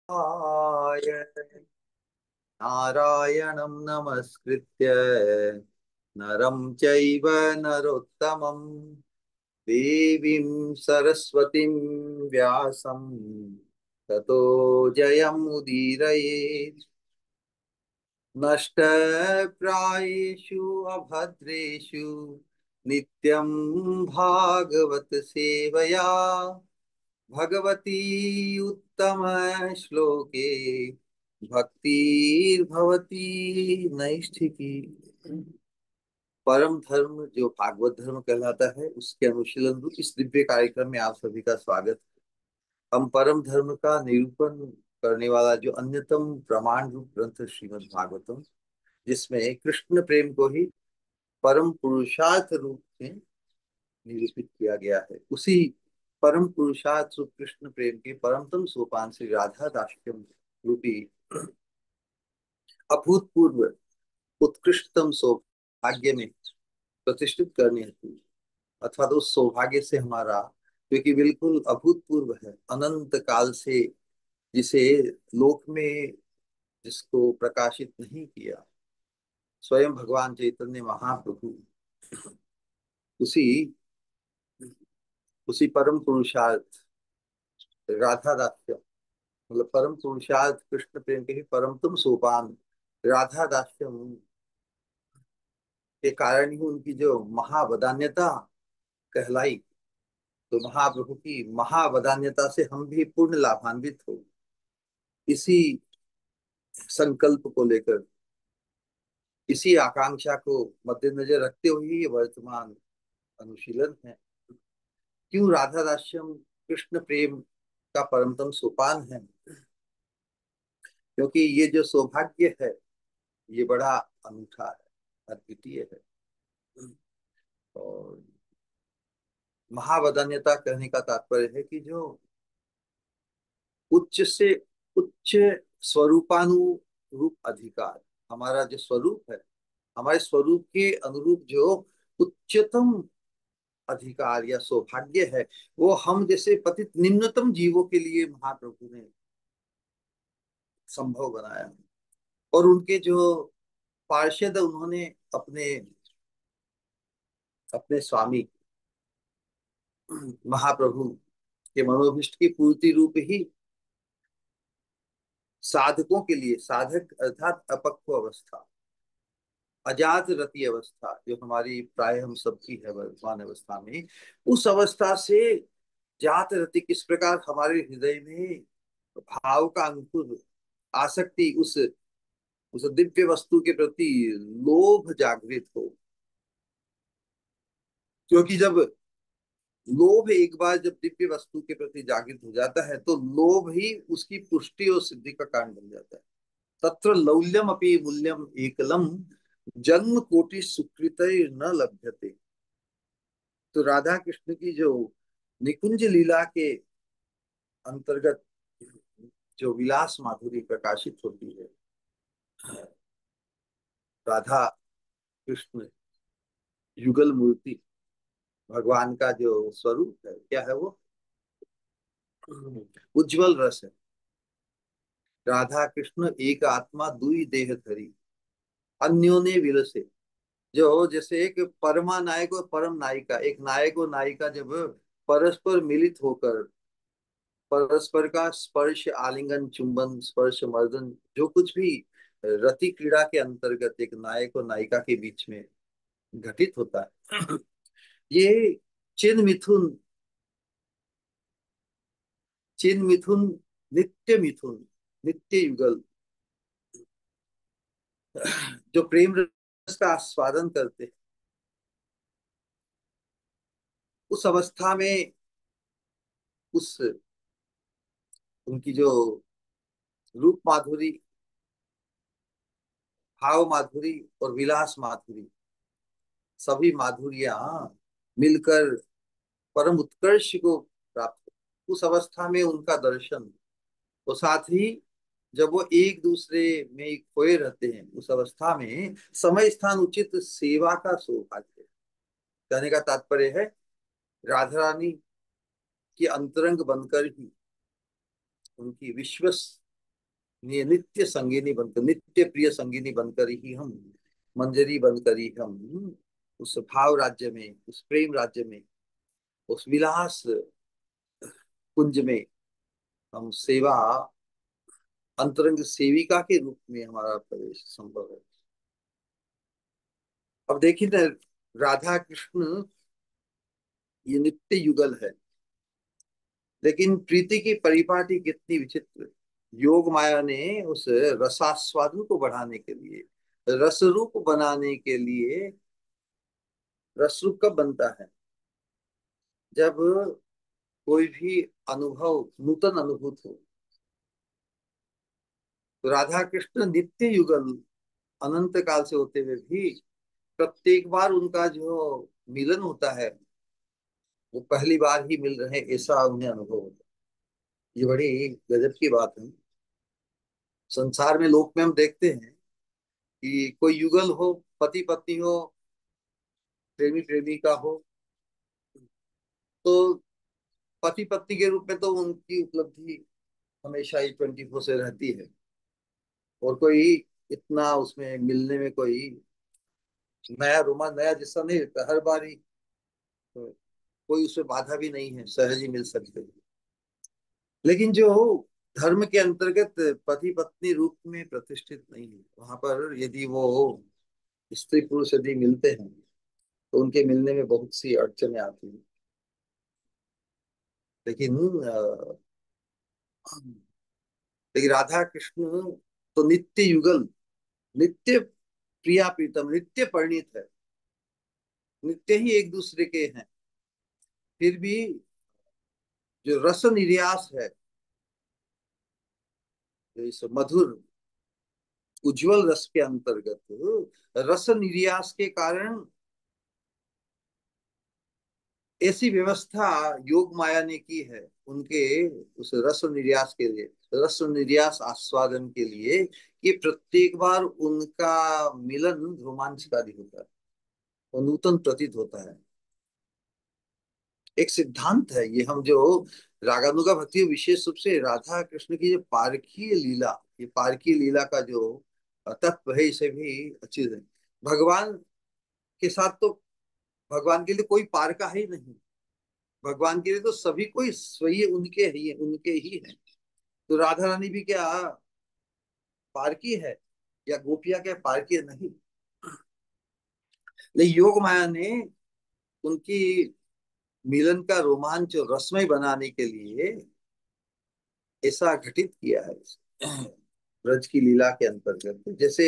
नारायण नारायणं नमस्कृत्य नरं चैव नरोत्तमं देवीं सरस्वतीं व्यासं ततो जयमुदीरयेत्। नष्टप्रायेषु अभद्रेषु नित्यं भागवत सेवया भगवती उत्तम श्लोके भक्तिर्भवती नैष्ठिकी। परम धर्म जो भागवत धर्म कहलाता है उसके अनुशीलन रूप इस दिव्य कार्यक्रम में आप सभी का स्वागत। हम परम धर्म का निरूपण करने वाला जो अन्यतम प्रमाण रूप ग्रंथ श्रीमद् भागवतम, जिसमें कृष्ण प्रेम को ही परम पुरुषार्थ रूप में निरूपित किया गया है, उसी परम पुरुषार्थ रूप कृष्ण प्रेम के परमतम सोपान श्री राधा दास्यम रूपी अभूतपूर्व उत्कृष्टतम सौभाग्य में प्रतिष्ठित करने हेतु, अथवा तो उस सौभाग्य से हमारा जो कि बिल्कुल अभूतपूर्व है, अनंत काल से जिसे लोक में जिसको प्रकाशित नहीं किया, स्वयं भगवान चैतन्य महाप्रभु, उसी उसी परम पुरुषार्थ राधा दास्य, मतलब परम पुरुषार्थ कृष्ण प्रेम के ही परमतम सोपान राधा दास्यम के कारण ही उनकी जो महावदान्यता कहलाई। तो महाप्रभु की महावदान्यता से हम भी पूर्ण लाभान्वित हो, इसी संकल्प को लेकर, इसी आकांक्षा को मद्देनजर रखते हुए ये वर्तमान अनुशीलन है। क्यों राधा दास्यम कृष्ण प्रेम का परमतम सोपान है? क्योंकि ये जो सौभाग्य है ये बड़ा अनूठा है, अद्वितीय है। और महावदान्यता कहने का तात्पर्य है कि जो उच्च से उच्च स्वरूपानुरूप अधिकार, हमारा जो स्वरूप है, हमारे स्वरूप के अनुरूप जो उच्चतम अधिकार या सौभाग्य है, वो हम जैसे पतित निम्नतम जीवों के लिए महाप्रभु ने संभव बनाया। और उनके जो पार्षद उन्होंने अपने अपने स्वामी महाप्रभु के मनोभिष्ट की पूर्ति रूप ही साधकों के लिए, साधक अर्थात अपक्व अवस्था, अजात रति अवस्था जो हमारी प्राय हम सबकी है वर्तमान अवस्था में, उस अवस्था से जात रति किस प्रकार हमारे हृदय में भाव का अंकुर, आसक्ति, उस दिव्य वस्तु के प्रति लोभ जागृत हो। क्योंकि जब लोभ एक बार जब दिव्य वस्तु के प्रति जागृत हो जाता है तो लोभ ही उसकी पुष्टि और सिद्धि का कारण बन जाता है। तत्र लौल्यम अपि मूल्यम एकलम जन्म कोटि सुकृत न लभ्यते। तो राधा कृष्ण की जो निकुंज लीला के अंतर्गत जो विलास माधुरी प्रकाशित होती है, राधा कृष्ण युगल मूर्ति भगवान का जो स्वरूप है, क्या है वो? उज्जवल रस है। राधा कृष्ण एक आत्मा दुई देह धरी अन्योने विलसे। जो जैसे एक परमा नायक और परम नायिका, एक नायक और नायिका जब परस्पर मिलित होकर परस्पर का स्पर्श, आलिंगन, चुंबन, स्पर्श, मर्दन, जो कुछ भी रति क्रीड़ा के अंतर्गत एक नायक और नायिका के बीच में घटित होता है, ये चिन मिथुन, चिन मिथुन, नित्य मिथुन, नित्य युगल जो प्रेम रस का आस्वादन करते हैं, उस अवस्था में उस उनकी जो रूप माधुरी, भाव माधुरी और विलास माधुरी, सभी माधुर्या मिलकर परम उत्कर्ष को प्राप्त, उस अवस्था में उनका दर्शन, और साथ ही जब वो एक दूसरे में खोए रहते हैं, उस अवस्था में समय स्थान उचित सेवा का सौभाग्य। कहने का तात्पर्य है राधा रानी की अंतरंग बनकर ही उनकी विश्वस ये नित्य संगिनी बनकर, नित्य प्रिय संगिनी बनकर ही हम, मंजरी बनकर ही हम उस भाव राज्य में, उस प्रेम राज्य में, उस विलास कुंज में हम सेवा, अंतरंग सेविका के रूप में हमारा प्रवेश संभव है। अब देखिए ना, राधा कृष्ण ये नित्य युगल है, लेकिन प्रीति की परिपाटी कितनी विचित्र। योग माया ने उस रसास्वादन को बढ़ाने के लिए, रस रूप बनाने के लिए, रस रूप कब बनता है? जब कोई भी अनुभव नूतन अनुभूत हो। तो राधा कृष्ण नित्य युगल, अनंत काल से होते हुए भी प्रत्येक बार उनका जो मिलन होता है, वो पहली बार ही मिल रहे ऐसा उन्हें अनुभव होता है। ये बड़ी गजब की बात है। संसार में, लोक में हम देखते हैं कि कोई युगल हो, पति पत्नी हो, प्रेमी प्रेमिका हो, तो पति पत्नी के रूप में तो उनकी उपलब्धि हमेशा ही 24 से रहती है, और कोई इतना उसमें मिलने में कोई नया रोमांच, नया जिससा नहीं रहता हर बार ही, तो कोई उसमें बाधा भी नहीं है, सहज ही मिल सकते हैं। लेकिन जो धर्म के अंतर्गत पति पत्नी रूप में प्रतिष्ठित नहीं है, वहां पर यदि वो स्त्री पुरुष यदि मिलते हैं, तो उनके मिलने में बहुत सी अड़चने आती हैं। लेकिन लेकिन राधा कृष्ण तो नित्य युगल, नित्य प्रिया प्रीतम, नित्य परिणीत है, नित्य ही एक दूसरे के हैं। फिर भी जो रस निर्यास है, जो इस मधुर उज्जवल रस के अंतर्गत रस निर्यास के कारण ऐसी व्यवस्था योग माया ने की है उनके उस रस निर्यास के लिए, रस निर्यास आस्वादन के लिए, कि प्रत्येक बार उनका मिलन रोमांचकारी होता है और नूतन प्रतीत होता है। एक सिद्धांत है ये, हम जो रागानुगा भक्ति, विशेष रूप से राधा कृष्ण की जो पारकीय लीला, ये पारकीय लीला का जो तत्व है, इसे भी अच्छी है। भगवान के साथ तो, भगवान के लिए कोई पार का ही नहीं, भगवान के लिए तो सभी कोई स्वयं उनके ही है। तो राधा रानी भी क्या पारकी है, या गोपिया क्या पारकी नहीं? लेकिन योग माया ने उनकी मिलन का रोमांच और रसमय बनाने के लिए ऐसा घटित किया है ब्रज की लीला के अंतर्गत। जैसे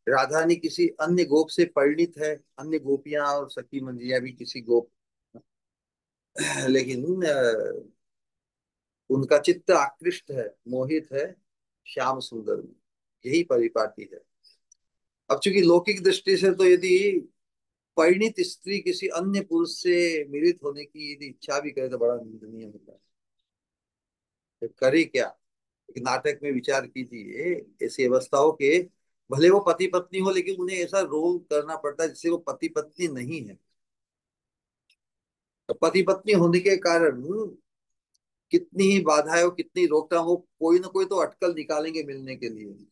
राधा ने किसी अन्य गोप से परिणित है, अन्य गोपियां और सखी मंजियां भी किसी गोप, लेकिन उनका चित्त आकृष्ट है, मोहित है श्याम सुंदर में। यही परिपाटी है। अब चूंकि लौकिक दृष्टि से तो यदि परिणित स्त्री किसी अन्य पुरुष से मिलित होने की यदि इच्छा भी करे, तो बड़ा निंदनीय होता है। तो करे क्या? एक नाटक में विचार कीजिए, ऐसी अवस्थाओं के, भले वो पति पत्नी हो, लेकिन उन्हें ऐसा रोल करना पड़ता है जिससे वो पति पत्नी नहीं है। तो पति पत्नी होने के कारण कितनी ही बाधाएं हो, कितनी रोकथाम हो, कोई ना कोई तो अटकल निकालेंगे मिलने के लिए।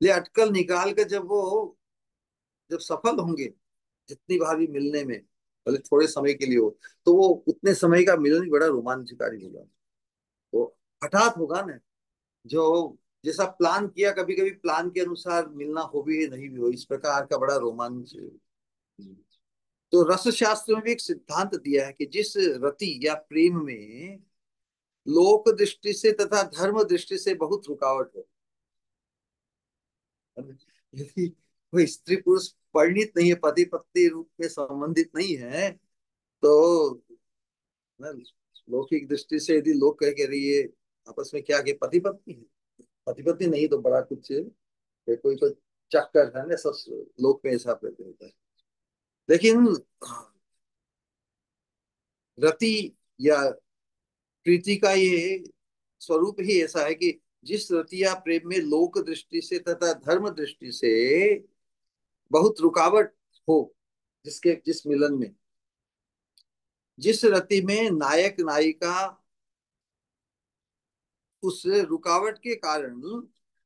ले अटकल निकाल कर जब सफल होंगे, जितनी बार भी मिलने में, भले थोड़े समय के लिए हो, तो वो उतने समय का मिलन भी बड़ा रोमांचकारी होगा। वो हठात होगा ना, जो जैसा प्लान किया, कभी कभी प्लान के अनुसार मिलना हो भी नहीं भी हो, इस प्रकार का बड़ा रोमांच। तो रस शास्त्र में भी एक सिद्धांत दिया है कि जिस रति या प्रेम में लोक दृष्टि से तथा धर्म दृष्टि से बहुत रुकावट हो, यदि कोई स्त्री पुरुष परिणित नहीं है, पति पत्नी रूप में संबंधित नहीं है, तो ना, लौकिक दृष्टि से यदि लोग कह के रही है आपस में क्या के पति पत्नी है, पति पत्नी नहीं तो बड़ा कुछ कोई तो चक्कर है ना, सब लोग में ऐसा प्रतीत होता है। लेकिन रति या प्रीति का ये स्वरूप ही ऐसा है कि जिस रति या प्रेम में लोक दृष्टि से तथा धर्म दृष्टि से बहुत रुकावट हो, जिसके जिस मिलन में, जिस रति में नायक नायिका उस रुकावट के कारण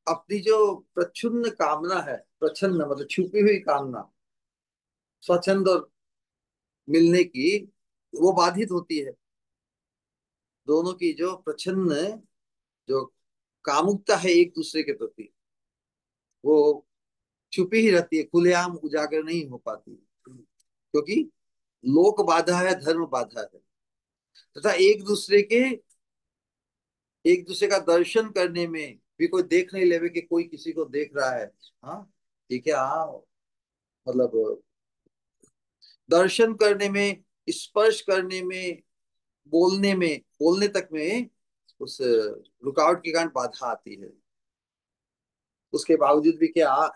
अपनी जो प्रच्छन्न कामना है, प्रच्छन्न मतलब छुपी हुई कामना, स्वच्छंद और मिलने की, वो बाधित होती है। दोनों की जो प्रच्छन्न, जो कामुकता है एक दूसरे के प्रति, वो छुपी ही रहती है, खुलेआम उजागर नहीं हो पाती, क्योंकि लोक बाधा है, धर्म बाधा है। तथा एक दूसरे का दर्शन करने में भी कोई देख नहीं लेवे कि कोई किसी को देख रहा है। हाँ, ठीक है, हाँ, मतलब दर्शन करने में, स्पर्श करने में, बोलने में, बोलने तक में उस रुकावट के कारण बाधा आती है। उसके बावजूद भी क्या,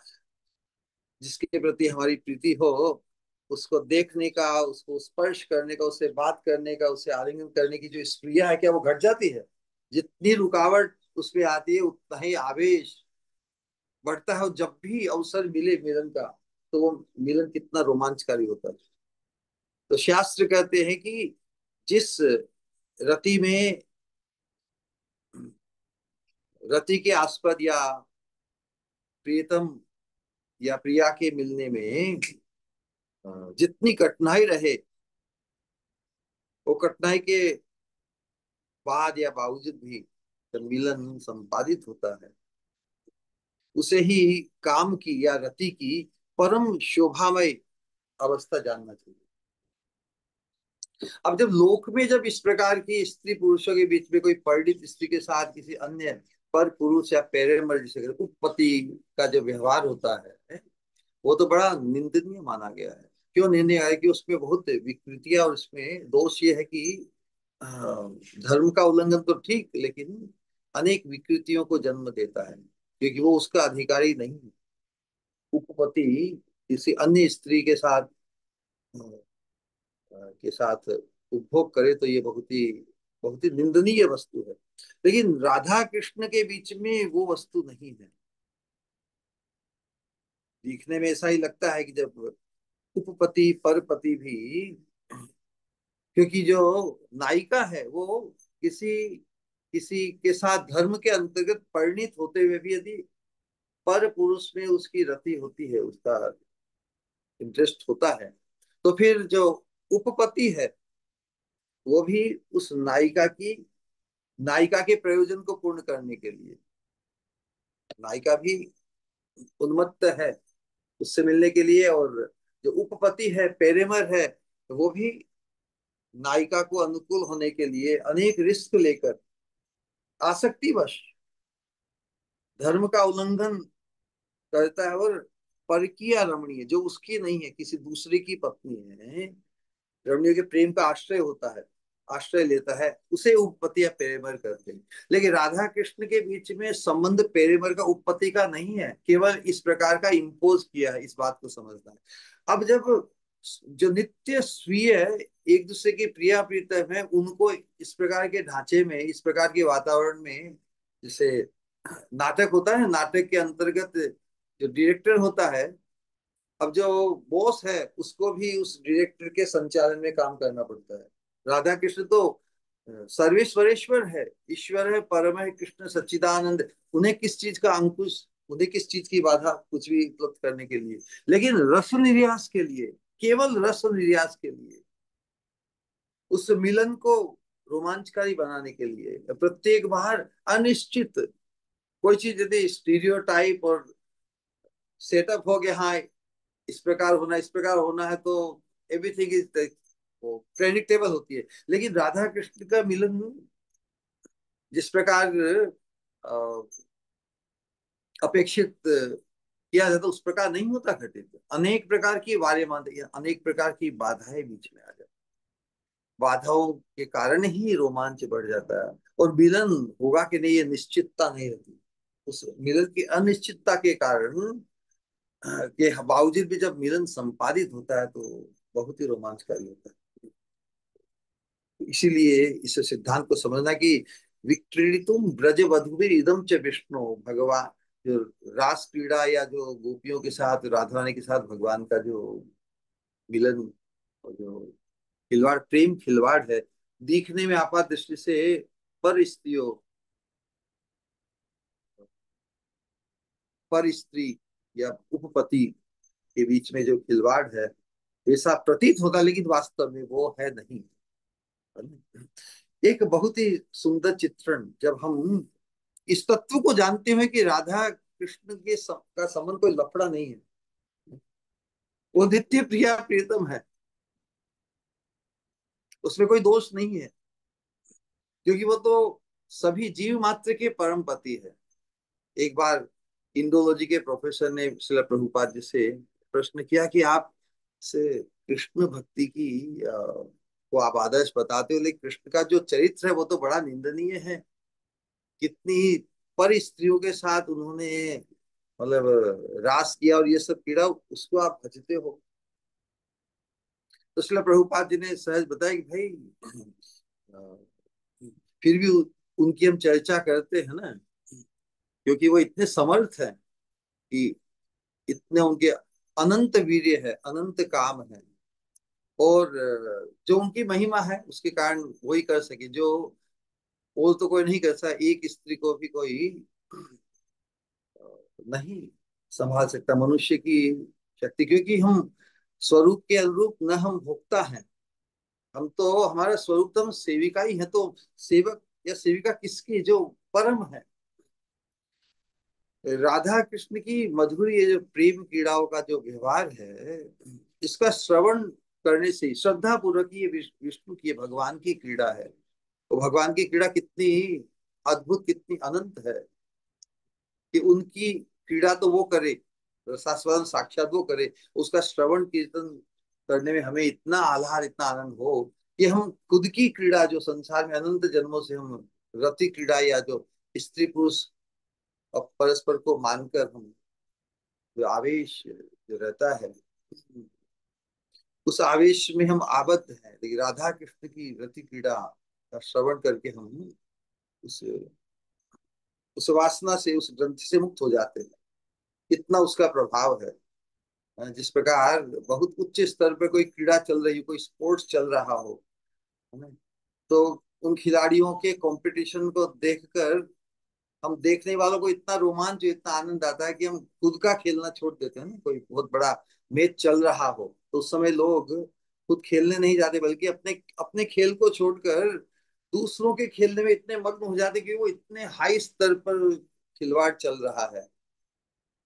जिसके प्रति हमारी प्रीति हो, उसको देखने का, उसको स्पर्श करने का, उससे बात करने का, उससे आलिंगन करने की जो स्प्रिया है, क्या वो घट जाती है? जितनी रुकावट उसमें आती है उतना ही आवेश बढ़ता है। और जब भी अवसर मिले मिलन का, तो वो मिलन कितना रोमांचकारी होता है। तो शास्त्र कहते हैं कि जिस रति में, रति के आस्पद या प्रियतम या प्रिया के मिलने में जितनी कठिनाई रहे, वो कठिनाई के बाद या बावजूद भी जब मिलन संपादित होता है, उसे ही काम की या रति की परम शोभामय अवस्था जानना चाहिए। अब जब लोक में, जब इस प्रकार की स्त्री पुरुषों के बीच में कोई परिणित स्त्री के साथ किसी अन्य पर पुरुष या पैरेमर जिसे कहते हैं, उपपति का जो व्यवहार होता है, वो तो बड़ा निंदनीय माना गया है। क्यों निंदनीय है? कि उसमें बहुत विकृतियां, और इसमें दोष ये है कि अ, धर्म का उल्लंघन तो ठीक, लेकिन अनेक विकृतियों को जन्म देता है, क्योंकि वो उसका अधिकारी नहीं है। उपपति किसी अन्य स्त्री के साथ उपभोग करे, तो ये बहुत ही निंदनीय वस्तु है। लेकिन राधा कृष्ण के बीच में वो वस्तु नहीं है। दिखने में ऐसा ही लगता है कि जब उपपति परपति भी, क्योंकि जो नायिका है वो किसी किसी के साथ धर्म के अंतर्गत परिणित होते हुए भी यदि पर पुरुष में उसकी रति होती है, उसका इंटरेस्ट होता है, तो फिर जो उपपति है वो भी उस नायिका के प्रयोजन को पूर्ण करने के लिए, नायिका भी उन्मत्त है उससे मिलने के लिए, और जो उपपति है, पेरेमर है, वो भी नायिका को अनुकूल होने के लिए अनेक रिस्क लेकर, आसक्तिवश धर्म का उल्लंघन करता है। और परकीय रमणीय जो उसकी नहीं है, किसी दूसरे की पत्नी है, रमणीय के प्रेम का आश्रय होता है, आश्रय लेता है, उसे उपपति या पेरेबर करते हैं। लेकिन राधा कृष्ण के बीच में संबंध पेरेबर का, उपपति का नहीं है, केवल इस प्रकार का इम्पोज किया है, इस बात को समझना है। अब जब जो नित्य स्वीय एक दूसरे के प्रिया प्रीतम है, उनको इस प्रकार के ढांचे में, इस प्रकार के वातावरण में, जैसे नाटक होता है, नाटक के अंतर्गत जो डायरेक्टर होता है, अब जो बॉस है उसको भी उस डायरेक्टर के संचालन में काम करना पड़ता है। राधा कृष्ण तो सर्वेश्वरेश्वर है, ईश्वर है, परम है, कृष्ण सच्चिदानंद। उन्हें किस चीज का अंकुश, उन्हें किस चीज की बाधा, कुछ भी उपलब्ध करने के लिए, लेकिन रस निर्यास के लिए, केवल रस निर्यास के लिए, उस मिलन को रोमांचकारी बनाने के लिए, प्रत्येक बार अनिश्चित कोई चीज यदि स्टीरियोटाइप और सेटअप हो गया, हाँ इस प्रकार होना है, तो एवरीथिंग इज प्रेडिक्टेबल होती है। लेकिन राधा कृष्ण का मिलन जिस प्रकार अ, अपेक्षित किया जाता, उस प्रकार नहीं होता घटित। अनेक प्रकार की वार्यमान, अनेक प्रकार की बाधाएं बीच में आ जाती, बाधाओं के कारण ही रोमांच बढ़ जाता है। और मिलन होगा कि नहीं, ये निश्चितता नहीं रहती। उस मिलन की अनिश्चितता के कारण के बावजूद भी जब मिलन संपादित होता है, तो बहुत ही रोमांचकारी होता है। इसीलिए इस सिद्धांत को समझना कि विक्रीडितुम ब्रज वधुभिर इदम च विष्णु, भगवान जो रास क्रीड़ा, या जो गोपियों के साथ, राधा रानी के साथ भगवान का जो मिलन और जो खिलवाड़, प्रेम खिलवाड़ है, दिखने में आपात दृष्टि से पर स्त्रियों पर स्त्री या उपपति के बीच में जो खिलवाड़ है वैसा प्रतीत होता, लेकिन वास्तव में वो है नहीं। एक बहुत ही सुंदर चित्रण, जब हम इस तत्व को जानते हैं कि राधा कृष्ण के का संबंध कोई लफड़ा नहीं है, वो नित्य प्रिया प्रियतम है, उसमें कोई दोष नहीं है, क्योंकि वो तो सभी जीव मात्र के परम पति है। एक बार इंडोलॉजी के प्रोफेसर ने श्रील प्रभुपाद जी से प्रश्न किया कि आप से कृष्ण भक्ति की को आप आदर्श बताते हो, लेकिन कृष्ण का जो चरित्र है वो तो बड़ा निंदनीय है। कितनी ही पर स्त्रियों के साथ उन्होंने मतलब रास किया, और ये सब पीड़ा उसको आप भजते हो। तो श्रील प्रभुपाद जी ने सहज बताया कि भाई अ, फिर भी उनकी हम चर्चा करते हैं ना, क्योंकि वो इतने समर्थ हैं कि इतने उनके अनंत वीर्य है, अनंत काम है, और जो उनकी महिमा है उसके कारण वही कर सके जो और तो कोई नहीं कर सकता। एक स्त्री को भी कोई नहीं संभाल सकता मनुष्य की शक्ति, क्योंकि हम स्वरूप के अनुरूप न हम भोक्ता हैं। हम तो हमारा स्वरूप तो हम सेविका ही है, तो सेवक या सेविका किसकी, जो परम है। राधा कृष्ण की मधुर ये जो प्रेम क्रीड़ाओं का जो व्यवहार है, इसका श्रवण करने से श्रद्धा पूर्वक ये विष्णु की भगवान की क्रीड़ा है। तो भगवान की क्रीड़ा कितनी अद्भुत, कितनी अनंत है कि उनकी क्रीड़ा तो वो करे, रसास्वादन साक्षात वो करे, उसका श्रवण कीर्तन करने में हमें इतना आह्लाद, इतना आनंद हो कि हम खुद की क्रीड़ा जो संसार में अनंत जन्मों से हम रति क्रीड़ा या जो स्त्री पुरुष और परस्पर को मानकर हम जो आवेश जो रहता है, उस आवेश में हम आबद्ध हैं। लेकिन राधा कृष्ण की रति क्रीड़ा का श्रवण करके हम उस उस वासना से, उस ग्रंथि से मुक्त हो जाते हैं। इतना उसका प्रभाव है। जिस प्रकार बहुत उच्च स्तर पे कोई क्रीड़ा चल रही हो, कोई स्पोर्ट्स चल रहा हो, है ना, तो उन खिलाड़ियों के कंपटीशन को देखकर हम देखने वालों को इतना रोमांच, इतना आनंद आता है कि हम खुद का खेलना छोड़ देते हैं ना। कोई बहुत बड़ा मैच चल रहा हो तो उस समय लोग खुद खेलने नहीं जाते, बल्कि अपने अपने खेल को छोड़कर दूसरों के खेलने में इतने मग्न हो जाते कि वो इतने हाई स्तर पर खिलवाड़ चल रहा है।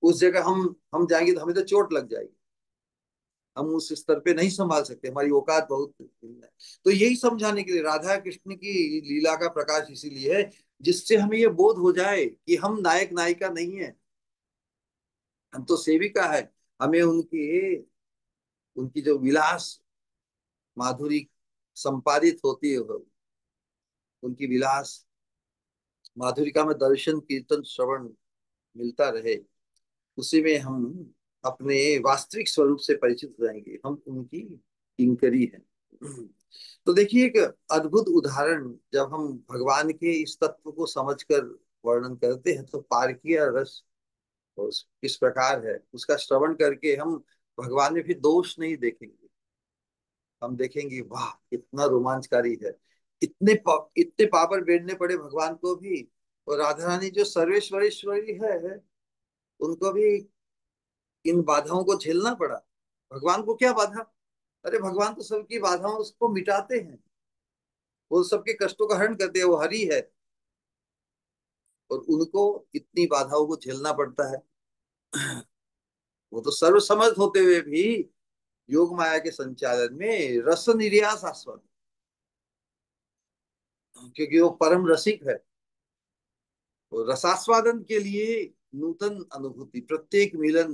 उस जगह हम जाएंगे तो हमें तो चोट लग जाएगी, हम उस स्तर पे नहीं संभाल सकते, हमारी औकात बहुत भिन्न है। तो यही समझाने के लिए राधा कृष्ण की लीला का प्रकाश इसीलिए है, जिससे हमें ये बोध हो जाए कि हम नायक नायिका नहीं है, हम तो सेविका है। हमें उनकी उनकी जो विलास माधुरी संपादित होती है, उनकी विलास माधुरी का में दर्शन कीर्तन श्रवण मिलता रहे, उसी में हम अपने वास्तविक स्वरूप से परिचित हो जाएंगे, हम उनकी किंकरी हैं। तो देखिए एक अद्भुत उदाहरण, जब हम भगवान के इस तत्व को समझकर वर्णन करते हैं तो पारकीय रस किस प्रकार है उसका श्रवण करके हम भगवान में फिर दोष नहीं देखेंगे। हम देखेंगे वाह कितना रोमांचकारी है, इतने पापर बेड़ने पड़े भगवान को भी, और राधा रानी जो सर्वेश्वरेश्वरी है उनको भी इन बाधाओं को झेलना पड़ा। भगवान को क्या बाधा, अरे भगवान तो सबकी बाधाओं उसको मिटाते हैं, वो सबके कष्टों का हरण करते हैं, वो हरि है, और उनको इतनी बाधाओं को झेलना पड़ता है। वो तो सर्वसमर्थ होते हुए भी योग माया के संचालन में रस निर्यास आस्वाद, क्योंकि वो परम रसिक है। वो रसास्वादन के लिए नूतन अनुभूति, प्रत्येक मिलन,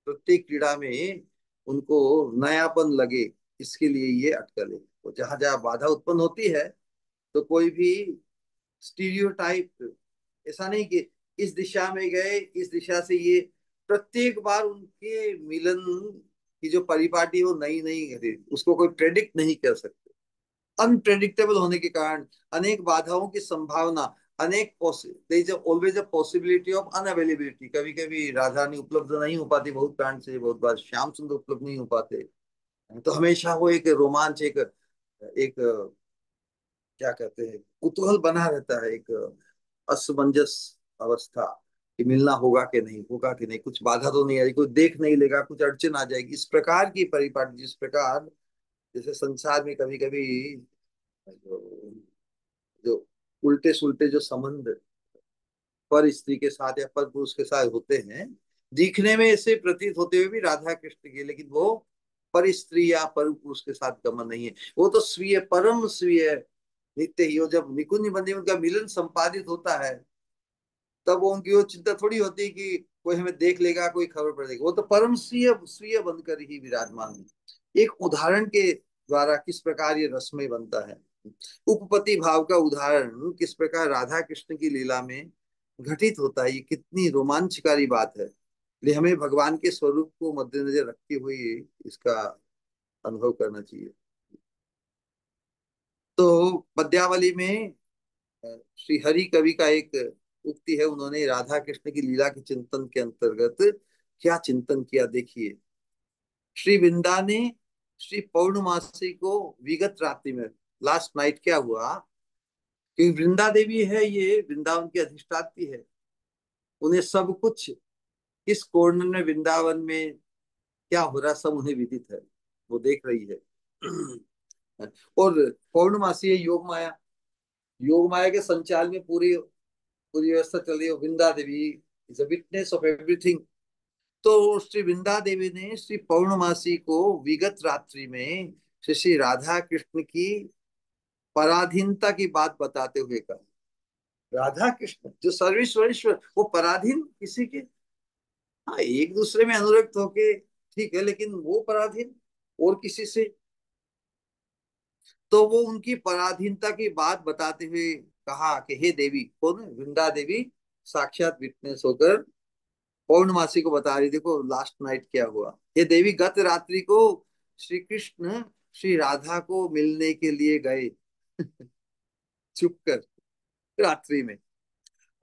प्रत्येक क्रीड़ा में उनको नयापन लगे, इसके लिए ये अटकल है। तो जहां जहां बाधा उत्पन्न होती है तो कोई भी स्टीरियोटाइप, ऐसा नहीं कि इस दिशा में गए इस दिशा से ये, प्रत्येक बार उनके मिलन की जो परिपाटी वो नई नई है, उसको कोई प्रेडिक्ट नहीं कर सकते। अनप्रेडिक्टेबल होने के कारण अनेक बाधाओं की संभावना, अनेक always a possibility of unavailability. कभी कभी राजधानी उपलब्ध नहीं हो पाती बहुत कारण से, बहुत बार श्याम सुंदर उपलब्ध नहीं हो पाते, तो हमेशा वो एक रोमांच, एक एक क्या कहते हैं कुतूहल बना रहता है, एक असमंजस अवस्था। कि मिलना होगा कि नहीं, होगा कि नहीं, कुछ बाधा तो नहीं आएगी, कोई देख नहीं लेगा, कुछ अड़चन आ जाएगी, इस प्रकार की परिपाटी। जिस प्रकार जैसे संसार में कभी कभी जो, जो उल्टे सुलटे जो संबंध पर स्त्री के साथ या पर पुरुष के साथ होते हैं, दिखने में ऐसे प्रतीत होते हुए भी राधा कृष्ण के, लेकिन वो पर स्त्री या पर पुरुष के साथ गमन नहीं है। वो तो स्वीय, परम स्वीय नित्य ही हो। जब निकुंज बंदी में उनका मिलन संपादित होता है, तब वो उनकी वो चिंता थोड़ी होती कि कोई हमें देख लेगा, कोई खबर पड़ेगी। वो तो परम स्वीय स्वीय बनकर ही विराजमान है। एक उदाहरण के द्वारा किस प्रकार ये रसमय बनता है, उपपति भाव का उदाहरण किस प्रकार राधा कृष्ण की लीला में घटित होता है, ये कितनी रोमांचकारी बात है। इसलिए हमें भगवान के स्वरूप को मद्देनजर रखते हुए इसका अनुभव करना चाहिए। तो पद्यावली में श्री हरि कवि का एक उक्ति है, उन्होंने राधा कृष्ण की लीला के चिंतन के अंतर्गत क्या चिंतन किया, देखिए। श्री वृंदा ने श्री पौर्णमासी को विगत रात्रि में, लास्ट नाइट क्या हुआ कि वृंदा देवी है, ये वृंदावन की अधिष्ठात्री है, उन्हें सब कुछ इस कॉर्नर में वृंदावन में क्या हो रहा सब उन्हें विदित है, वो देख रही है। और पौर्णमासी है योग माया, योग माया के संचाल में पूरी पूरी व्यवस्था चल रही है। Vrinda Devi is a witness of everything. तो श्री वृंदा देवी ने श्री पौर्णमासी को विगत रात्रि में श्री श्री राधा कृष्ण की पराधीनता की बात बताते हुए कहा, राधा कृष्ण जो सर्वेश्वरेश्वर, वो पराधीन किसी के, हाँ एक दूसरे में अनुरक्त होके ठीक है, लेकिन वो पराधीन और किसी से। तो वो उनकी पराधीनता की बात बताते हुए कहा कि हे देवी, कौन, वृंदा देवी साक्षात विटनेस होकर पौर्णमासी को बता रही, देखो लास्ट नाइट क्या हुआ। हे देवी, गत रात्रि को श्री कृष्ण श्री राधा को मिलने के लिए गए छुप कर रात्रि में,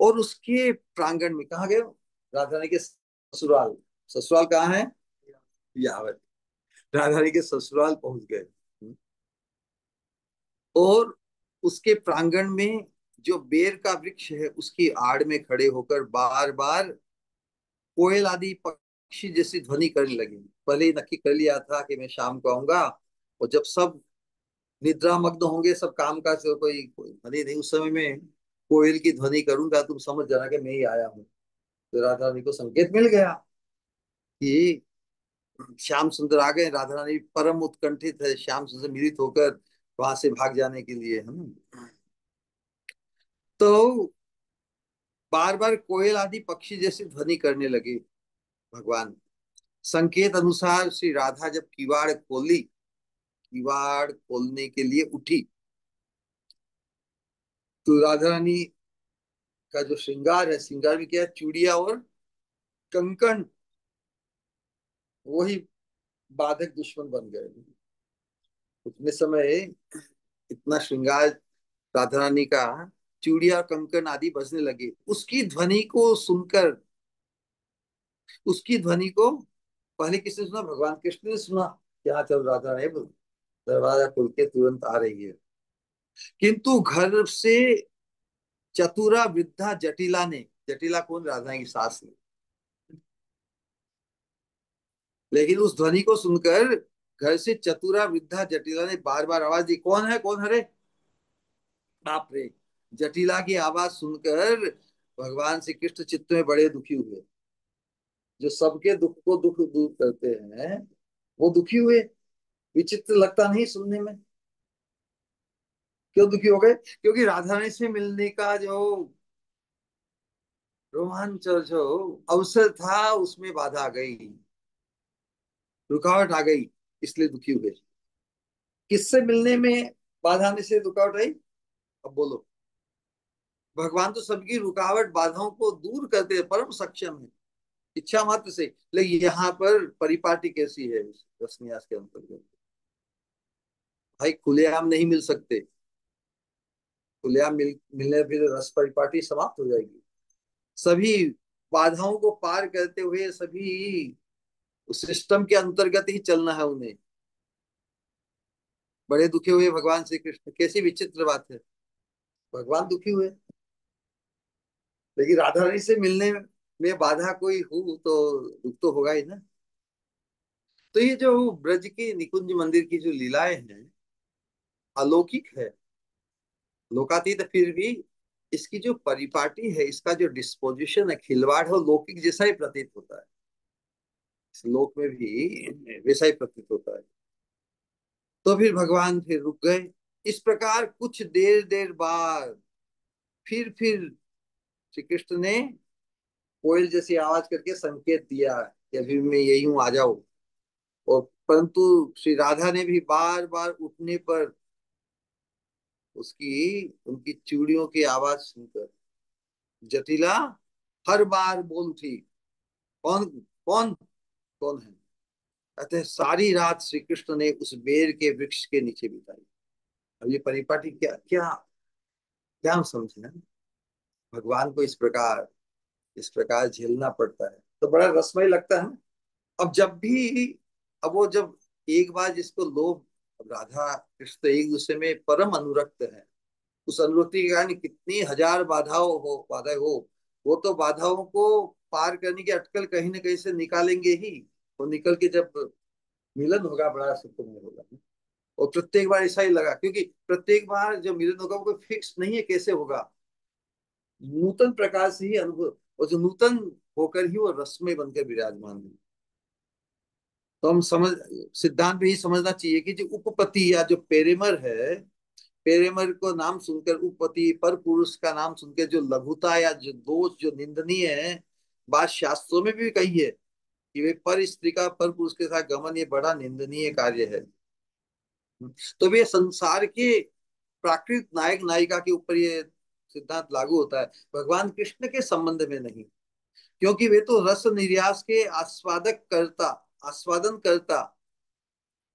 और उसके प्रांगण में कहा गए, राधा रानी के ससुराल, ससुराल कहाँ है, यावत, राधा रानी के ससुराल पहुंच गए। और उसके प्रांगण में जो बेर का वृक्ष है उसकी आड़ में खड़े होकर बार बार कोयल आदि पक्षी जैसी ध्वनि करने लगी। पहले ही नक्की कर लिया था कि मैं शाम को आऊंगा, और जब सब निद्रा मग्न होंगे, सब काम काज से, कोई कोई ध्वनि नहीं, उस समय में कोयल की ध्वनि करूंगा, तुम समझ जाना कि मैं ही आया हूँ। तो राधा रानी को संकेत मिल गया कि श्याम सुंदर आ गए। राधा रानी परम उत्कंठित है श्याम सुंदर से मिलित होकर वहां से भाग जाने के लिए, हम तो बार बार कोयल आदि पक्षी जैसी ध्वनि करने लगे भगवान। संकेत अनुसार श्री राधा जब किवाड़ खोली, किवाड़ खोलने के लिए उठी, तो राधा रानी का जो श्रृंगार है, श्रृंगार भी क्या है, चूड़िया और कंकण, वही बाधक दुश्मन बन गए। उतने समय इतना श्रृंगार राधा रानी का, चूड़िया और कंकण आदि बजने लगे, उसकी ध्वनि को सुनकर, उसकी ध्वनि को पहले किसने सुना, भगवान कृष्ण ने सुना, क्या चल राधा रानी दरवाजा खुल के तुरंत आ रही है। किंतु घर से चतुरा वृद्धा जटिला ने, जटिला कौन, राधा की सास ने, लेकिन उस ध्वनि को सुनकर घर से चतुरा वृद्धा जटिला ने बार बार आवाज दी, कौन है, कौन, हरे बाप रे। जटिला की आवाज सुनकर भगवान श्री कृष्ण चित्त में बड़े दुखी हुए। जो सबके दुख को दुख दूर करते हैं, वो दुखी हुए। विचित्र लगता नहीं सुनने में, क्यों दुखी हो गए, क्योंकि राधा रानी से मिलने का जो रोमांच और जो अवसर था उसमें बाधा आ गई, रुकावट आ गई, इसलिए दुखी हुए। किससे मिलने में बाधा आने से रुकावट आई, अब बोलो। भगवान तो सबकी रुकावट बाधाओं को दूर करते हैं, परम सक्षम है, इच्छा मात्र से। लेकिन यहाँ पर परिपाटी कैसी है इस रसन्यास के अंतर्गत, भाई खुलेआम नहीं मिल सकते। खुलेआम मिलने फिर रस परिपाटी समाप्त हो जाएगी। सभी बाधाओं को पार करते हुए सभी उस सिस्टम के अंतर्गत ही चलना है उन्हें। बड़े दुखी हुए भगवान श्री कृष्ण, कैसी विचित्र बात है, भगवान दुखी हुए, लेकिन राधा रानी से मिलने में बाधा कोई हो तो दुख तो होगा ही ना। तो ये जो ब्रज के निकुंज मंदिर की जो लीलाएं हैं, अलौकिक है, लोकातीत है, फिर भी इसकी जो परिपाटी है, इसका जो डिस्पोजिशन है, खिलवाड़ है, वो लौकिक जैसा ही प्रतीत होता है। इस लोक में भी वैसा ही प्रतीत होता है। तो फिर भगवान फिर रुक गए। इस प्रकार कुछ देर देर बाद फिर श्री कृष्ण ने कोयल जैसी आवाज करके संकेत दिया कि अभी मैं यही हूं, आ जाओ। और परंतु श्री राधा ने भी बार बार उठने पर उसकी उनकी चूड़ियों की आवाज सुनकर जटिला हर बार बोल उठी, कौन कौन कौन है। अतः सारी रात श्री कृष्ण ने उस बेर के वृक्ष के नीचे बिताई। अब ये परिपाटी क्या क्या क्या हम समझे ना, भगवान को इस प्रकार झेलना पड़ता है तो बड़ा रसमय लगता है ना। अब जब भी, अब वो जब एक बार जिसको लोग, अब राधा कृष्ण एक दूसरे में परम अनुरक्त है, उस अनुरक्ति के कारण कितनी हजार बाधाएं हो, वो तो बाधाओं को पार करने की अटकल कहीं ना कहीं से निकालेंगे ही। वो निकल के जब मिलन होगा बड़ा सुखमय होगा। और प्रत्येक बार ऐसा ही लगा, क्योंकि प्रत्येक बार जब मिलन होगा वो कोई फिक्स नहीं है कैसे होगा, नूतन प्रकार से ही अनुभव, और जो नूतन होकर ही वो रसमय बनकर विराजमान है। तो हम समझ, सिद्धांत में ही समझना चाहिए कि जो उपपति या जो पेरेमर है, पेरेमर को नाम सुनकर, उपपति पर पुरुष का नाम सुनकर जो लघुता या जो दोष जो निंदनीय है, बात शास्त्रों में भी कही है कि वे पर स्त्री का पर पुरुष के साथ गमन ये बड़ा निंदनीय कार्य है। तो वे संसार के प्राकृत नायक नायिका के ऊपर ये सिद्धांत लागू होता है, भगवान कृष्ण के संबंध में नहीं। क्योंकि वे तो रस निर्यास के आस्वादन करता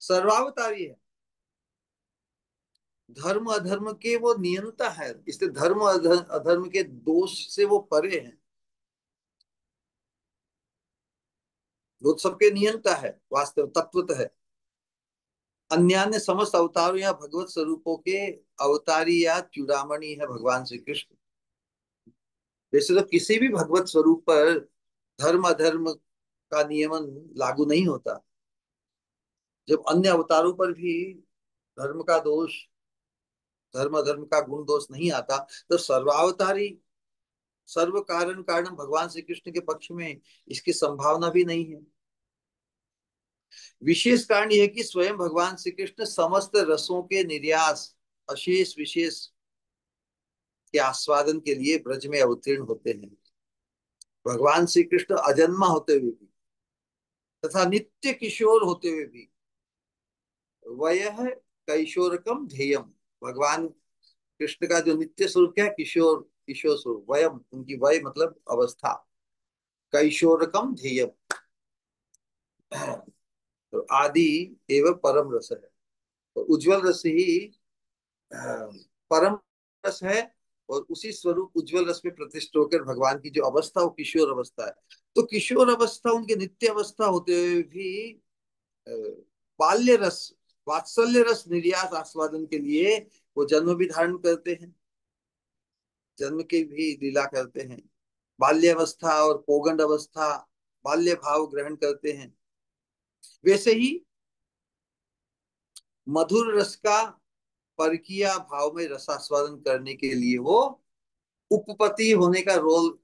सर्वावतारी है, धर्म अधर्म के वो नियंता है, इसलिए धर्म अधर्म के दोष से वो परे हैं। वो सबके नियंता है, वास्तव तत्वत है। अन्यान्य समस्त अवतारों या भगवत स्वरूपों के अवतारी या चूड़ामणि है भगवान श्री कृष्ण। वैसे तो किसी भी भगवत स्वरूप पर धर्म अधर्म का नियमन लागू नहीं होता। जब अन्य अवतारों पर भी धर्म का दोष, धर्म अधर्म का गुण दोष नहीं आता, तो सर्वावतारी सर्व कारण कारण भगवान श्री कृष्ण के पक्ष में इसकी संभावना भी नहीं है। विशेष कारण यह है कि स्वयं भगवान श्री कृष्ण समस्त रसों के निर्यास, अशेष विशेष के आस्वादन के लिए ब्रज में अवतीर्ण होते हैं। भगवान श्री कृष्ण अजन्मा होते हुए भी तथा नित्य किशोर होते हुए भी वयः कैशोरकम ध्येयम, भगवान कृष्ण का जो नित्य स्वरूप क्या है, किशोर किशोर स्वरूप, वयम उनकी वय मतलब अवस्था, कैशोरकम ध्येयम, तो आदि एवं परम रस है। तो उज्जवल रस ही परम रस है। और उसी स्वरूप उज्जवल रस में प्रतिष्ठित होकर भगवान की जो अवस्था वो किशोर अवस्था है। तो किशोर अवस्था उनके नित्य अवस्था होते हुए भी अ, बाल्य रस, वात्सल्य रस निर्यास आस्वादन के लिए वो जन्म भी धारण करते हैं, जन्म की भी लीला करते हैं। बाल्य अवस्था और पौगंड अवस्था बाल्य भाव ग्रहण करते हैं। वैसे ही मधुर रस का परकीय भाव में रसास्वादन करने के लिए वो उपपति होने का रोल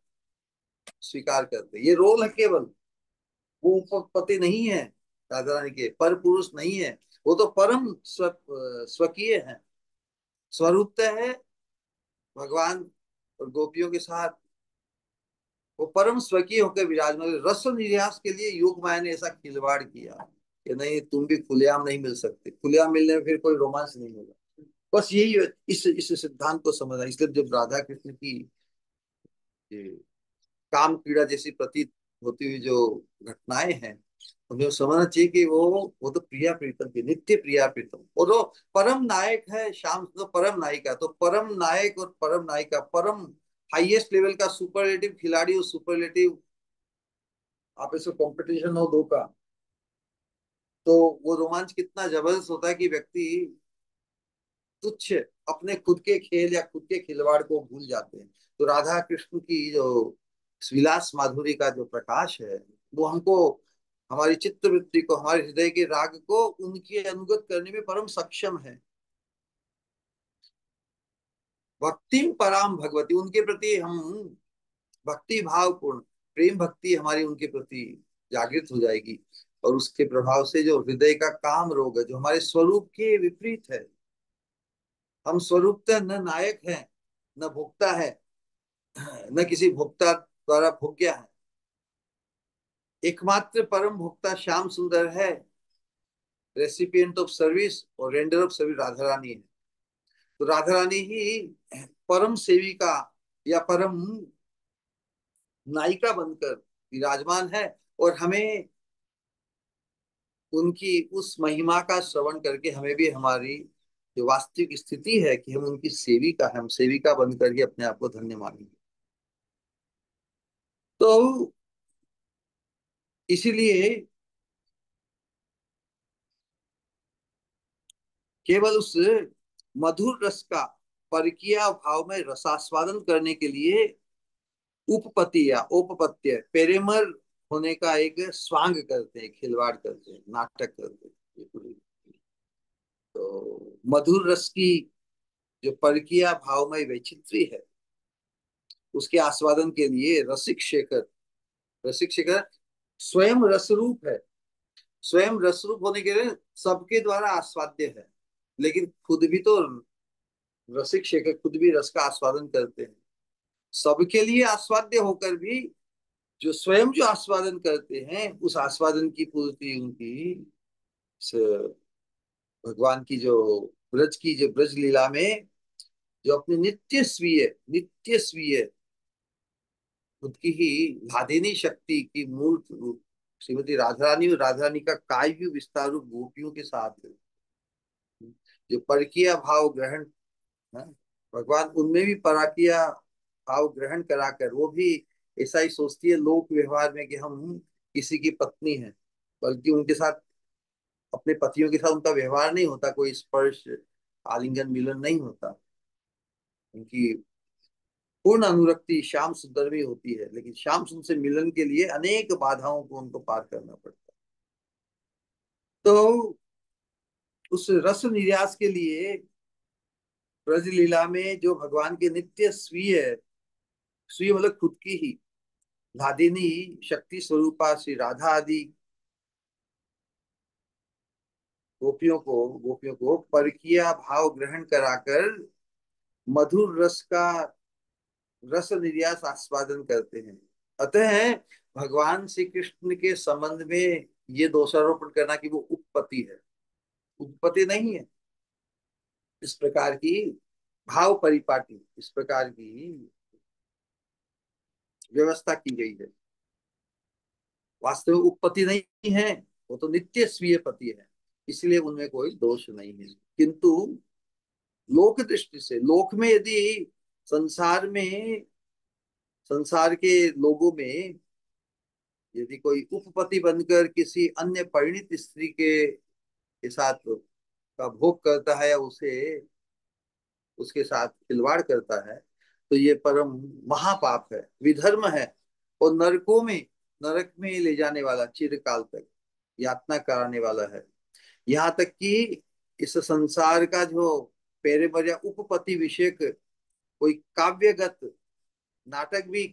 स्वीकार करते हैं। ये रोल है केवल, वो उपपति नहीं है, राधा रानी के पर पुरुष नहीं है। वो तो परम स्वकीय है, स्वरूपतः है भगवान और गोपियों के साथ। वो परम स्वकीय होकर विराजमान, रस निर्यास के लिए योग माया ने ऐसा खिलवाड़ किया कि नहीं, तुम भी खुलेआम नहीं मिल सकते, खुलेआम मिलने में फिर कोई रोमांस नहीं होगा। बस यही इस सिद्धांत को समझना। इसलिए जब राधा कृष्ण की ये काम पीड़ा जैसी प्रतीत होती हुई जो घटनाएं हैं, उन्हें समझना चाहिए कि वो तो प्रिया प्रीतम की, नित्य प्रिया प्रीतम, और वो परम नायक है, श्याम सुंदर परम नायिका। तो परम नायक और परम नायिका, परम हाईएस्ट लेवल का सुपरलेटिव खिलाड़ी और सुपरलेटिव आपस में कंपटीशन हो दो का, तो वो रोमांच कितना जबरदस्त होता है कि व्यक्ति तुच्छ अपने खुद के खेल या खुद के खिलवाड़ को भूल जाते हैं। तो राधा कृष्ण की जो विलास माधुरी का जो प्रकाश है, वो हमको, हमारी चित्त वृत्ति को, हमारे हृदय के राग को उनके अनुगत करने में परम सक्षम है। भक्ति पराम भगवती, उनके प्रति हम भक्ति भाव पूर्ण प्रेम भक्ति हमारी उनके प्रति जागृत हो जाएगी। और उसके प्रभाव से जो हृदय का काम रोग है, जो हमारे स्वरूप के विपरीत है, हम स्वरूपतः न नायक हैं, न भोक्ता है, न किसी भोक्ता द्वारा भोग्य है। एकमात्र परम भोक्ता श्याम सुंदर है, रेसिपिएंट ऑफ सर्विस और render of service Radha Rani है। तो राधा रानी ही परम सेविका या परम नायिका बनकर विराजमान है। और हमें उनकी उस महिमा का श्रवण करके हमें भी हमारी जो वास्तविक स्थिति है कि हम उनकी सेविका है, हम सेविका बनकर के अपने आप को धन्य मानेंगे। तो इसीलिए केवल उस मधुर रस का परकीय भाव में रसास्वादन करने के लिए उपपति या उपपत्य पेरेमर होने का एक स्वांग करते हैं, खिलवाड़ करते हैं, नाटक करते हैं ये पूरी। तो मधुर रस की जो परकीय भावमय वैचित्री है, उसके आस्वादन के लिए रसिक शेखर स्वयं रसरूप है। स्वयं रसरूप होने के लिए सबके द्वारा आस्वाद्य है, लेकिन खुद भी तो रसिक शेखर खुद भी रस का आस्वादन करते हैं। सबके लिए आस्वाद्य होकर भी जो स्वयं जो आस्वादन करते हैं, उस आस्वादन की पूर्ति उनकी भगवान की जो ब्रज की जो ब्रज लीला में जो अपने नित्य स्वीय खुद की ही लादिनी शक्ति की मूर्त रूप श्रीमती राधा रानी और राधा रानी का काव्य विस्तार रूप गोपियों के साथ जो परकीय भाव ग्रहण है, भगवान उनमें भी पराकिया भाव ग्रहण कराकर वो भी ऐसा ही सोचती है लोक व्यवहार में कि हम किसी की पत्नी है, बल्कि उनके साथ, अपने पतियों के साथ उनका व्यवहार नहीं होता, कोई स्पर्श आलिंगन मिलन नहीं होता। उनकी पूर्ण अनुरक्ति श्याम सुंदर में होती है, लेकिन श्याम सुंदर से मिलन के लिए अनेक बाधाओं को उनको पार करना पड़ता है। तो उस रस निर्यास के लिए ब्रज लीला में जो भगवान के नित्य स्वीय, स्वीय मतलब खुद की ही लादिनी शक्ति स्वरूपा श्री राधा आदि गोपियों को परकिया भाव ग्रहण कराकर मधुर रस का रस निर्यास आस्वादन करते हैं। अतः भगवान श्री कृष्ण के संबंध में ये दोषारोपण करना कि वो उपपति है, उपपति नहीं है, इस प्रकार की भाव परिपाटी, इस प्रकार की व्यवस्था की गई है। वास्तव में उपपति नहीं है, वो तो नित्य स्वीय पति है, इसलिए उनमें कोई दोष नहीं है। किंतु लोक दृष्टि से, लोक में यदि संसार में, संसार के लोगों में यदि कोई उपपति बनकर किसी अन्य परिणित स्त्री के साथ का भोग करता है या उसे उसके साथ खिलवाड़ करता है, तो ये परम महापाप है, विधर्म है, और नरक में ले जाने वाला, चिरकाल तक यातना कराने वाला है। यहाँ तक कि इस संसार का जो पेरेबर या उपपति विषयक कोई काव्यगत नाटक भी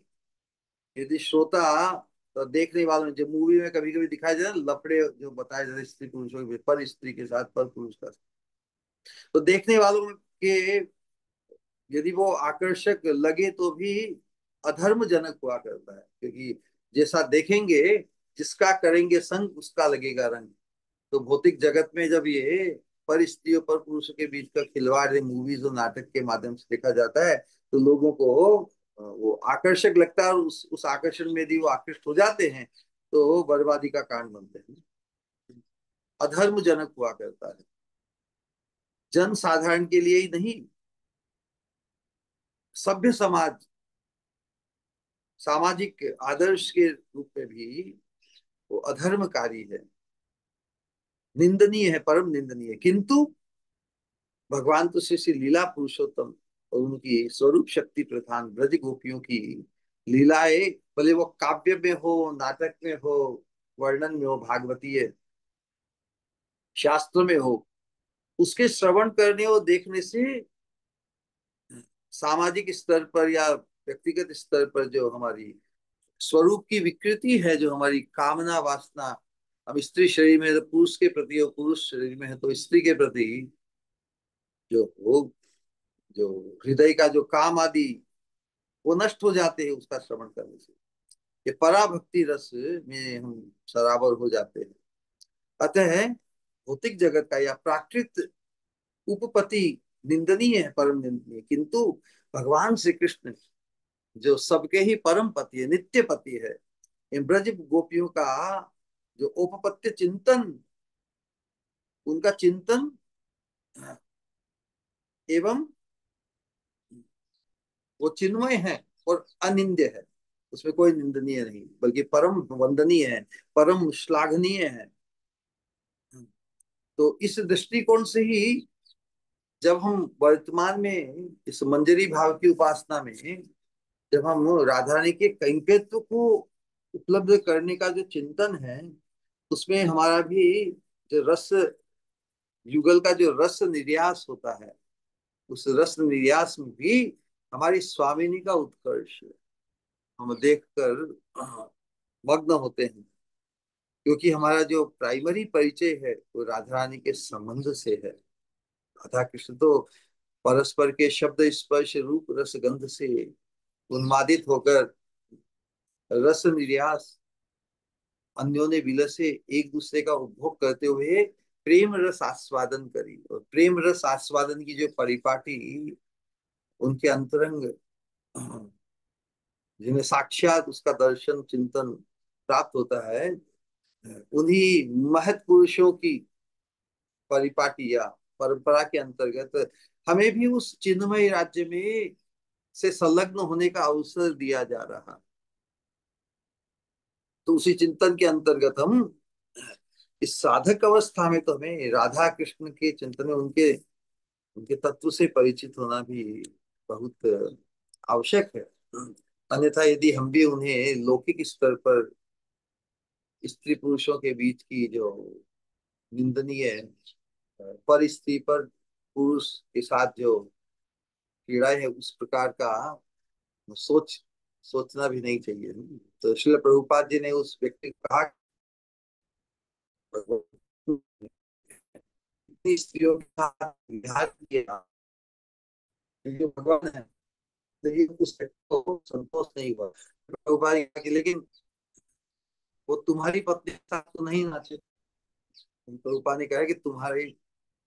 यदि श्रोता, तो देखने वालों ने, जो मूवी में कभी कभी दिखाया जाए ना, लफड़े जो बताए जाते स्त्री पुरुषों के, पर स्त्री के साथ, पर पुरुष का, तो देखने वालों के यदि वो आकर्षक लगे तो भी अधर्मजनक हुआ करता है, क्योंकि जैसा देखेंगे, जिसका करेंगे संग उसका लगेगा रंग। तो भौतिक जगत में जब ये पर स्त्रियों पर पुरुषों के बीच का खिलवाड़ मूवीज और नाटक के माध्यम से देखा जाता है, तो लोगों को वो आकर्षक लगता है, और उस आकर्षण में यदि वो आकृष्ट हो जाते हैं तो वो बर्बादी का कारण बनते हैं, अधर्मजनक हुआ करता है। जन साधारण के लिए ही नहीं, सभ्य समाज, सामाजिक आदर्श के रूप में भी वो अधर्मकारी है, निंदनीय है, परम निंदनीय है। किंतु भगवान तो श्री श्री लीला पुरुषोत्तम और उनकी स्वरूप शक्ति प्रधान ब्रज गोपियों की लीलाएं, भले वो काव्य में हो, नाटक में हो, वर्णन में हो, भागवतीय शास्त्र में हो, उसके श्रवण करने और देखने से सामाजिक स्तर पर या व्यक्तिगत स्तर पर जो हमारी स्वरूप की विकृति है, जो हमारी कामना वासना, हम स्त्री शरीर में है तो पुरुष के प्रति, और पुरुष शरीर में है तो स्त्री के प्रति जो हो, जो हृदय का जो काम आदि, वो नष्ट हो जाते हैं उसका श्रवण करने से। ये पराभक्ति रस में हम सराबर हो जाते हैं। अतः भौतिक जगत का या प्राकृत उपपति निंदनीय है, परम निंदनीय, किंतु भगवान श्री कृष्ण जो सबके ही परम पति है, नित्य पति है, इन ब्रज गोपियों का जो उपपत्ति चिंतन, उनका चिंतन एवं वो चिन्मय है और अनिंद्य है, उसमें कोई निंदनीय नहीं बल्कि परम वंदनीय है, परम श्लाघनीय है। तो इस दृष्टिकोण से ही जब हम वर्तमान में इस मंजरी भाव की उपासना में, जब हम राधा रानी के कैंकत्व को उपलब्ध करने का जो चिंतन है, उसमें हमारा भी जो रस युगल का जो रस निर्यास होता है, उस रस निर्यास में भी हमारी स्वामिनी का उत्कर्ष हम देखकर मग्न होते हैं, क्योंकि हमारा जो प्राइमरी परिचय है वो राधा रानी के संबंध से है। राधा कृष्ण तो परस्पर के शब्द स्पर्श रूप रस गंध से उन्मादित होकर रस निर्यास अन्योन्य विलसे एक दूसरे का उपभोग करते हुए प्रेम रस आस्वादन करी, और प्रेम रस आस्वादन की जो परिपाटी उनके अंतरंग जिन्हें साक्षात उसका दर्शन चिंतन प्राप्त होता है, उन्हीं महत पुरुषों की परिपाटी या परंपरा के अंतर्गत हमें भी उस चिन्मय राज्य में से संलग्न होने का अवसर दिया जा रहा। तो उसी चिंतन के अंतर्गत हम इस साधक अवस्था में तो हमें राधा कृष्ण के चिंतन में उनके उनके तत्व से परिचित होना भी बहुत आवश्यक है। अन्यथा यदि हम भी उन्हें लौकिक स्तर पर स्त्री पुरुषों के बीच की जो निंदनीय पर स्त्री पर पुरुष के साथ जो पीड़ा है, उस प्रकार का सोच सोचना भी नहीं चाहिए। तो श्रील प्रभुपाद जी ने उस व्यक्ति को कहा, इतनी स्त्रियों के साथ विहार किया, जो भगवान है, लेकिन उस व्यक्ति को संतोष नहीं हुआ। प्रभुपाद ने कहा कि लेकिन वो तुम्हारी पत्नी के साथ तो नहीं नाचे। प्रभुपाद ने कहा कि तुम्हारी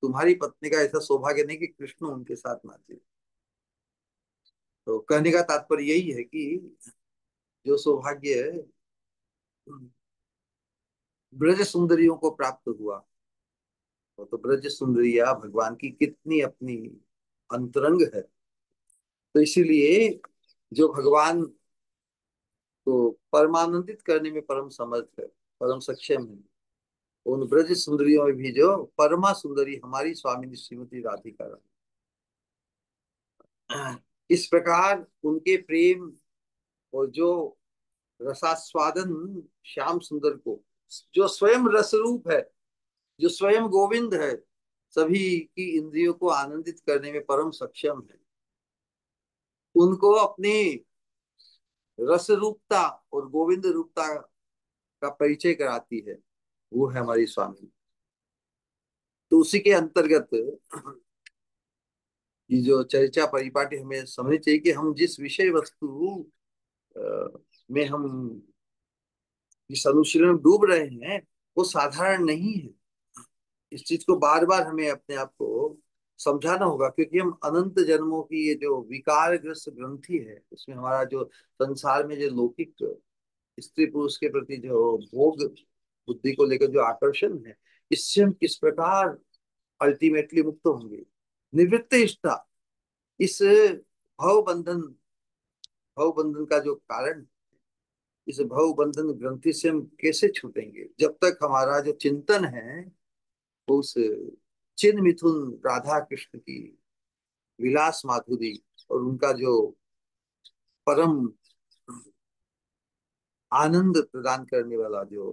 तुम्हारी पत्नी का ऐसा सौभाग्य नहीं कि कृष्ण उनके साथ नाचे। तो कहने का तात्पर्य यही है कि जो सौभाग्य ब्रज सुंदरियों को प्राप्त हुआ, वो तो ब्रज सुंदरिया भगवान की कितनी अपनी अंतरंग है। तो इसीलिए जो भगवान को परमानंदित करने में परम समर्थ है, परम सक्षम है, उन ब्रज सुंदरियों में भी जो परमा सुंदरी हमारी स्वामी श्रीमती राधिका रानी, इस प्रकार उनके प्रेम और जो रसास्वादन श्याम सुंदर को, जो स्वयं रसरूप है, जो स्वयं गोविंद है, सभी की इंद्रियों को आनंदित करने में परम सक्षम है, उनको अपनी रस रूपता और गोविंद रूपता का परिचय कराती है, वो है हमारी स्वामी। तो उसी के अंतर्गत ये जो चर्चा परिपाटी हमें समझनी चाहिए कि हम जिस विषय वस्तु में हम इस अनुशीलन में डूब रहे हैं, वो साधारण नहीं है। इस चीज को बार बार हमें अपने आप को समझाना होगा, क्योंकि हम अनंत जन्मों की ये जो विकारग्रस्त ग्रंथि है, उसमें हमारा जो संसार में जो लौकिक स्त्री पुरुष के प्रति जो भोग बुद्धि को लेकर जो आकर्षण है, इससे हम किस प्रकार अल्टीमेटली मुक्त होंगे, निवृत्त इष्टा, इस भव बंधन भव बंधन का जो कारण, इस भव बंधन ग्रंथि से हम कैसे छूटेंगे, जब तक हमारा जो चिंतन है वो उस चिन्ह मिथुन राधा कृष्ण की विलास माधुरी और उनका जो परम आनंद प्रदान करने वाला जो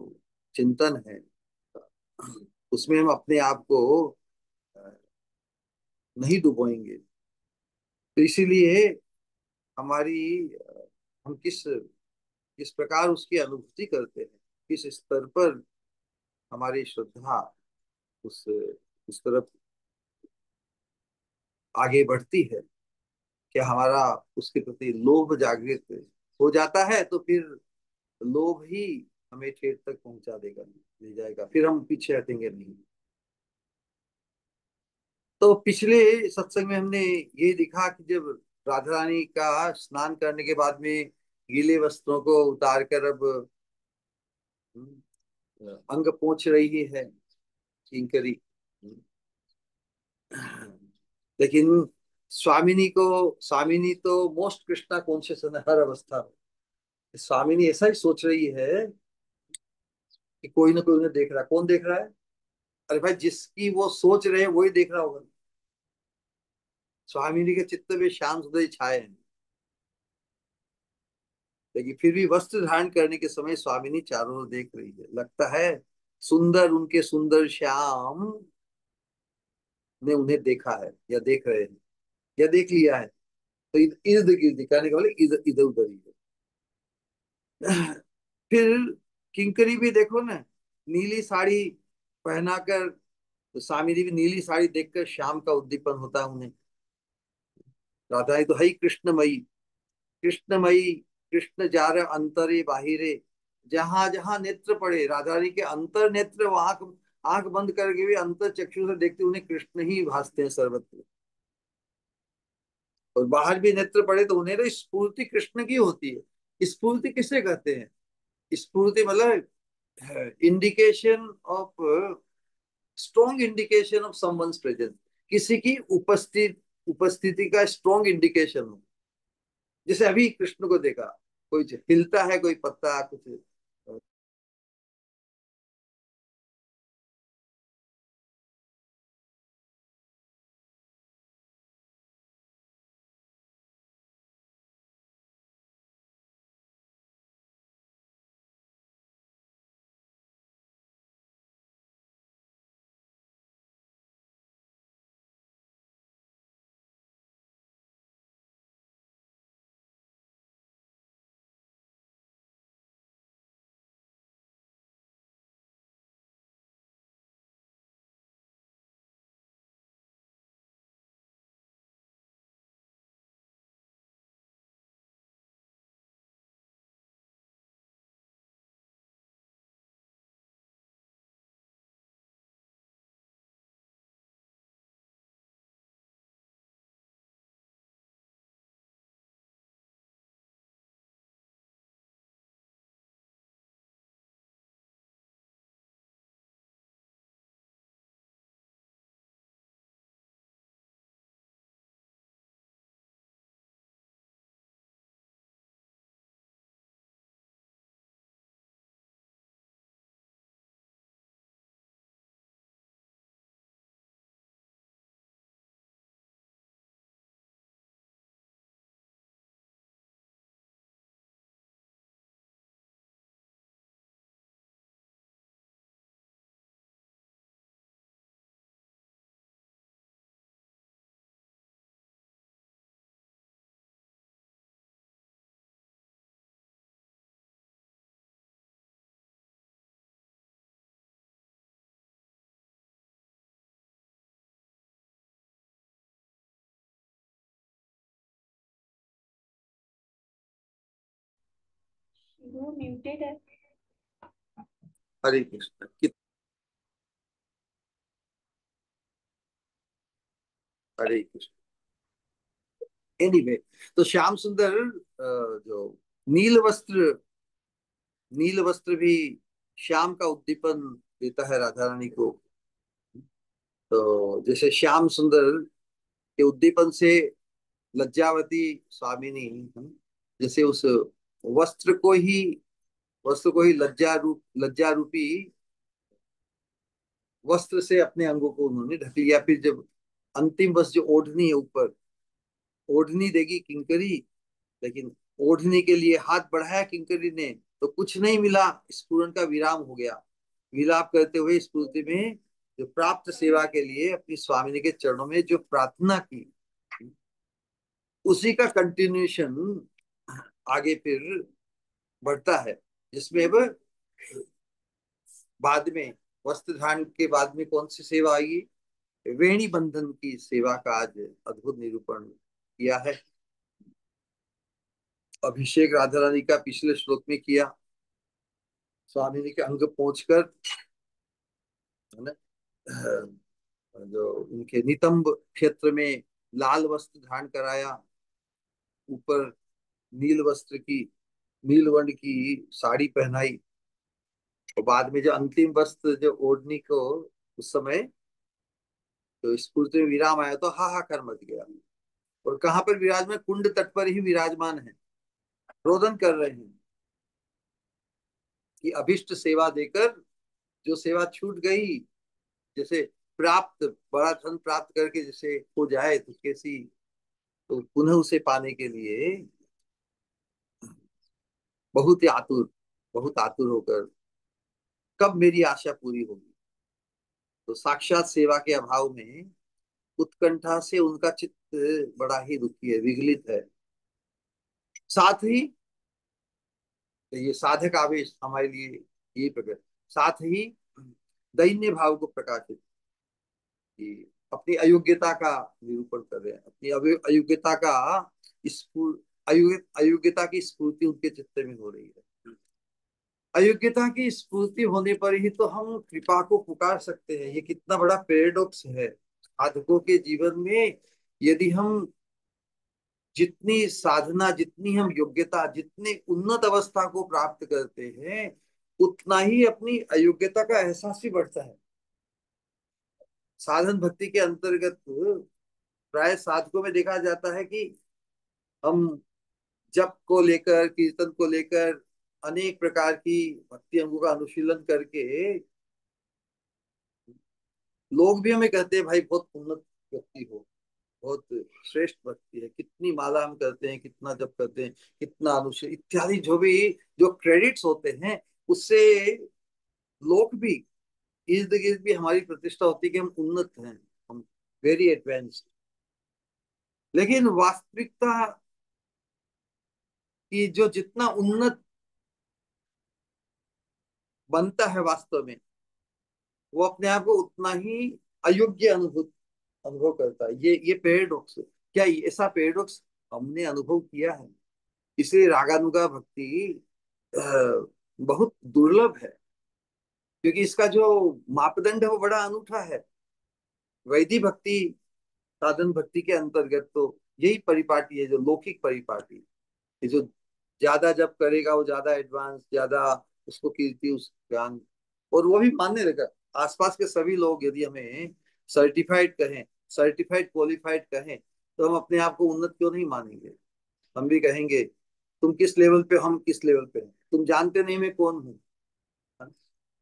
चिंतन है, उसमें हम अपने आप को अ, नहीं डुबोएंगे। तो इसीलिए हमारी हम किस प्रकार उसकी अनुभूति करते हैं, किस स्तर पर हमारी श्रद्धा उस उस तरफ आगे बढ़ती है, क्या हमारा उसके प्रति लोभ जागृत हो जाता है, तो फिर लोभ ही हमें ठेठ तक पहुंचा देगा, ले जाएगा, फिर हम पीछे हटेंगे नहीं। तो पिछले सत्संग में हमने ये दिखा कि जब राधा रानी का स्नान करने के बाद में गीले वस्त्रों को उतार कर अब अंग पोंछ रही है किंकरी, लेकिन स्वामिनी तो मोस्ट कृष्णा कॉन्शियस है हर अवस्था में। स्वामिनी ऐसा ही सोच रही है कि कोई ना कोई उन्हें देख रहा है। कौन देख रहा है? अरे भाई, जिसकी वो सोच रहे हैं वही देख रहा होगा। स्वामिनी के चित्त में श्याम सुंदर छाए हैं, लेकिन फिर भी वस्त्र धारण करने के समय स्वामिनी चारों ओर देख रही है। लगता है सुंदर, उनके सुंदर श्याम ने उन्हें देखा है या देख रहे हैं या देख लिया है। तो इर्द गिर्द दिखाने के बोले इधर इधर उधर ही है। फिर किंकरी भी देखो ना, नीली साड़ी पहनाकर, तो स्वामिनी भी नीली साड़ी देखकर श्याम का उद्दीपन होता है उन्हें। राधा तो है ही कृष्णमयी, कृष्णमयी, कृष्ण जार अंतरे बाहिरे, जहां जहां नेत्र पड़े राधा रानी के अंतर नेत्र, वो आंख आंख बंद करके भी अंतर चक्षु से देखते उन्हें कृष्ण ही भासते हैं सर्वत्र। और बाहर भी नेत्र पड़े तो उन्हें तो स्फूर्ति कृष्ण की होती है। स्फूर्ति किसे कहते हैं? स्फूर्ति मतलब indication of, strong indication of someone's presence, किसी की उपस्थिति का स्ट्रॉन्ग इंडिकेशन हो। जैसे अभी कृष्ण को देखा, कोई हिलता है, कोई पत्ता कुछ। वो म्यूटेड है। हरे कृष्ण हरे कृष्ण। एनीवे, तो श्याम सुंदर जो नील वस्त्र नील वस्त्र भी श्याम का उद्दीपन देता है राधा रानी को। तो जैसे श्याम सुंदर के उद्दीपन से लज्जावती स्वामिनी, जैसे उस वस्त्र को ही वस्त्र को ही लज्जा रूपी वस्त्र से अपने अंगों को उन्होंने ढक लिया। फिर जब अंतिम वस्त्र जो ओढ़नी है ऊपर, ओढ़नी देगी किंकरी, लेकिन ओढ़ने के लिए हाथ बढ़ाया किंकरी ने, तो कुछ नहीं मिला, स्फुरन का विराम हो गया। विलाप करते हुए स्फूर्ति में जो प्राप्त सेवा के लिए अपनी स्वामिनी के चरणों में जो प्रार्थना की, उसी का कंटिन्यूशन आगे फिर बढ़ता है, जिसमें अब बाद में वस्त्र धारण के बाद में कौन सी सेवा आएगी? वेणी बंधन की सेवा का आज अद्भुत निरूपण किया है। अभिषेक राधा रानी का पिछले श्लोक में किया, स्वामी जी के अंग पहुंचकर, है ना, जो उनके नितंब क्षेत्र में लाल वस्त्र धारण कराया, ऊपर नील वस्त्र की, नील वर्ण की साड़ी पहनाई, और बाद में जो अंतिम वस्त्र जो ओढ़नी को, उस समय तो स्फूर्ति में विराम आया तो हाहाकार मच गया। और कहाँ पर विराजमान? कुंड तट पर ही विराजमान है, रोदन कर रहे हैं कि अभिष्ट सेवा देकर जो सेवा छूट गई, जैसे प्राप्त, बड़ा धन प्राप्त करके जैसे हो जाए तो कैसी, तो पुनः उसे पाने के लिए बहुत ही आतुर, बहुत आतुर होकर कब मेरी आशा पूरी होगी। तो साक्षात सेवा के अभाव में उत्कंठा से उनका चित्त बड़ा ही दुखी है, विगलित है। साथ ही ये साधक आवेश हमारे लिए ये प्रकट, साथ ही दैन्य भाव को प्रकाशित, कि अपनी अयोग्यता का निरूपण कर रहे हैं, अपनी अयोग्यता का अयोग्यता की स्फूर्ति उनके चित्त में हो रही है। अयोग्यता की स्फूर्ति होने पर ही तो हम कृपा को पुकार सकते हैं। ये कितना बड़ा पैराडॉक्स है साधकों के जीवन में। यदि हम जितनी साधना, जितनी हम योग्यता, जितनी उन्नत अवस्था को प्राप्त करते हैं, उतना ही अपनी अयोग्यता का एहसास भी बढ़ता है। साधन भक्ति के अंतर्गत प्राय साधकों में देखा जाता है कि हम जप को लेकर, कीर्तन को लेकर, अनेक प्रकार की भक्ति अंगों का अनुशीलन करके लोग भी हमें कहते हैं भाई बहुत उन्नत व्यक्ति हो, बहुत श्रेष्ठ भक्ति है, कितनी माला हम करते हैं, कितना जप करते हैं, कितना अनुशीलन इत्यादि, जो भी जो क्रेडिट्स होते हैं, उससे लोग भी, इर्द गिर्द भी हमारी प्रतिष्ठा होती है कि हम उन्नत हैं, हम वेरी एडवांस्ड। लेकिन वास्तविकता की जो जितना उन्नत बनता है वास्तव में, वो अपने आप को उतना ही अयोग्य अनुभव करता है। ये पैराडॉक्स, क्या ऐसा पैराडॉक्स हमने अनुभव किया है? इसलिए रागानुगा भक्ति बहुत दुर्लभ है, क्योंकि इसका जो मापदंड है वो बड़ा अनूठा है। वैदिक भक्ति, साधन भक्ति के अंतर्गत तो यही परिपाटी है, जो लौकिक परिपाटी, ये जो ज्यादा जब करेगा वो ज्यादा एडवांस, ज्यादा उसको कीर्ति, उस ज्ञान, और वो भी मानने लगा। आसपास के सभी लोग यदि हमें सर्टिफाइड कहें, सर्टिफाइड क्वालिफाइड कहें, तो हम अपने आप को उन्नत क्यों नहीं मानेंगे? हम भी कहेंगे तुम किस लेवल पे, हम किस लेवल पे हैं, तुम जानते नहीं मैं कौन हूँ।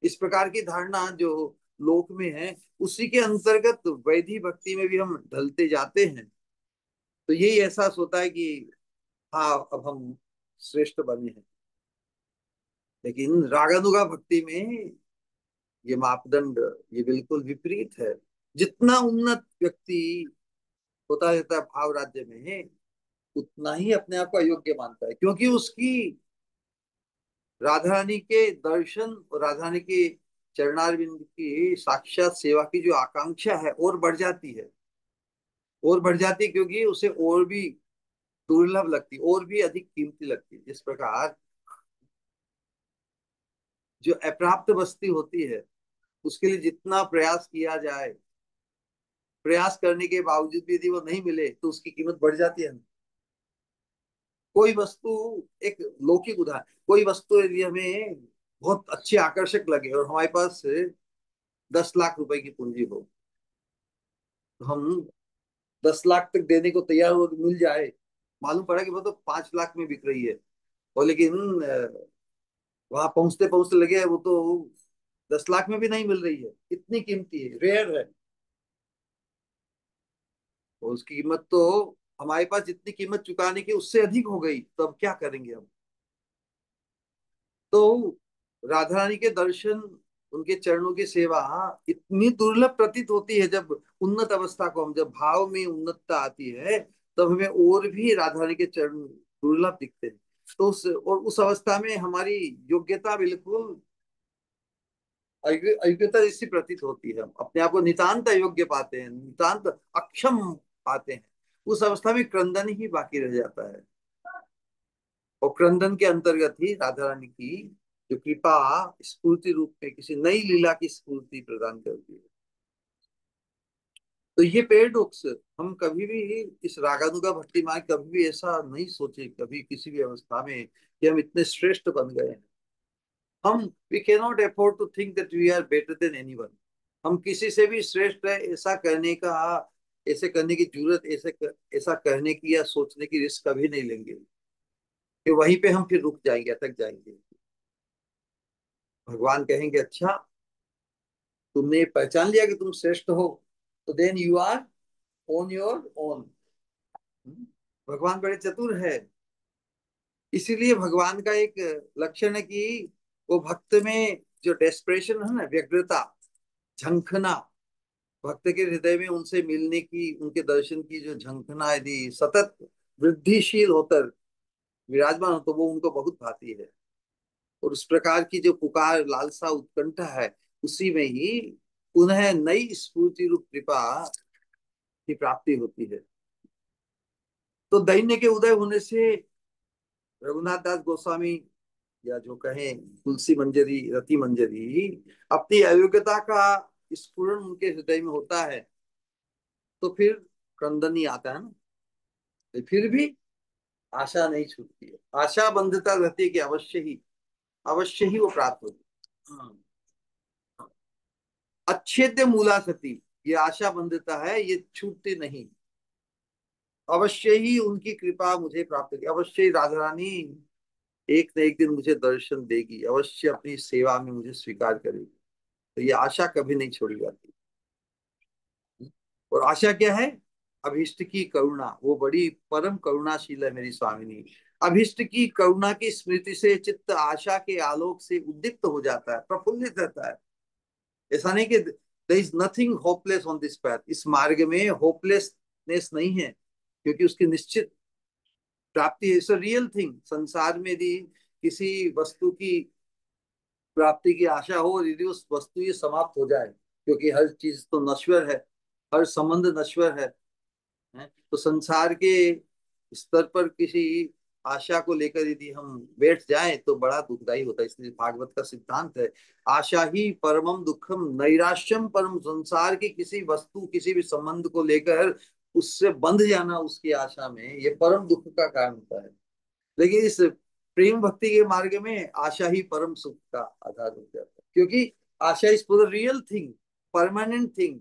इस प्रकार की धारणा जो लोक में है, उसी के अंतर्गत वैदिक भक्ति में भी हम ढलते जाते हैं। तो यही एहसास होता है कि हाँ अब हम श्रेष्ठ बने हैं। लेकिन रागानुगा भक्ति में ये मापदंड, ये बिल्कुल विपरीत है। जितना उन्नत व्यक्ति होता रहता है भाव राज्य में, उतना ही अपने आप को अयोग्य मानता है, क्योंकि उसकी राधा रानी के दर्शन और राधा रानी के चरणारविंद की साक्षात सेवा की जो आकांक्षा है और बढ़ जाती है, और बढ़ जाती है, क्योंकि उसे और भी दुर्लभ लगती, और भी अधिक कीमती लगती है। जिस प्रकार जो अप्राप्त वस्तु होती है, उसके लिए जितना प्रयास किया जाए, प्रयास करने के बावजूद भी यदि वो नहीं मिले तो उसकी कीमत बढ़ जाती है। कोई वस्तु, एक लौकिक उदाहरण, कोई वस्तु यदि हमें बहुत अच्छी आकर्षक लगे और हमारे पास 10 लाख रुपए की पूंजी हो, तो हम 10 लाख तक देने को तैयार हो, मिल जाए, मालूम पड़ा कि वो तो 5 लाख में बिक रही है, और लेकिन वहां पहुंचते पहुंचते लगे वो तो 10 लाख में भी नहीं मिल रही है, इतनी कीमती है, रेयर है, और उसकी कीमत तो हमारे पास जितनी कीमत चुकाने की उससे अधिक हो गई, तो अब क्या करेंगे हम? तो राधा रानी के दर्शन, उनके चरणों की सेवा इतनी दुर्लभ प्रतीत होती है। जब उन्नत अवस्था को हम, जब भाव में उन्नतता आती है, तब हमें और भी राधा रानी के चरण दुर्लभ दिखते हैं। तो उस अवस्था में हमारी योग्यता बिल्कुल अयोग्यता जैसी प्रतीत होती है। हम अपने आप को नितांत अयोग्य पाते हैं, नितांत अक्षम पाते हैं। उस अवस्था में क्रंदन ही बाकी रह जाता है। और क्रंदन के अंतर्गत ही राधा रानी की जो कृपा स्फूर्ति रूप में किसी नई लीला की स्फूर्ति प्रदान करती है। तो ये पैराडॉक्स, हम कभी भी इस रागानुगा भक्ति मार्ग कभी भी ऐसा नहीं सोचे कभी किसी भी अवस्था में कि हम इतने श्रेष्ठ बन गए हैं। हम we can not afford to think that we are better than anyone. हम किसी से भी श्रेष्ठ है ऐसा करने का, ऐसे करने की जरूरत, ऐसा करने की या सोचने की रिस्क कभी नहीं लेंगे। कि वहीं पे हम फिर रुक जाएंगे, अटक जाएंगे। भगवान कहेंगे अच्छा, तुमने पहचान लिया कि तुम श्रेष्ठ हो, तो then you are on your own. भगवान बड़े चतुर है। इसीलिए भगवान का एक लक्षण है कि वो भक्त में जो डेस्परेशन है ना, व्यग्रता, झंखना, भक्त के हृदय में उनसे मिलने की, उनके दर्शन की जो झंखना यदि सतत वृद्धिशील होकर विराजमान हो, तो वो उनको बहुत भाती है। और उस प्रकार की जो पुकार, लालसा, उत्कंठा है, उसी में ही पुनः नई स्फूर्ति रूप कृपा की प्राप्ति होती है। तो दैन्य के उदय होने से रघुनाथ दास गोस्वामी, या जो कहें तुलसी मंजरी, रति मंजरी, अपनी अयोग्यता का स्फुरन उनके हृदय में होता है, तो फिर क्रंदन ही आता है ना। तो फिर भी आशा नहीं छूटती है, आशा बंधता रहती है कि अवश्य ही वो प्राप्त होगी। हाँ। अच्छेद्य मूला सती, ये आशा बंधता है, ये छूटती नहीं। अवश्य ही उनकी कृपा मुझे प्राप्त होगी, अवश्य ही राधा रानी एक न एक दिन मुझे दर्शन देगी, अवश्य अपनी सेवा में मुझे स्वीकार करेगी। तो ये आशा कभी नहीं छोड़ी जाती। और आशा क्या है? अभिष्ट की करुणा, वो बड़ी परम करुणाशील है मेरी स्वामिनी। अभिष्ट की करुणा की स्मृति से चित्त आशा के आलोक से उद्दीप्त हो जाता है, प्रफुल्लित रहता है। ऐसा नहीं कि there is nothing hopeless on this path, इस मार्ग में होपलेसनेस नहीं है, क्योंकि उसकी निश्चित प्राप्ति है। It's a real thing. संसार में यदि किसी वस्तु की प्राप्ति की आशा हो और यदि उस वस्तु ये समाप्त हो जाए, क्योंकि हर चीज तो नश्वर है, हर संबंध नश्वर है। तो संसार के स्तर पर किसी आशा को लेकर यदि हम बैठ जाएं तो बड़ा दुखदाई होता है। इसलिए भागवत का सिद्धांत है, आशा ही परमम दुखम नैराश्यम परम। संसार की किसी वस्तु, किसी भी संबंध को लेकर उससे बंध जाना, उसकी आशा में, ये परम दुख का कारण होता है। लेकिन इस प्रेम भक्ति के मार्ग में आशा ही परम सुख का आधार हो जाता है, क्योंकि asha is for the real thing, permanent thing,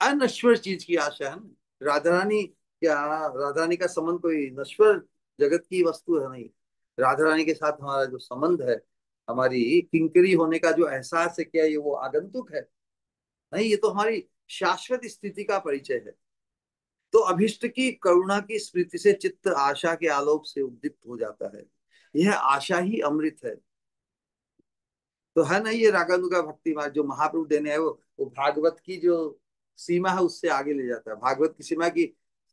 अनश्वर चीज की आशा है ना। राधा रानी क्या, राधा रानी का संबंध कोई नश्वर जगत की वस्तु है नहीं। राधा रानी के साथ हमारा जो संबंध है, हमारी किंकरी होने का जो एहसास है, क्या ये वो आगंतुक है? नहीं, ये तो हमारी शाश्वत स्थिति का परिचय है। तो अभिष्ट की करुणा की स्मृति से चित्त आशा के आलोक से उद्दीप्त हो जाता है। यह आशा ही अमृत है। तो है ना, ये रागानुगा भक्ति मार्ग जो महाप्रभु देने है, वो भागवत की जो सीमा है उससे आगे ले जाता है। भागवत की सीमा की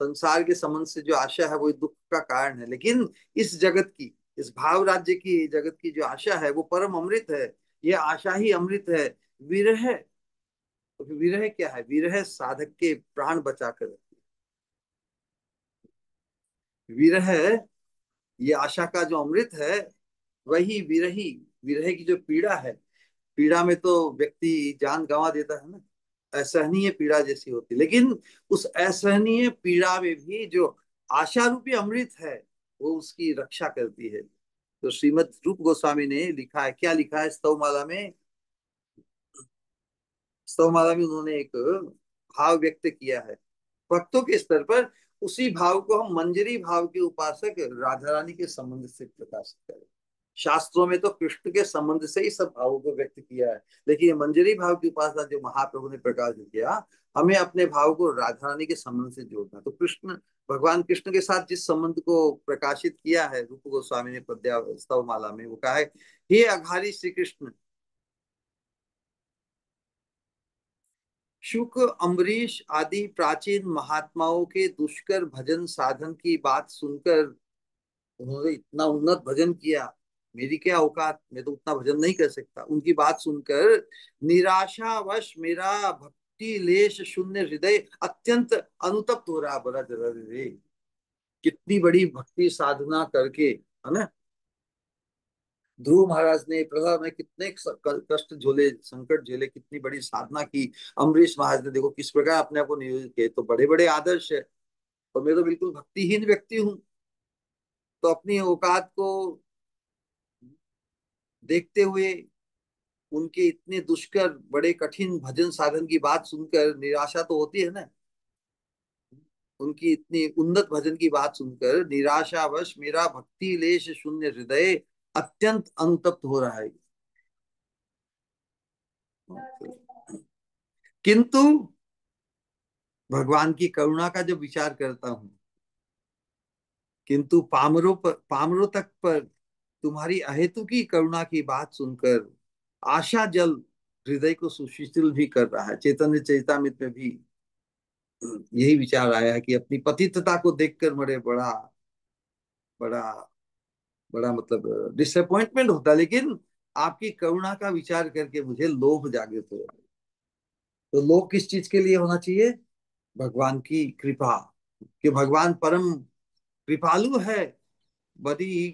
संसार के संबंध से जो आशा है वो दुख का कारण है, लेकिन इस जगत की, इस भाव राज्य की जगत की जो आशा है वो परम अमृत है। ये आशा ही अमृत है। विरह, तो विरह क्या है? विरह साधक के प्राण बचाकर रखती है। विरह, ये आशा का जो अमृत है, वही विरही, विरह की जो पीड़ा है, पीड़ा में तो व्यक्ति जान गंवा देता है ना, असहनीय पीड़ा जैसी होती, लेकिन उस असहनीय पीड़ा में भी जो आशा रूपी अमृत है, वो उसकी रक्षा करती है। तो श्रीमद रूप गोस्वामी ने लिखा है, क्या लिखा है स्तवमाला में? स्तवमाला में उन्होंने एक भाव व्यक्त किया है भक्तों के स्तर पर। उसी भाव को हम मंजरी भाव के उपासक राधा रानी के संबंध से प्रकाशित करें। शास्त्रों में तो कृष्ण के संबंध से ही सब भावों को व्यक्त किया है, लेकिन ये मंजरी भाव की उपासना जो महाप्रभु ने प्रकाशित किया, हमें अपने भाव को राधा रानी के संबंध से जोड़ना। तो कृष्ण, भगवान कृष्ण के साथ जिस संबंध को प्रकाशित किया है रूप गोस्वामी ने पद्यास्तव माला में, वो कहा है, हे अघारी श्री कृष्ण, शुक, अम्बरीश आदि प्राचीन महात्माओं के दुष्कर भजन साधन की बात सुनकर, उन्होंने इतना उन्नत भजन किया, मेरी क्या औकात, मैं तो उतना भजन नहीं कर सकता, उनकी बात सुनकर निराशावश मेरा भक्ति लेश शून्य हृदय अत्यंत अनुतप्त हो रहा। बड़ा जरा रे, कितनी बड़ी भक्ति साधना करके, है ना, ध्रुव महाराज ने प्रहलाद में कितने कष्ट झोले, संकट झेले, कितनी बड़ी साधना की। अम्बरीश महाराज ने देखो किस प्रकार अपने आप को नियोजित किए, तो बड़े बड़े आदर्श है। और मैं तो बिल्कुल भक्तिहीन व्यक्ति हूँ, तो अपनी औकात को देखते हुए उनके इतने दुष्कर बड़े कठिन भजन साधन की बात सुनकर निराशा तो होती है ना, उनकी इतनी उन्नत भजन की बात सुनकर निराशावश मेरा भक्ति लेश शून्य हृदय अत्यंत अनुतप्त हो रहा है। किंतु भगवान की करुणा का जब विचार करता हूं, किंतु पामरों तक पर तुम्हारी अहेतु की करुणा की बात सुनकर आशा जल हृदय को सुशीतल भी कर रहा है। चैतन्य चैतामृत में भी यही विचार आया है कि अपनी पतितता को देखकर बड़े बड़ा बड़ा बड़ा मतलब डिसअपॉइंटमेंट होता है, लेकिन आपकी करुणा का विचार करके मुझे लोभ जागृत हो। तो लोभ किस चीज के लिए होना चाहिए? भगवान की कृपा, कि भगवान परम कृपालु है, बड़ी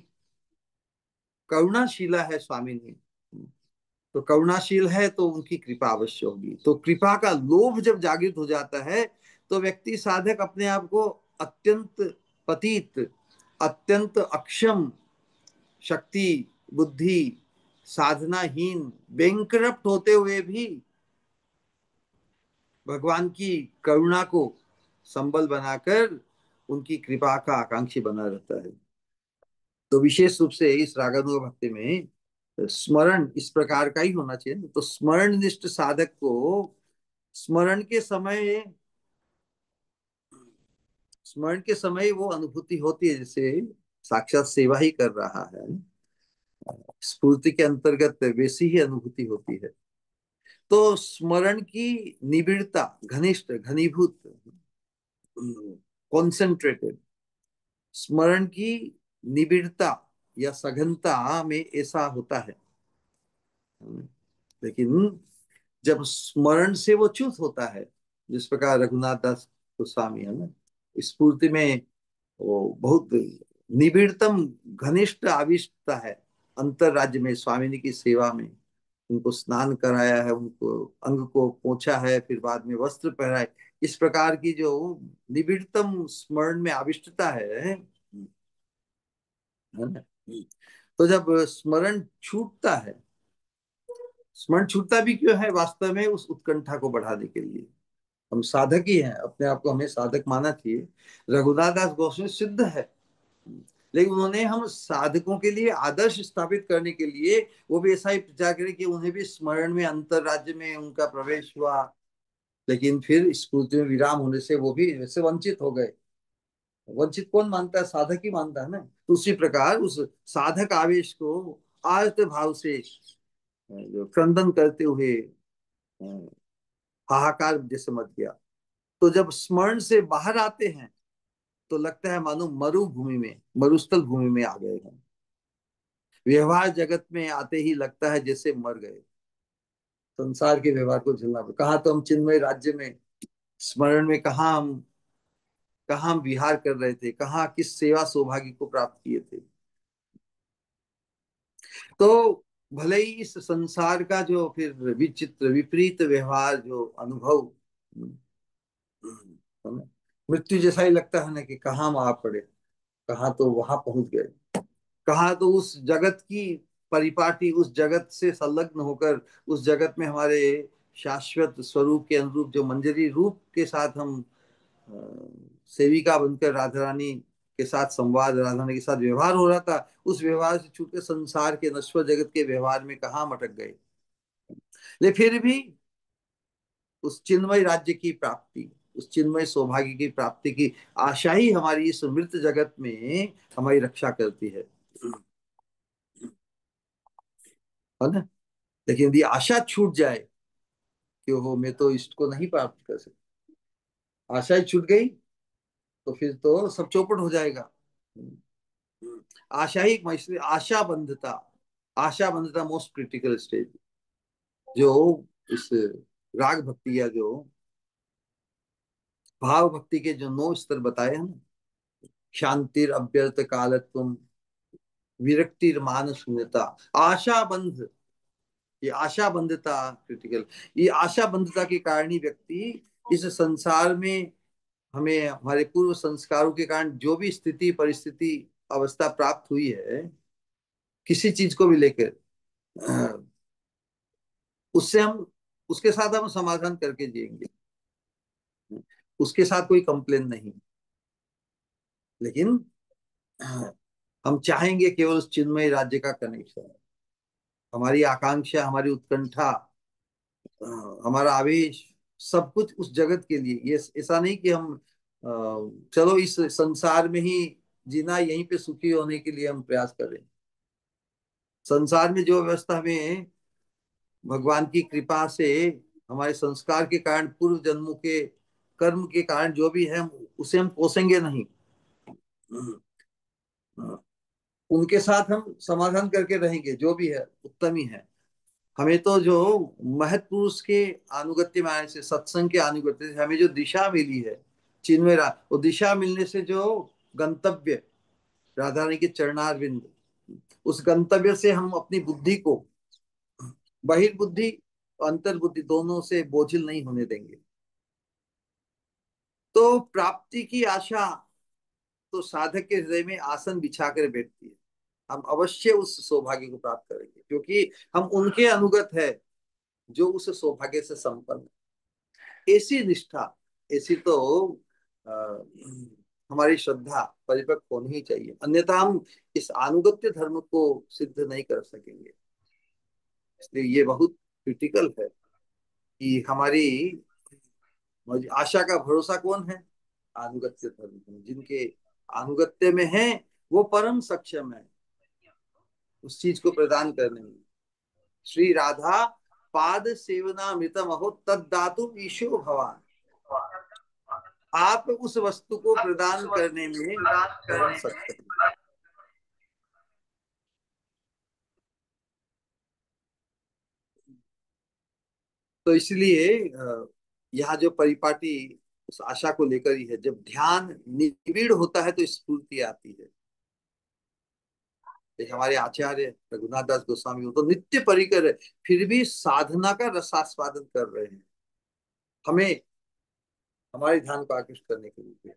करुणाशीला है स्वामी ने, तो करुणाशील है तो उनकी कृपा अवश्य होगी। तो कृपा का लोभ जब जागृत हो जाता है, तो व्यक्ति साधक अपने आप को अत्यंत पतित, अत्यंत अक्षम, शक्ति बुद्धि साधनाहीन, बैंकरप्ट होते हुए भी भगवान की करुणा को संबल बनाकर उनकी कृपा का आकांक्षी बना रहता है। तो विशेष रूप से इस रागानुग भक्ति में स्मरण इस प्रकार का ही होना चाहिए। तो स्मरण निष्ठ साधक को स्मरण के समय स्मरण के समय वो अनुभूति होती है जैसे साक्षात सेवा ही कर रहा है, स्फूर्ति के अंतर्गत वैसी ही अनुभूति होती है। तो स्मरण की निबिड़ता, घनिष्ठ, घनीभूत, कॉन्सेंट्रेटेड स्मरण की निबिड़ता या सघनता में ऐसा होता है। लेकिन जब स्मरण से वो च्युत होता है, जिस प्रकार रघुनाथ दास गोस्वामी है ना, स्फूर्ति में वो बहुत निबिड़तम घनिष्ठ आविष्टता है, अंतर राज्य में स्वामिनी की सेवा में उनको स्नान कराया है, उनको अंग को पोंछा है, फिर बाद में वस्त्र पहनाए, इस प्रकार की जो निबिड़तम स्मरण में आविष्टता है ना। तो जब स्मरण छूटता है, स्मरण छूटता भी क्यों है? वास्तव में उस उत्कंठा को बढ़ाने के लिए। हम साधक ही हैं, अपने आप को हमें साधक मानना चाहिए। रघुनाथ दास गोस्वामी सिद्ध है, लेकिन उन्होंने हम साधकों के लिए आदर्श स्थापित करने के लिए वो भी ऐसा ही प्रचार करे कि उन्हें भी स्मरण में अंतर राज्य में उनका प्रवेश हुआ, लेकिन फिर स्फूर्ति में विराम होने से वो भी वैसे वंचित हो गए। वंचित कौन मानता है? साधक ही मानता है ना। तो उसी प्रकार उस साधक आवेश को आर्त भाव से जो क्रंदन करते हुए हाहाकार जैसे मच गया। तो जब स्मरण से बाहर आते हैं तो लगता है मानो मरुभूमि में, मरुस्थल भूमि में आ गए हैं। व्यवहार जगत में आते ही लगता है जैसे मर गए, संसार के व्यवहार को झेलना पड़ा। कहाँ तो हम चिन्मय राज्य में स्मरण में, कहाँ हम विहार कर रहे थे, कहाँ किस सेवा सौभाग्य को प्राप्त किए थे। तो भले ही इस संसार का जो फिर विचित्र विपरीत व्यवहार जो अनुभव, हमें मृत्यु जैसा ही लगता है ना, कि कहाँ हम आ पड़े, कहाँ तो वहां पहुंच गए, कहाँ तो उस जगत की परिपाटी, उस जगत से संलग्न होकर उस जगत में हमारे शाश्वत स्वरूप के अनुरूप जो मंजरी रूप के साथ हम सेविका बनकर राधा रानी के साथ संवाद, राधा रानी के साथ व्यवहार हो रहा था, उस व्यवहार से छूट के संसार के नश्वर जगत के व्यवहार में कहाँ मटक गए। लेकिन फिर भी उस चिन्मय राज्य की प्राप्ति, उस चिन्मय सौभाग्य की प्राप्ति की आशा ही हमारी इस मृत जगत में हमारी रक्षा करती है ना। लेकिन यदि आशा छूट जाए कि वो मैं तो इसको नहीं प्राप्त कर सकता, आशा ही छूट गई, तो फिर तो सब चौपट हो जाएगा। आशा ही, इसलिए आशा बंधता, आशा बंधता मोस्ट क्रिटिकल स्टेज, जो इस राग भक्ति या जो भाव भक्ति के जो 9 स्तर बताए हैं ना, शांतिर अभ्यर्थ कालत्वम, विरक्तिर मान शून्यता, आशा बंध, ये आशा बंधता क्रिटिकल, ये आशा बंधता के कारण ही व्यक्ति इस संसार में, हमें हमारे पूर्व संस्कारों के कारण जो भी स्थिति परिस्थिति अवस्था प्राप्त हुई है, किसी चीज को भी लेकर, उससे हम, उसके साथ हम समाधान करके जिएंगे, उसके साथ कोई कंप्लेन नहीं। लेकिन हम चाहेंगे केवल उस चिन्मय राज्य का कनेक्शन, हमारी आकांक्षा, हमारी उत्कंठा, हमारा आवेश, सब कुछ उस जगत के लिए। ये ऐसा नहीं कि हम चलो इस संसार में ही जीना, यहीं पे सुखी होने के लिए हम प्रयास करें। संसार में जो व्यवस्था हमें भगवान की कृपा से, हमारे संस्कार के कारण, पूर्व जन्मों के कर्म के कारण जो भी है, उसे हम कोसेंगे नहीं, उनके साथ हम समाधान करके रहेंगे, जो भी है उत्तम ही है। हमें तो जो महत पुरुष के अनुगत्य में आने से, सत्संग के अनुगत्य से हमें जो दिशा मिली है, चिन्मय, वो दिशा मिलने से जो गंतव्य राधा रानी के चरणारविंद, उस गंतव्य से हम अपनी बुद्धि को, बहिर्बुद्धि अंतर्बुद्धि दोनों से बोझिल नहीं होने देंगे। तो प्राप्ति की आशा तो साधक के हृदय में आसन बिछाकर बैठती है। हम अवश्य उस सौभाग्य को प्राप्त करेंगे, क्योंकि हम उनके अनुगत है जो उस सौभाग्य से संपन्न। ऐसी निष्ठा, ऐसी तो आ, हमारी श्रद्धा परिपक्व होनी ही चाहिए, अन्यथा हम इस अनुगत्य धर्म को सिद्ध नहीं कर सकेंगे। इसलिए ये बहुत क्रिटिकल है कि हमारी आशा का भरोसा कौन है, अनुगत्य धर्म, जिनके अनुगत्य में है वो परम सक्षम है उस चीज को प्रदान करने में। श्री राधा पाद सेवनामृतम अहो तद्दातु ईशो भवान, आप उस वस्तु को प्रदान करने में परम सक्षम हैं। तो इसलिए यहाँ जो परिपाटी उस आशा को लेकर ही है। जब ध्यान निबिड़ होता है तो स्फूर्ति आती है। एक हमारे आचार्य रघुनाथ दास गोस्वामी, वो तो नित्य परिकर है, फिर भी साधना का रसास्वादन कर रहे हैं, हमें हमारे ध्यान को आकृष्ट करने के लिए।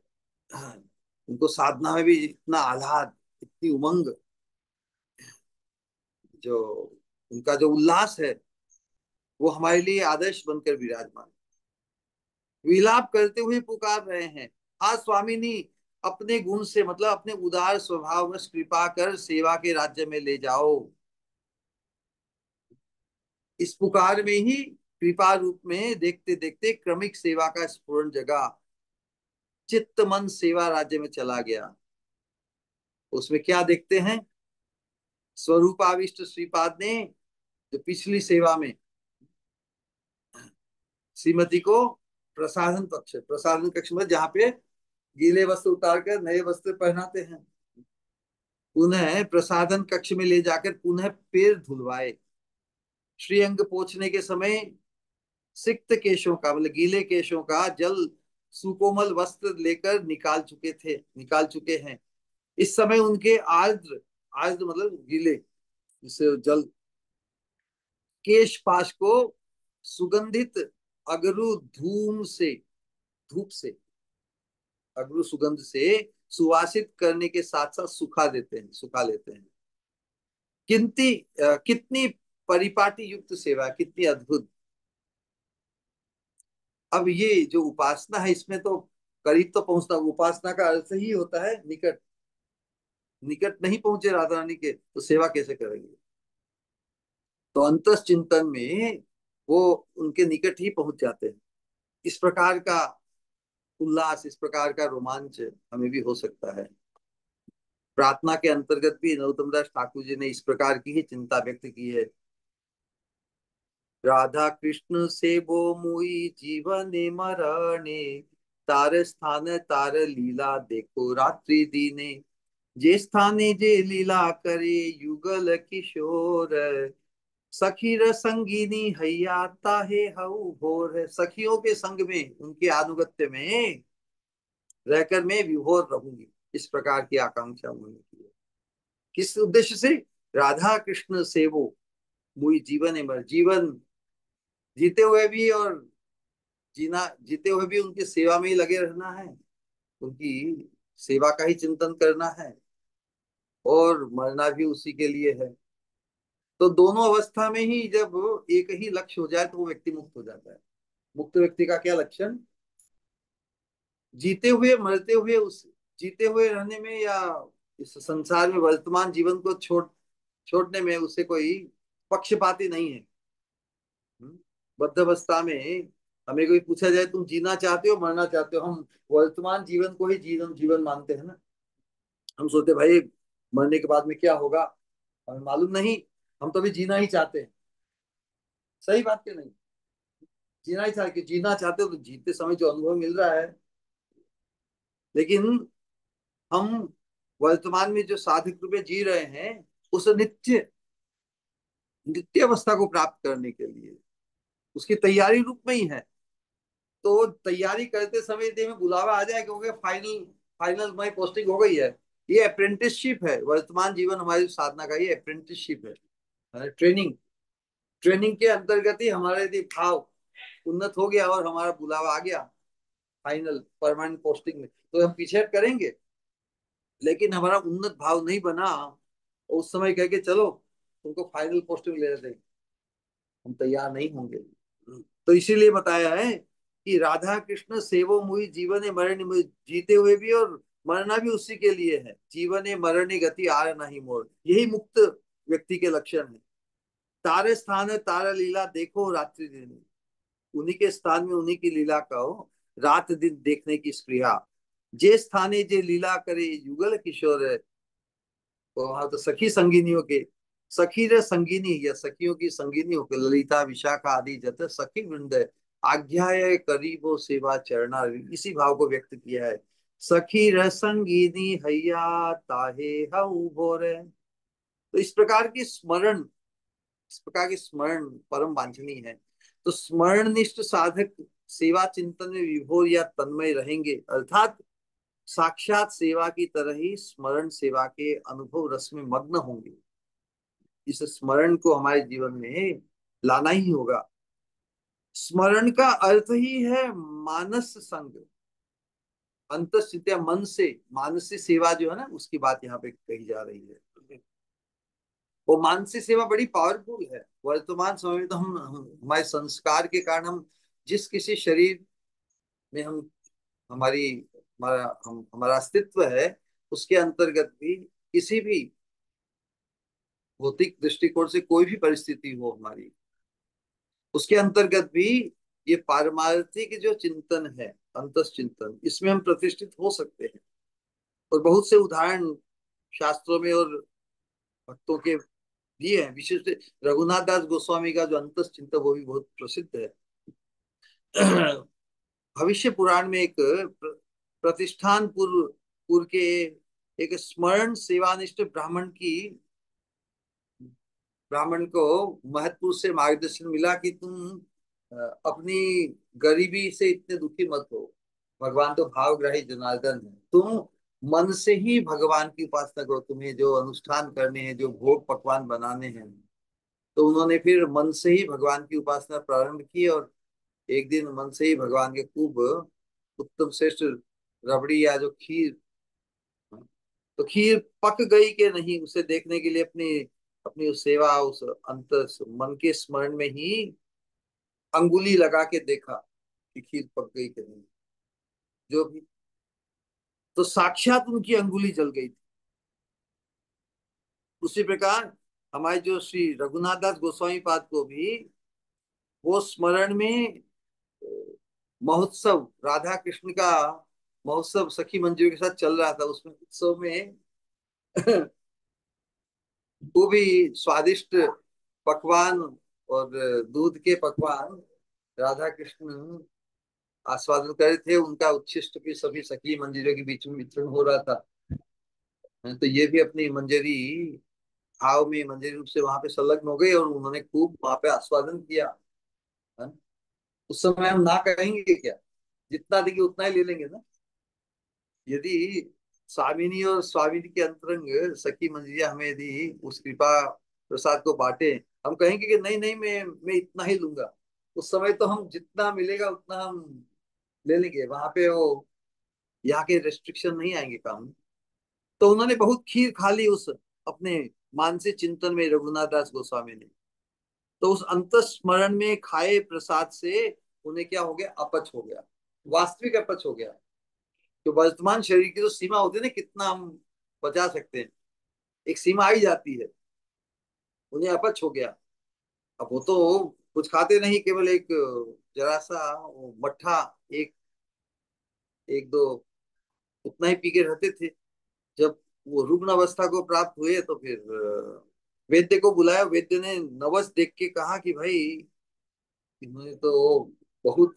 उनको साधना में भी इतना आह्लाद, इतनी उमंग, जो उनका जो उल्लास है, वो हमारे लिए आदर्श बनकर विराजमान, विलाप करते हुए पुकार रहे हैं, हाँ स्वामिनी, अपने गुण से, मतलब अपने उदार स्वभाव में कृपा कर सेवा के राज्य में ले जाओ। इस पुकार में ही कृपा रूप में देखते देखते क्रमिक सेवा का स्फुरन जगा, चित्त मन सेवा राज्य में चला गया। उसमें क्या देखते हैं, स्वरूपाविष्ट श्रीपाद ने जो पिछली सेवा में श्रीमती को प्रसाधन कक्ष में, जहाँ पे गीले वस्त्र उतार कर नए वस्त्र पहनाते हैं, पुनः प्रसाधन कक्ष में ले जाकर पुनः पैर धुलवाए। श्रीअंग पोंछने के समय सिक्त केशों का, मतलब गीले केशों का जल सुकोमल वस्त्र लेकर निकाल चुके हैं। इस समय उनके आर्द्र, आर्द्र मतलब गीले, जिससे जल, केश पाश को सुगंधित अगरु धूप से, अगरु सुगंध से सुवासित करने के साथ साथ सुखा लेते हैं। कितनी परिपाटी युक्त सेवा, कितनी अद्भुत। अब ये जो उपासना है, इसमें तो करीब तो पहुंचता, उपासना का अर्थ ही होता है निकट। निकट नहीं पहुंचे राधा रानी के तो सेवा कैसे करेंगे? तो अंतस चिंतन में वो उनके निकट ही पहुंच जाते हैं। इस प्रकार का उल्लास, इस प्रकार का रोमांच हमें भी हो सकता है। प्रार्थना के अंतर्गत भी नरोत्तम दास ठाकुर जी ने इस प्रकार की ही चिंता व्यक्त की है। राधा कृष्ण से वो मुई जीवन मरणे, तार स्थान तार लीला देखो रात्रि दीने। जे स्थाने जे लीला करे युगल किशोर, सखी र संगीनी हैया ताहे हऊ भोर। सखियों के संग में, उनके आनुगत्य में रहकर मैं विभोर रहूंगी, इस प्रकार की आकांक्षा उन्होंने की है। किस उद्देश्य से? राधा कृष्ण से वो मुई जीवन मर, जीवन जीते हुए भी और जीना, जीते हुए भी उनकी सेवा में ही लगे रहना है, उनकी सेवा का ही चिंतन करना है, और मरना भी उसी के लिए है। तो दोनों अवस्था में ही जब एक ही लक्ष्य हो जाए तो वो व्यक्ति मुक्त हो जाता है। मुक्त व्यक्ति का क्या लक्षण? जीते हुए मरते हुए उस जीते हुए रहने में, या इस संसार में वर्तमान जीवन को छोड़ने में उसे कोई पक्षपाती नहीं है। बद्धावस्था में हमें कोई पूछा जाए तुम जीना चाहते हो मरना चाहते हो, हम वर्तमान जीवन को ही जीवन जीवन मानते हैं ना। हम सोचते भाई मरने के बाद में क्या होगा हमें मालूम नहीं, हम तो अभी जीना ही चाहते हैं। सही बात क्यों नहीं? जीना चाहते हो तो जीते समय जो अनुभव मिल रहा है, लेकिन हम वर्तमान में जो साधक रूप में जी रहे हैं, उस नित्य नित्य अवस्था को प्राप्त करने के लिए उसकी तैयारी रूप में ही है। तो तैयारी करते समय यदि में बुलावा आ जाए क्योंकि फाइनल फाइनल हमारी पोस्टिंग हो गई है, ये अप्रेंटिसशिप है। वर्तमान जीवन हमारी साधना का ये अप्रेंटिसशिप है, ट्रेनिंग। ट्रेनिंग के अंतर्गत ही हमारे यदि भाव उन्नत हो गया और हमारा बुलावा आ गया फाइनल परमानेंट पोस्टिंग में, तो हम पीछे हट करेंगे। लेकिन हमारा उन्नत भाव नहीं बना, उस समय कह के चलो तुमको फाइनल पोस्टिंग ले लेते, हम तैयार नहीं होंगे। तो इसीलिए बताया है कि राधा कृष्ण सेवो मुहि जीवन मरण मुहि, जीते हुए भी और मरना भी उसी के लिए है। जीवन मरण गति आर नहीं मोर, यही मुक्त व्यक्ति के लक्षण है। तारे स्थान तारा लीला देखो रात्रि दिन, उन्हीं के स्थान में उन्हीं की लीला का रात दिन देखने की स्पृहा। जे स्थाने जे लीला करे युगल किशोर है। तो वहां तो सखी संगिनियों के, सखी रे संगिनी या सखियों की संगिनी होकर ललिता विशाखा आदि जत सखी वृंद आज्ञा करीबो सेवा चरणा, इसी भाव को व्यक्त किया है। सखी र संगिनी हैया ताहे हऊ भोर। तो इस प्रकार की स्मरण परम वांछनीय है। तो स्मरण निष्ठ साधक सेवा चिंतन में विभोर या तन्मय रहेंगे, अर्थात साक्षात सेवा की तरह ही स्मरण सेवा के अनुभव रस में मग्न होंगे। इस स्मरण को हमारे जीवन में लाना ही होगा। स्मरण का अर्थ ही है मानस संग, अंतस्थित या मन से मानसिक सेवा जो है ना, उसकी बात यहाँ पे कही जा रही है। वो मानसिक सेवा बड़ी पावरफुल है। वर्तमान समय में तो हम हमारे संस्कार के कारण हम जिस किसी शरीर में हम हमारी हमारा अस्तित्व है, उसके अंतर्गत भी किसी भी भौतिक दृष्टिकोण से कोई भी परिस्थिति हो हमारी, उसके अंतर्गत भी ये पारमार्थिक जो चिंतन है, अंतस चिंतन, इसमें हम प्रतिष्ठित हो सकते हैं। और बहुत से उदाहरण शास्त्रों में और भक्तों के दिए हैं। विशेष रघुनाथ दास गोस्वामी का जो अंतस चिंतन वो भी बहुत प्रसिद्ध है। भविष्य पुराण में एक प्रतिष्ठान पुर के एक स्मरण सेवानिष्ठ ब्राह्मण को महत्व से मार्गदर्शन मिला कि तुम अपनी गरीबी से इतने दुखी मत हो। भगवान तो भावग्राही जनार्दन है, तुम मन से ही भगवान की उपासना करो। तुम्हें जो अनुष्ठान करने हैं, जो भोग पकवान बनाने हैं, तो उन्होंने फिर मन से ही भगवान की उपासना प्रारंभ की। और एक दिन मन से ही भगवान के खूब उत्तम श्रेष्ठ रबड़ी या जो खीर, तो खीर पक गई कि नहीं उसे देखने के लिए अपनी अपनी उस सेवा, उस अंतर मन के स्मरण में ही अंगुली लगा के देखा कि खीर पक गई कि नहीं। जो भी तो साक्षात उनकी अंगुली जल गई थी। उसी प्रकार हमारे जो श्री रघुनाथ दास गोस्वामी पाद को भी वो स्मरण में महोत्सव, राधा कृष्ण का महोत्सव सखी मंजू के साथ चल रहा था, उसमें उत्सव में वो भी स्वादिष्ट पकवान और दूध के पकवान राधा कृष्ण आस्वादन कर रहे थे, उनका उच्छिष्ट भी सभी सखी मंदिरों के बीच में वितरण हो रहा था। तो ये भी अपनी मंजरी भाव में मंजरी रूप से वहां पे संलग्न हो गए और उन्होंने खूब वहां पे आस्वादन किया। है? उस समय हम ना कहेंगे क्या? जितना देंगे उतना ही ले लेंगे ना। यदि स्वामिनी और स्वामी के अंतरंग सखी मंजिया हमें यदि उस कृपा प्रसाद को बांटे, हम कहेंगे कि नहीं नहीं, मैं इतना ही लूंगा। उस समय तो हम जितना मिलेगा उतना हम ले लेंगे, वहां पे वो यहाँ के रेस्ट्रिक्शन नहीं आएंगे काम। तो उन्होंने बहुत खीर खा ली उस अपने मानसिक चिंतन में, रघुनाथ दास गोस्वामी ने। तो उस अंत स्मरण में खाए प्रसाद से उन्हें क्या हो गया? अपच हो गया, वास्तविक अपच हो गया। तो वर्तमान शरीर की जो सीमा होती है ना, कितना हम बचा सकते हैं, एक सीमा आई जाती है, उन्हें अपच हो गया। अब वो तो कुछ खाते नहीं, केवल एक जरा सा वो मट्ठा, एक एक दो, उतना ही पी के रहते थे। जब वो रुग्ण अवस्था को प्राप्त हुए तो फिर वैद्य को बुलाया। वैद्य ने नवस देख के कहा कि भाई इन्होंने तो बहुत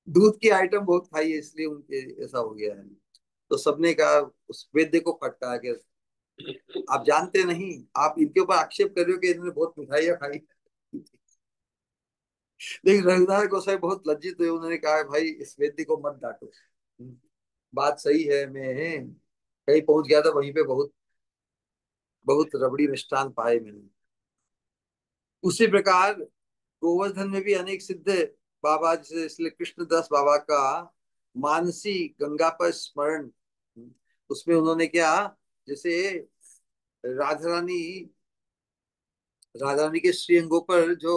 दूध की आइटम बहुत खाई है, इसलिए उनके ऐसा हो गया है। तो सबने कहा, उस वैद्य को फटका के, आप जानते नहीं, आप इनके ऊपर आक्षेप कर रहे हो कि इन्होंने बहुत मिठाइयाँ खाई। लेकिन रघुनाथ गोसाई बहुत लज्जित हुए, उन्होंने कहा भाई इस वैद्य को मत डांटो। बात सही है, मैं कहीं पहुंच गया था, वहीं पे बहुत बहुत रबड़ी मिष्ठान पाए मैंने। उसी प्रकार गोवर्धन में भी अनेक सिद्ध बाबा, जैसे इसलिए कृष्णदास बाबा का मानसी गंगा पर स्मरण, उसमें उन्होंने क्या, जैसे राधा रानी राधा रानी के श्रीअंगों पर जो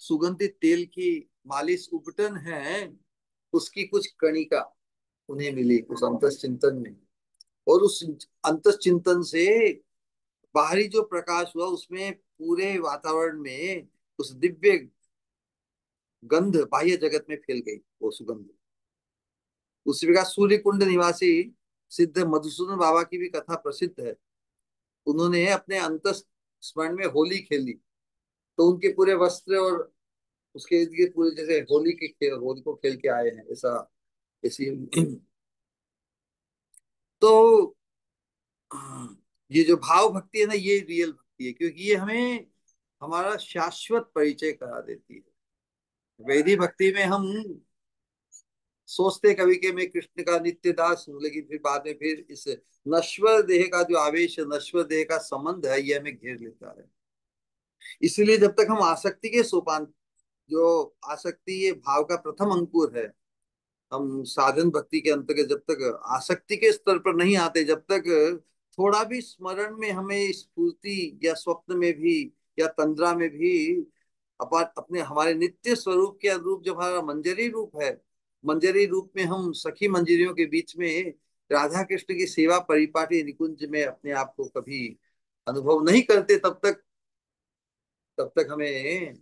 सुगंधित तेल की मालिश उपटन है, उसकी कुछ कणिका उन्हें मिली उस अंतस चिंतन में। और उस अंतस चिंतन से बाहरी जो प्रकाश हुआ, उसमें पूरे वातावरण में उस दिव्य गंध बाह्य जगत में फैल गई, वो सुगंध। उसी प्रकार सूर्य कुंड निवासी सिद्ध मधुसूदन बाबा की भी कथा प्रसिद्ध है। उन्होंने अपने अंतस स्मरण में होली खेली, तो उनके पूरे वस्त्र और उसके इर्द गिर्द पूरे जैसे होली को खेल के आए हैं, ऐसा ऐसी। तो ये जो भाव भक्ति है ना, ये रियल भक्ति है, क्योंकि ये हमें हमारा शाश्वत परिचय करा देती है। वैदिक भक्ति में हम सोचते कभी कि मैं कृष्ण का नित्य दास हूँ, लेकिन फिर बाद में फिर इस नश्वर देह का जो आवेश है, नश्वर देह का संबंध है, ये हमें घेर लेता है। इसलिए जब तक हम आसक्ति के सोपान, जो आसक्ति ये भाव का प्रथम अंकुर है, हम साधन भक्ति के अंतर्गत जब तक आसक्ति के स्तर पर नहीं आते, जब तक थोड़ा भी स्मरण में हमें स्फूर्ति, या स्वप्न में भी, या तंद्रा में भी अपने हमारे नित्य स्वरूप के अनुरूप जब हमारा मंजरी रूप है, मंजरी रूप में हम सखी मंजरियों के बीच में राधा कृष्ण की सेवा परिपाटी निकुंज में अपने आप को कभी अनुभव नहीं करते, तब तक हमें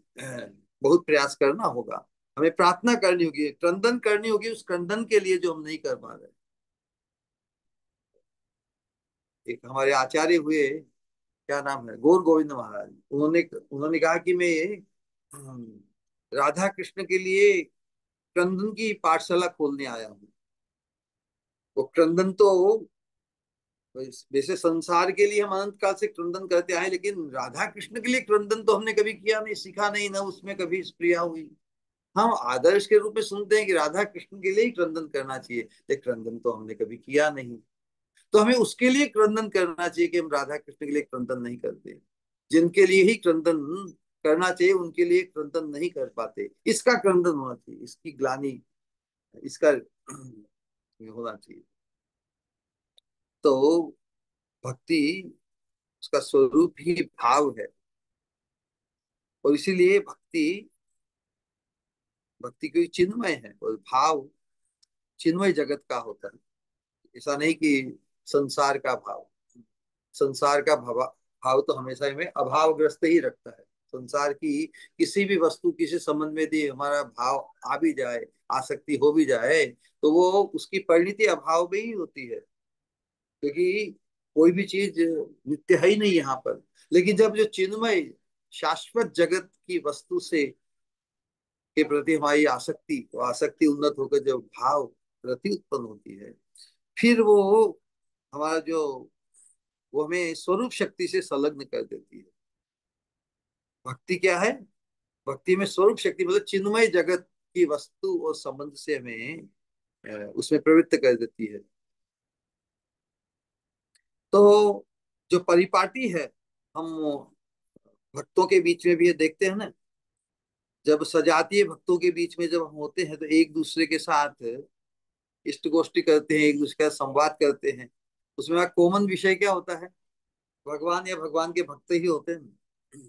बहुत प्रयास करना होगा। हमें प्रार्थना करनी होगी, क्रंदन करनी होगी उस क्रंदन के लिए जो हम नहीं कर पा रहे। एक हमारे आचार्य हुए, क्या नाम है, गौर गोविंद महाराज, उन्होंने उन्होंने कहा कि मैं राधा कृष्ण के लिए क्रंदन की पाठशाला खोलने आया हूँ। वो क्रंदन तो वैसे संसार के लिए हम अनंत काल से क्रंदन करते आए, लेकिन राधा कृष्ण के लिए क्रंदन तो हमने कभी किया नहीं, सीखा नहीं, ना उसमें कभी स्प्रिया हुई। हम आदर्श के रूप में सुनते हैं कि राधा कृष्ण के लिए ही क्रंदन करना चाहिए, लेकिन क्रंदन तो हमने कभी किया नहीं। तो हमें उसके लिए क्रंदन करना चाहिए कि हम राधा कृष्ण के लिए क्रंदन नहीं करते। जिनके लिए ही क्रंदन करना चाहिए, उनके लिए क्रंदन नहीं कर पाते। इसका क्रंदन होना चाहिए, इसकी ग्लानि, इसका होना चाहिए। तो भक्ति, उसका स्वरूप ही भाव है। और इसीलिए भक्ति भक्ति कोई चिन्मय है, और भाव चिन्मय जगत का होता है। ऐसा नहीं कि संसार का भाव। संसार का भाव भाव तो हमेशा हमें अभावग्रस्त ही रखता है। संसार की किसी भी वस्तु किसी संबंध में यदि हमारा भाव आ भी जाए, आसक्ति हो भी जाए, तो वो उसकी परिणति अभाव में ही होती है। क्योंकि कोई भी चीज नित्य है ही नहीं यहाँ पर। लेकिन जब जो चिन्मय शाश्वत जगत की वस्तु से के प्रति हमारी आसक्ति, वो आसक्ति उन्नत होकर जो भाव रति उत्पन्न होती है, फिर वो हमारा जो, वो हमें स्वरूप शक्ति से संलग्न कर देती है। भक्ति क्या है? भक्ति में स्वरूप शक्ति मतलब चिन्मय जगत की वस्तु और संबंध से हमें उसमें प्रवृत्त कर देती है। तो जो परिपाटी है, हम भक्तों के बीच में भी ये देखते हैं ना, जब सजातीय भक्तों के बीच में जब हम होते हैं तो एक दूसरे के साथ इष्ट गोष्ठी करते हैं, एक दूसरे के साथ संवाद करते हैं। उसमें कॉमन विषय क्या होता है? भगवान या भगवान के भक्त ही होते हैं।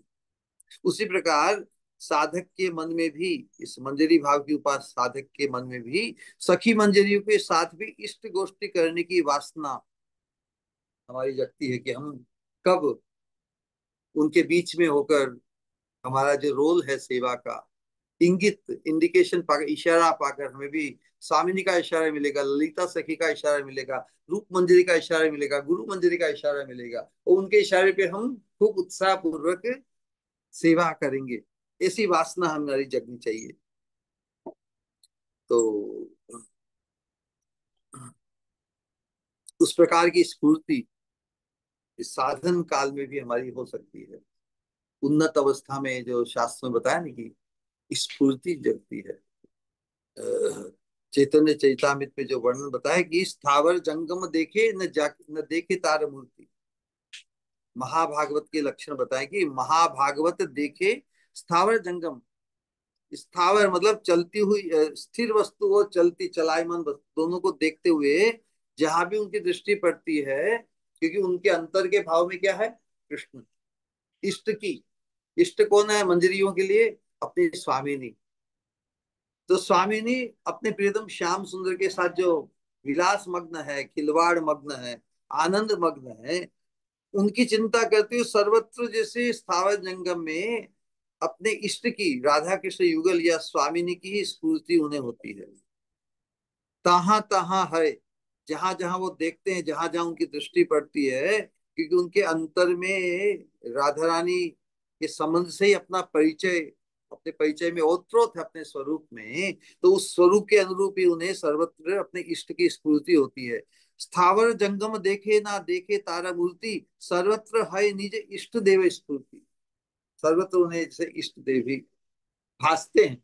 उसी प्रकार साधक के मन में भी, इस मंजरी भाव की उपास साधक के मन में भी सखी मंजरियों के साथ भी इष्ट गोष्ठी करने की वासना हमारी जगती है कि हम कब उनके बीच में होकर हमारा जो रोल है सेवा का, इंगित इंडिकेशन पाकर, इशारा पाकर हमें भी स्वामिनी का इशारा मिलेगा, ललिता सखी का इशारा मिलेगा, रूप मंजरी का इशारा मिलेगा, गुरु मंजरी का इशारा मिलेगा, और उनके इशारे पे हम खूब उत्साह पूर्वक सेवा करेंगे। ऐसी वासना हमारी जगनी चाहिए। तो उस प्रकार की स्फूर्ति इस साधन काल में भी हमारी हो सकती है। उन्नत अवस्था में जो शास्त्र में बताया ना कि स्फूर्ति जगती है। चैतन्य चैतामृत में जो वर्णन बताया कि स्थावर जंगम देखे न देखे तार मूर्ति। महाभागवत के लक्षण बताए कि महाभागवत देखे स्थावर जंगम। स्थावर मतलब चलती हुई स्थिर वस्तु और चलती चलायमान वस्तु दोनों को देखते हुए जहां भी उनकी दृष्टि पड़ती है, क्योंकि उनके अंतर के भाव में क्या है? कृष्ण। इष्ट की, इष्ट कौन है मंजरियों के लिए? अपनी स्वामिनी। तो स्वामिनी अपने प्रियतम श्याम सुंदर के साथ जो विलास मग्न है, खिलवाड़ मग्न है, आनंद मग्न है, उनकी चिंता करते हुए सर्वत्र जैसे स्थावर जंगम में अपने इष्ट की, राधा कृष्ण युगल या स्वामिनी की ही स्फूर्ति उन्हें होती है। तहां तहां है, जहां जहां वो देखते हैं, जहां जहां उनकी दृष्टि पड़ती है, क्योंकि उनके अंतर में राधा रानी के संबंध से ही अपना परिचय, अपने परिचय में ओतप्रोत है अपने स्वरूप में। तो उस स्वरूप के अनुरूप ही उन्हें सर्वत्र अपने इष्ट की स्फूर्ति होती है। स्थावर जंगम देखे ना देखे तारा मूर्ति, सर्वत्र है निज इष्ट देव स्फूर्ति। सर्वत्र उन्हें जैसे इष्ट देव ही भासते हैं,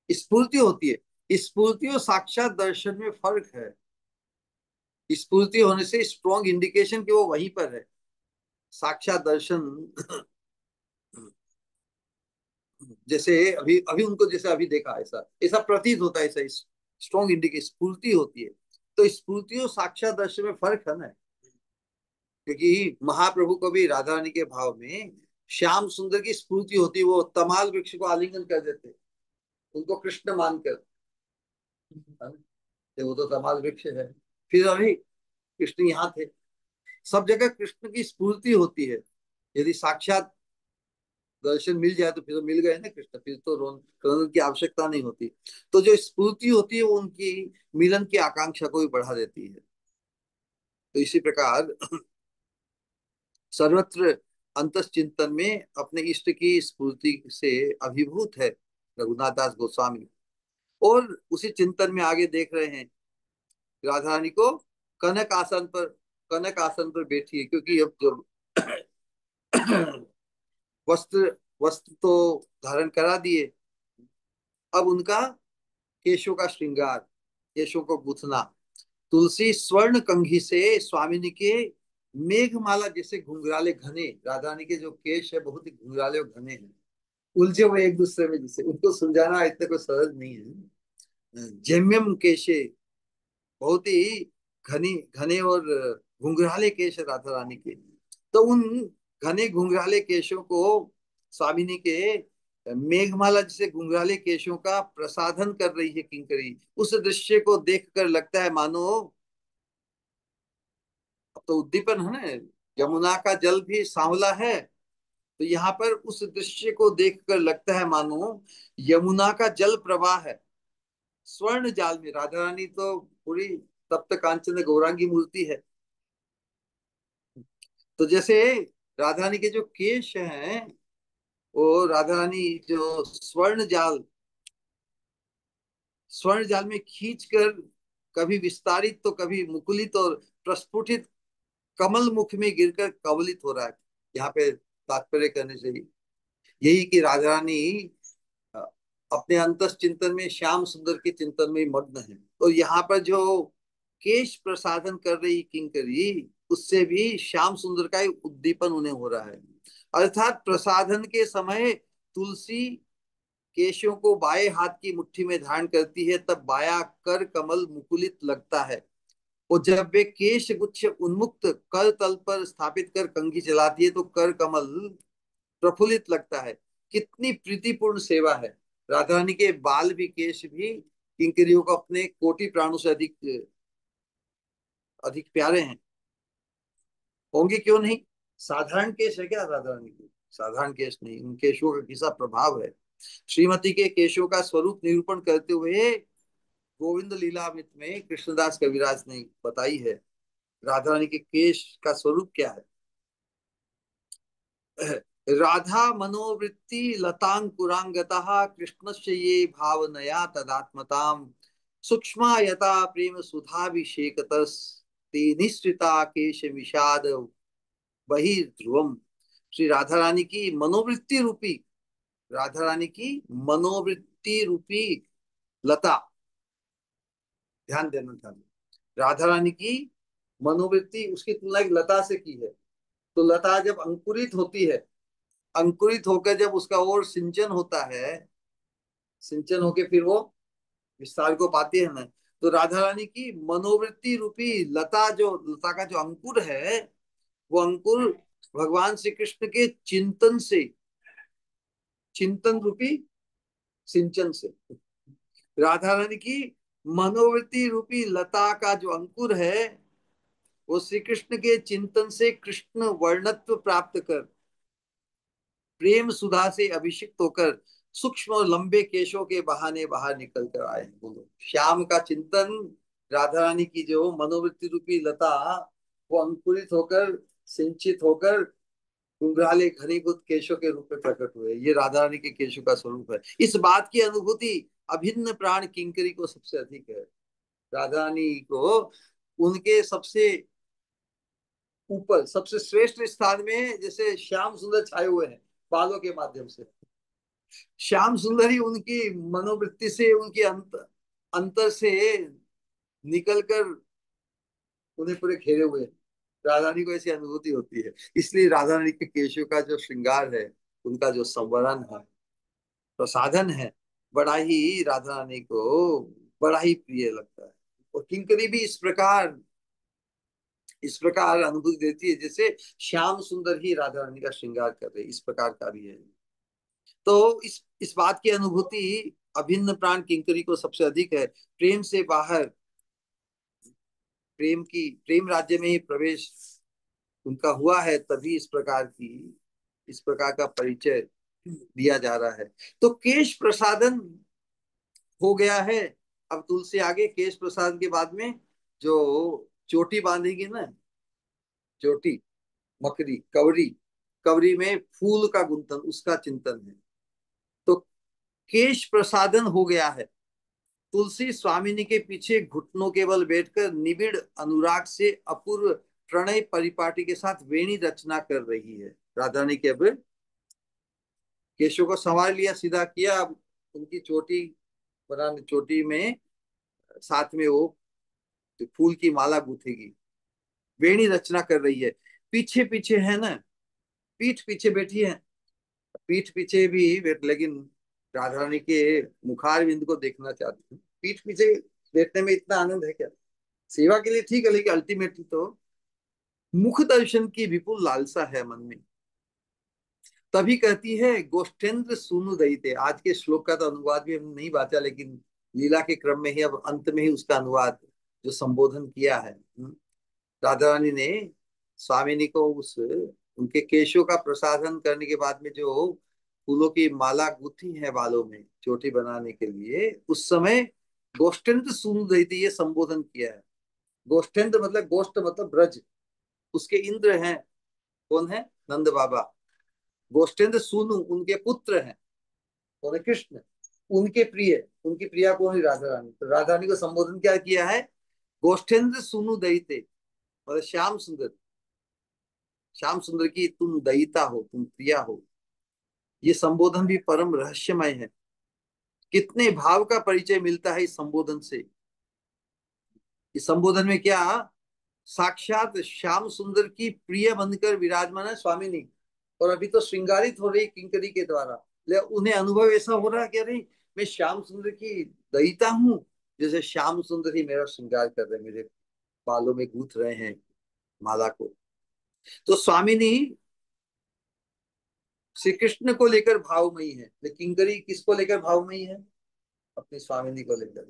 स्फूर्ति होती है। स्फूर्ति और साक्षात दर्शन में फर्क है। स्फूर्ति होने से स्ट्रॉन्ग इंडिकेशन कि वो वहीं पर है। साक्षात दर्शन जैसे अभी अभी उनको जैसे अभी देखा, ऐसा ऐसा प्रतीत होता है, ऐसा स्ट्रॉन्ग इंडिकेशन स्फूर्ति होती है। तो स्फूर्ति और साक्षात दर्शन में फर्क है ना। क्योंकि महाप्रभु को भी राधा रानी के भाव में श्याम सुंदर की स्फूर्ति होती, वो तमाल वृक्ष को आलिंगन कर देते, उनको कृष्ण मानकर। वो तो तमाल वृक्ष है। फिर अभी कृष्ण यहाँ थे। सब जगह कृष्ण की स्फूर्ति होती है। यदि साक्षात दर्शन मिल जाए तो फिर तो मिल गए ना कृष्ण, फिर तो रोन की आवश्यकता नहीं होती। तो जो स्फूर्ति होती है वो उनकी मिलन की आकांक्षा को भी बढ़ा देती है। तो इसी प्रकार सर्वत्र अंतश्चिंतन में अपने इष्ट की स्फूर्ति से अभिभूत है रघुनाथ दास गोस्वामी। और उसी चिंतन में आगे देख रहे हैं राधा रानी को कनक आसन पर, कनक आसन पर बैठी है, क्योंकि अब जब वस्त्र वस्त्र तो धारण करा दिए, अब उनका केशों का श्रृंगार, केशों को गुथना, तुलसी स्वर्ण कंघी से स्वामिनी के मेघमाला जैसे घुंघराले घने, राधा रानी के जो केश है बहुत ही घुंघराले और घने हैं, उलझे हुए एक दूसरे में, जिसे उनको सुलझाना इतना कोई सहज नहीं है। जैम्यम केशे, बहुत ही घनी घने और घुंघराले केश है राधा रानी के। तो उन घने घुंघराले केशों को स्वामिनी के मेघमाला जिसे घुंघराले केशों का प्रसाधन कर रही है किंकरी, उस दृश्य को देखकर लगता है मानो, अब तो उद्दीपन है ना, यमुना का जल भी सांवला है, तो यहाँ पर उस दृश्य को देखकर लगता है मानो यमुना का जल प्रवाह है स्वर्ण जाल में। राधा रानी तो पूरी तप्त कांचन गौरांगी मूर्ति है। तो जैसे राधा रानी के जो केश हैं, वो राधा रानी जो स्वर्ण जाल में खींच कर कभी विस्तारित तो कभी मुकुलित और प्रस्फुटित कमल मुख में गिरकर कवलित हो रहा है। यहाँ पे तात्पर्य करने से यही कि राधा रानी अ, अपने अंतस चिंतन में श्याम सुंदर के चिंतन में मग्न है। तो यहाँ पर जो केश प्रसाधन कर रही किंकरी, उससे भी श्याम सुंदर का ही उद्दीपन उन्हें हो रहा है। अर्थात प्रसाधन के समय तुलसी केशों को बाएं हाथ की मुट्ठी में धारण करती है, तब बाया कर कमल मुकुलित लगता है। और जब वे केश गुच्छ उन्मुक्त कर तल पर स्थापित कर कंघी चलाती है, तो कर कमल प्रफुल्लित लगता है। कितनी प्रीतिपूर्ण सेवा है। राधा रानी के बाल भी केश भी किंकरियों को अपने कोटि प्राणों से अधिक अधिक प्यारे हैं। होंगे क्यों नहीं। साधारण केश है क्या राधा रानी के, साधारण केश नहीं, उन केशों का किसा प्रभाव है। श्रीमती के केशों का स्वरूप निरूपण करते हुए गोविंद लीलामृत में कृष्णदास कविराज ने बताई है राधा रानी के केश का स्वरूप क्या है। राधा मनोवृत्ति लतांकुरांगतः कृष्णस्य ये भावनया तदात्मताम सूक्ष्मा यथा प्रेम सुधाभिषेकतस ते निश्रिता केश विषाद बहिर्ध्रुवम। श्री राधा रानी की मनोवृत्ति रूपी, राधा रानी की मनोवृत्ति रूपी लता, ध्यान देना ध्यान। राधा रानी की मनोवृत्ति उसकी तुलना एक लता से की है। तो लता जब अंकुरित होती है, अंकुरित होकर जब उसका और सिंचन होता है, सिंचन होके फिर वो विस्तार को पाती है ना, तो राधा रानी की मनोवृत्ति रूपी लता, जो लता का जो अंकुर है, वो अंकुर भगवान श्री कृष्ण के चिंतन से, चिंतन रूपी सिंचन से, राधा रानी की मनोवृत्ति रूपी लता का जो अंकुर है, वो श्री कृष्ण के चिंतन से कृष्ण वर्णत्व प्राप्त कर प्रेम सुधा से अभिषिक्त होकर सूक्ष्म और लंबे केशों के बहाने बाहर निकल कर आए। बोलो, श्याम का चिंतन, राधा रानी की जो मनोवृत्ति रूपी लता, वो अंकुरित होकर सिंचित होकर घुंघराले घनीभूत केशों के रूप में प्रकट हुए। ये राधा रानी के केशों का स्वरूप है। इस बात की अनुभूति अभिन्न प्राण किंकरी को सबसे अधिक है। राधा रानी को उनके सबसे ऊपर सबसे श्रेष्ठ स्थान में जैसे श्याम सुंदर छाए हुए हैं बालों के माध्यम से, श्याम सुंदर ही उनकी मनोवृत्ति से, उनके अंतर से निकलकर उन्हें पूरे घेरे हुए हैं। राधा रानी को ऐसी अनुभूति होती है। इसलिए राधा रानी के केशों का जो श्रृंगार है, उनका जो संवरण है, प्रसाधन है, बड़ा ही राधा रानी को बड़ा ही प्रिय लगता है। और किंकरी भी इस प्रकार अनुभूति देती है जैसे श्याम सुंदर ही राधा रानी का श्रृंगार कर रहे, इस प्रकार का भी है। तो इस बात की अनुभूति अभिन्न प्राण किंकरी को सबसे अधिक है। प्रेम से बाहर, प्रेम राज्य में ही प्रवेश उनका हुआ है, तभी इस प्रकार का परिचय दिया जा रहा है। तो केश प्रसादन हो गया है। अब तुलसी आगे केश प्रसाद के बाद में जो चोटी बांधेगी ना, चोटी, मकरी, कवरी, कवरी में फूल का गुंथन, उसका चिंतन है। तो केश प्रसादन हो गया है। तुलसी स्वामिनी के पीछे घुटनों के बल बैठकर निबिड़ अनुराग से अपूर्व प्रणय परिपाटी के साथ वेणी रचना कर रही है। राधा रानी के अब केशों को संवार लिया, सीधा किया, अब उनकी चोटी बनाने, चोटी में साथ में वो फूल की माला गूंथेगी, वेणी रचना कर रही है। पीछे पीछे है ना, पीठ पीछे बैठी है, पीठ पीछे भी बैठ, लेकिन राधा रानी के मुखार बिंद को देखना चाहती हूँ। पीठ पीछे बैठने में इतना आनंद है क्या। सेवा के लिए ठीक है, लेकिन अल्टीमेटली तो मुख दर्शन की विपुल लालसा है मन में। तभी कहती है गोष्ठेंद्र सूनु दयिते। आज के श्लोक का तो अनुवाद भी हमने नहीं बांटा, लेकिन लीला के क्रम में ही अब अंत में ही उसका अनुवाद जो संबोधन किया है। राधा रानी ने स्वामिनी को उस उनके केशों का प्रसाधन करने के बाद में जो फूलों की माला गुथी है बालों में चोटी बनाने के लिए, उस समय गोष्ठेंद्र सूनु दयिते ये संबोधन किया है। गोष्ठेंद्र मतलब, गोष्ठ मतलब ब्रज, उसके इंद्र हैं। कौन है? नंद बाबा। गोष्ठेंद्र सूनु उनके पुत्र हैं। कौन है? कृष्ण। उनके प्रिय, उनकी प्रिया कौन है? राधा रानी। तो राधा रानी को संबोधन क्या किया है? गोष्ठेंद्र सूनु दयिते, मतलब श्याम सुंदर। श्याम सुंदर की तुम दयिता हो, तुम प्रिया हो। ये संबोधन भी परम रहस्यमय है। कितने भाव का परिचय मिलता है इस संबोधन से। इस संबोधन में क्या, साक्षात श्याम सुंदर की प्रिय बनकर विराजमान है स्वामिनी, और अभी तो श्रृंगारित हो रही किंकरी के द्वारा। ले उन्हें अनुभव ऐसा हो रहा है कि अरे मैं श्याम सुंदर की दयिता हूँ, जैसे श्याम सुंदर ही मेरा श्रृंगार कर रहे हैं, मेरे बालों में गूंथ रहे हैं माला को। तो स्वामिनी श्री कृष्ण को लेकर भावमयी है, लेकिन किंकरी किसको लेकर भावमयी है? अपनी स्वामिनी को लेकर।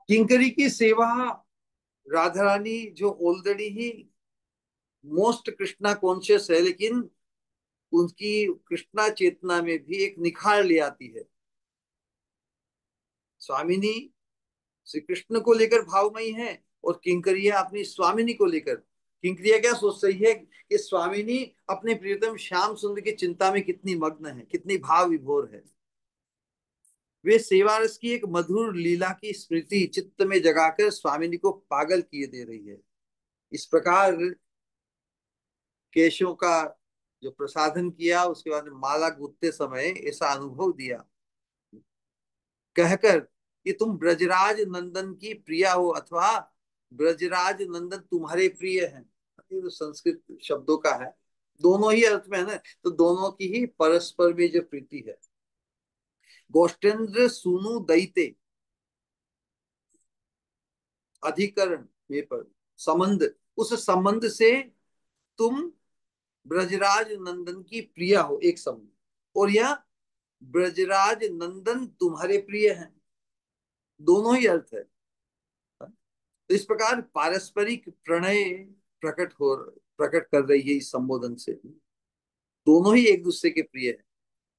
किंकरी की सेवा राधा रानी जो ऑलरेडी ही मोस्ट कृष्णा कॉन्शियस है, लेकिन उनकी कृष्णा चेतना में भी एक निखार ले आती है। स्वामिनी श्री कृष्ण को लेकर भावमयी है, और किंकरिया अपनी स्वामिनी को लेकर। किंकरिया क्या सोच रही है कि स्वामिनी अपने प्रियतम श्याम सुंदर की चिंता में कितनी मग्न है, कितनी भाव विभोर है। वे सेवा रस की एक मधुर लीला की स्मृति चित्त में जगाकर स्वामिनी को पागल किए दे रही है। इस प्रकार केशों का जो प्रसाधन किया, उसके बाद माला गूंथते समय ऐसा अनुभव दिया, कहकर कि तुम ब्रजराज नंदन की प्रिया हो, अथवा ब्रजराज नंदन तुम्हारे प्रिय हैं। ये तो संस्कृत शब्दों का है, दोनों ही अर्थ में है ना, तो दोनों की ही परस्पर में जो प्रीति है। गोष्ठेंद्र सूनु दयिते, अधिकरण ये पर संबंध, उस संबंध से तुम ब्रजराज नंदन की प्रिया हो, एक संबंध। और यह ब्रजराज नंदन तुम्हारे प्रिय हैं, दोनों ही अर्थ है। तो इस प्रकार पारस्परिक प्रणय प्रकट कर रही है इस संबोधन से। दोनों ही एक दूसरे के प्रिय है।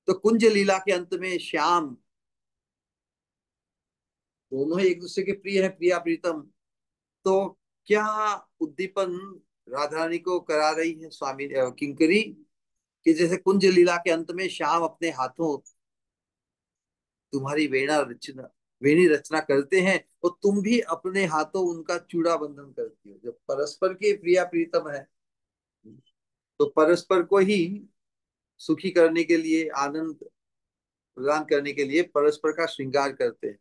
तो कुंज लीला के अंत में श्याम, दोनों ही एक दूसरे के प्रिय है, प्रिया प्रीतम। तो क्या उद्दीपन राधा रानी को करा रही है स्वामी किंकरी, कि जैसे कुंज लीला के अंत में श्याम अपने हाथों तुम्हारी वेणी रचना करते हैं, और तुम भी अपने हाथों उनका चूड़ा बंधन करती हो। जब परस्पर के प्रिया प्रीतम है, तो परस्पर को ही सुखी करने के लिए, आनंद प्रदान करने के लिए परस्पर का श्रृंगार करते हैं।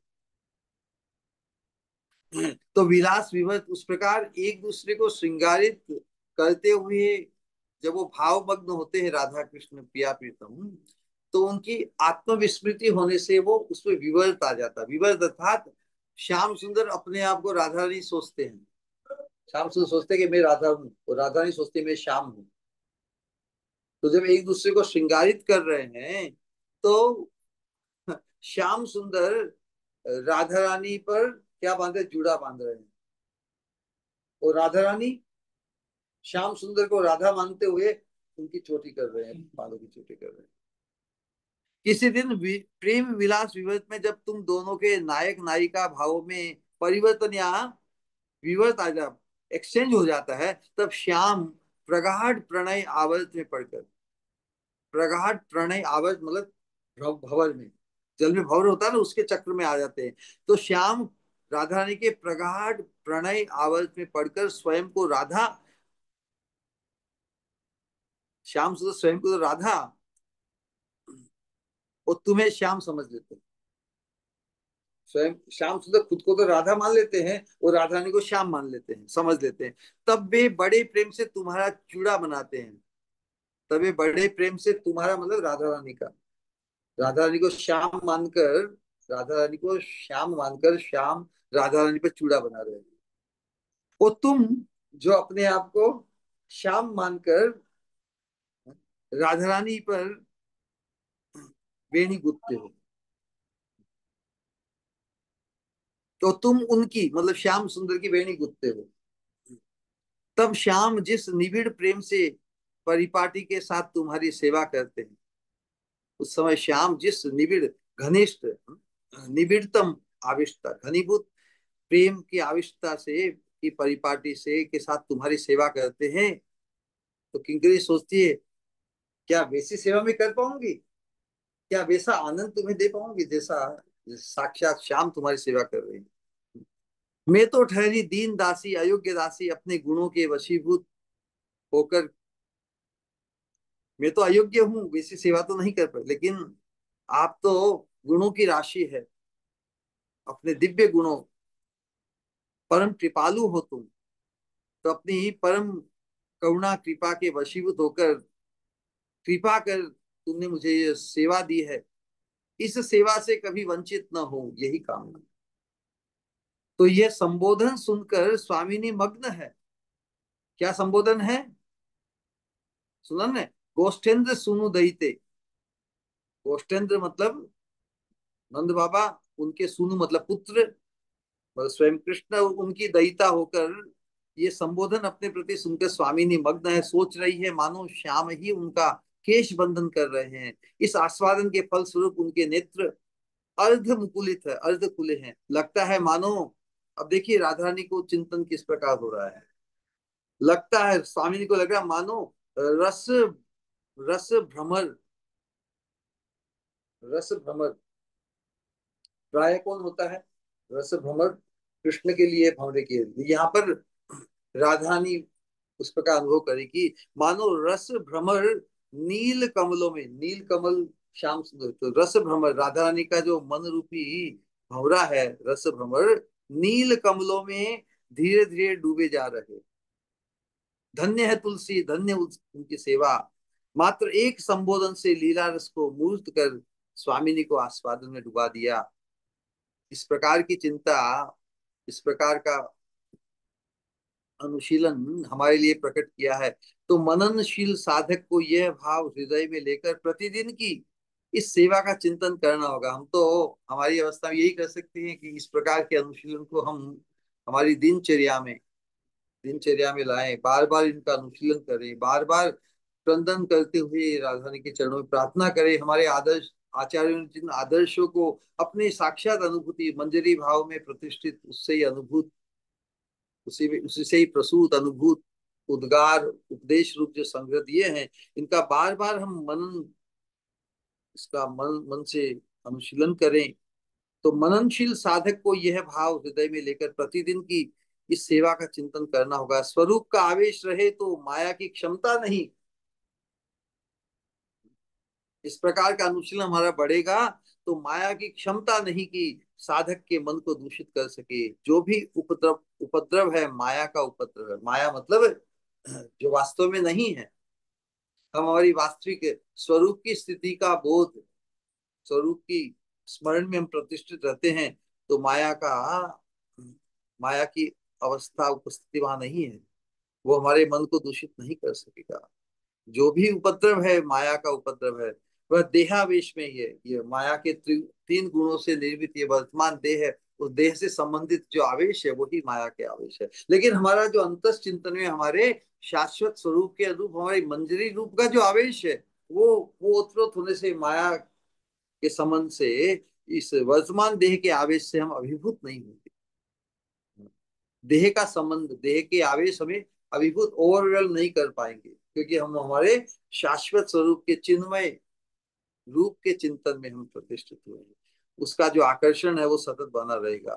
तो विलास विवत उस प्रकार एक दूसरे को श्रृंगारित करते हुए जब वो भावमग्न होते हैं राधा कृष्ण प्रिया प्रीतम, तो उनकी आत्मविस्मृति होने से वो उसमें विवर्त आ जाता है। विवर्त अर्थात श्याम सुंदर अपने आप को राधा रानी सोचते हैं। श्याम सुंदर सोचते हैं कि मैं राधा हूँ, और राधा रानी सोचते हैं मैं श्याम हूँ। तो जब एक दूसरे को श्रृंगारित कर रहे हैं, तो श्याम सुंदर राधा रानी पर क्या बांधे? जूड़ा बांध रहे हैं। और राधा रानी श्याम सुंदर को राधा मानते हुए उनकी चोटी कर रहे हैं, बालों की चोटी कर रहे हैं। किसी दिन प्रेम विलास विवर्त में जब तुम दोनों के नायक नायिका भावों में परिवर्तन या विवर्त आ जा एक्सचेंज हो जाता है, तब श्याम प्रगाढ़ प्रणय आवर्त में पड़कर, प्रगाढ़ प्रणय आवर्त मतलब भंवर में, जल में भंवर होता है ना, उसके चक्र में आ जाते हैं। तो श्याम राधा रानी के प्रगाढ़ प्रणय आवर्त में पढ़कर स्वयं को राधा, श्याम सुंदर स्वयं को तो राधा और तुम्हें श्याम समझ लेते हैं। स्वयं श्याम सुंदर खुद को तो राधा मान लेते हैं, और राधा रानी को श्याम मान लेते हैं, समझ लेते हैं। तब वे बड़े प्रेम से तुम्हारा चूड़ा बनाते हैं। तब वे बड़े प्रेम से तुम्हारा मतलब राधा रानी का, राधा रानी को श्याम मानकर, राधा रानी को श्याम मानकर श्याम राधा रानी पर चूड़ा बना रहे हैं। और तुम जो अपने आप को श्याम मानकर राधा रानी पर वेणी गूंथते हो, तो तुम उनकी मतलब श्याम सुंदर की वेणी गूंथते हो। तब श्याम जिस निबिड़ प्रेम से परिपाटी के साथ तुम्हारी सेवा करते हैं, उस समय श्याम जिस निबिड़ घनिष्ठ निबिड़तम आविष्टता घनीभूत प्रेम की आविष्टता से की परिपाटी से के साथ तुम्हारी सेवा करते हैं, तो किंकरी सोचती है क्या वैसी सेवा में कर पाऊंगी, क्या वैसा आनंद तुम्हें दे पाऊंगी जैसा साक्षात श्याम तुम्हारी सेवा कर रही है। मैं तो ठहरी दीन दासी अयोग्य दासी अपने गुणों के वशीभूत होकर, मैं तो अयोग्य हूँ वैसी सेवा तो नहीं कर पाई, लेकिन आप तो गुणों की राशि है, अपने दिव्य गुणों, परम कृपालु हो तुम, तो अपनी ही परम करुणा कृपा के वशीभूत होकर कृपा कर तुमने मुझे ये सेवा दी है, इस सेवा से कभी वंचित न हो यही कामना। तो यह संबोधन सुनकर स्वामिनी मग्न है। क्या संबोधन है, सुनन ने, गोष्ठेंद्र सुनु दईते, गोष्ठेंद्र मतलब नंद बाबा, उनके सुनु मतलब पुत्र, मतलब स्वयं कृष्ण उनकी दयिता होकर ये संबोधन अपने प्रति सुनकर स्वामिनी मग्न है, सोच रही है मानो श्याम ही उनका केश बंधन कर रहे हैं। इस आस्वादन के फल स्वरूप उनके नेत्र अर्ध मुकुलित है, अर्ध खुले हैं, लगता है मानो, अब देखिए राधा रानी को चिंतन किस प्रकार हो रहा है, लगता है स्वामिनी को लग रहा है मानो रस रस भ्रमर, रस भ्रमर प्राय कौन होता है, रस भ्रमर कृष्ण के लिए भंवरे के लिए, यहाँ पर राधानी उस प्रकार अनुभव करेगी मानो रस भ्रमर नील कमलों में, नील कमल श्याम सुंदर, तो रस भ्रमर राधा रानी का जो मन रूपी भंवरा है, रस भ्रमर नील कमलों में धीरे धीरे डूबे जा रहे। धन्य है तुलसी, धन्य उनकी सेवा, मात्र एक संबोधन से लीला रस को मूर्त कर स्वामिनी को आस्वादन में डुबा दिया। इस प्रकार की चिंता, इस प्रकार का अनुशीलन हमारे लिए प्रकट किया है। तो मननशील साधक को यह भाव हृदय में लेकर प्रतिदिन की इस सेवा का चिंतन करना होगा। हम तो हमारी अवस्था में यही कर सकते हैं कि इस प्रकार के अनुशीलन को हम हमारी दिनचर्या में लाएं, बार बार इनका अनुशीलन करें, बार बार क्रंदन करते हुए राजधानी के चरणों में प्रार्थना करें। हमारे आदर्श आचार्यों ने जिन आदर्शों को अपने साक्षात अनुभूति मंजरी भाव में प्रतिष्ठित, उससे ही अनुभूत, उसी से ही प्रसूत अनुभूत उद्गार उपदेश रूप जो संग्रह दिए हैं, इनका बार बार हम मनन, इसका मन से अनुशीलन करें। तो मननशील साधक को यह भाव हृदय में लेकर प्रतिदिन की इस सेवा का चिंतन करना होगा। स्वरूप का आवेश रहे तो माया की क्षमता नहीं, इस प्रकार का अनुशीलन हमारा बढ़ेगा तो माया की क्षमता नहीं कि साधक के मन को दूषित कर सके। जो भी उपद्रव उपद्रव है माया का उपद्रव है, माया मतलब जो वास्तव में नहीं है, हम हमारी वास्तविक स्वरूप की स्थिति का बोध, स्वरूप की स्मरण में हम प्रतिष्ठित रहते हैं, तो माया की अवस्था उपस्थिति वहां नहीं है, वो हमारे मन को दूषित नहीं कर सकेगा। जो भी उपद्रव है माया का उपद्रव है, वह देहावेश में ही है। ये माया के तीन गुणों से निर्मित ये वर्तमान देह है, उस देह से संबंधित जो आवेश है वही माया के आवेश है। लेकिन हमारा जो अंतस चिंतन में हमारे शाश्वत स्वरूप के अनुरूप हमारी मंजरी रूप का जो आवेश है, वो उत्प्रोत होने से माया के संबंध से, इस वर्तमान देह के आवेश से हम अभिभूत नहीं होंगे। देह का संबंध, देह के आवेश हमें अभिभूत ओवरवेल नहीं कर पाएंगे, क्योंकि हम हमारे शाश्वत स्वरूप के चिन्मय रूप के चिंतन में हम प्रतिष्ठित हुए हैं। उसका जो आकर्षण है वो सतत बना रहेगा।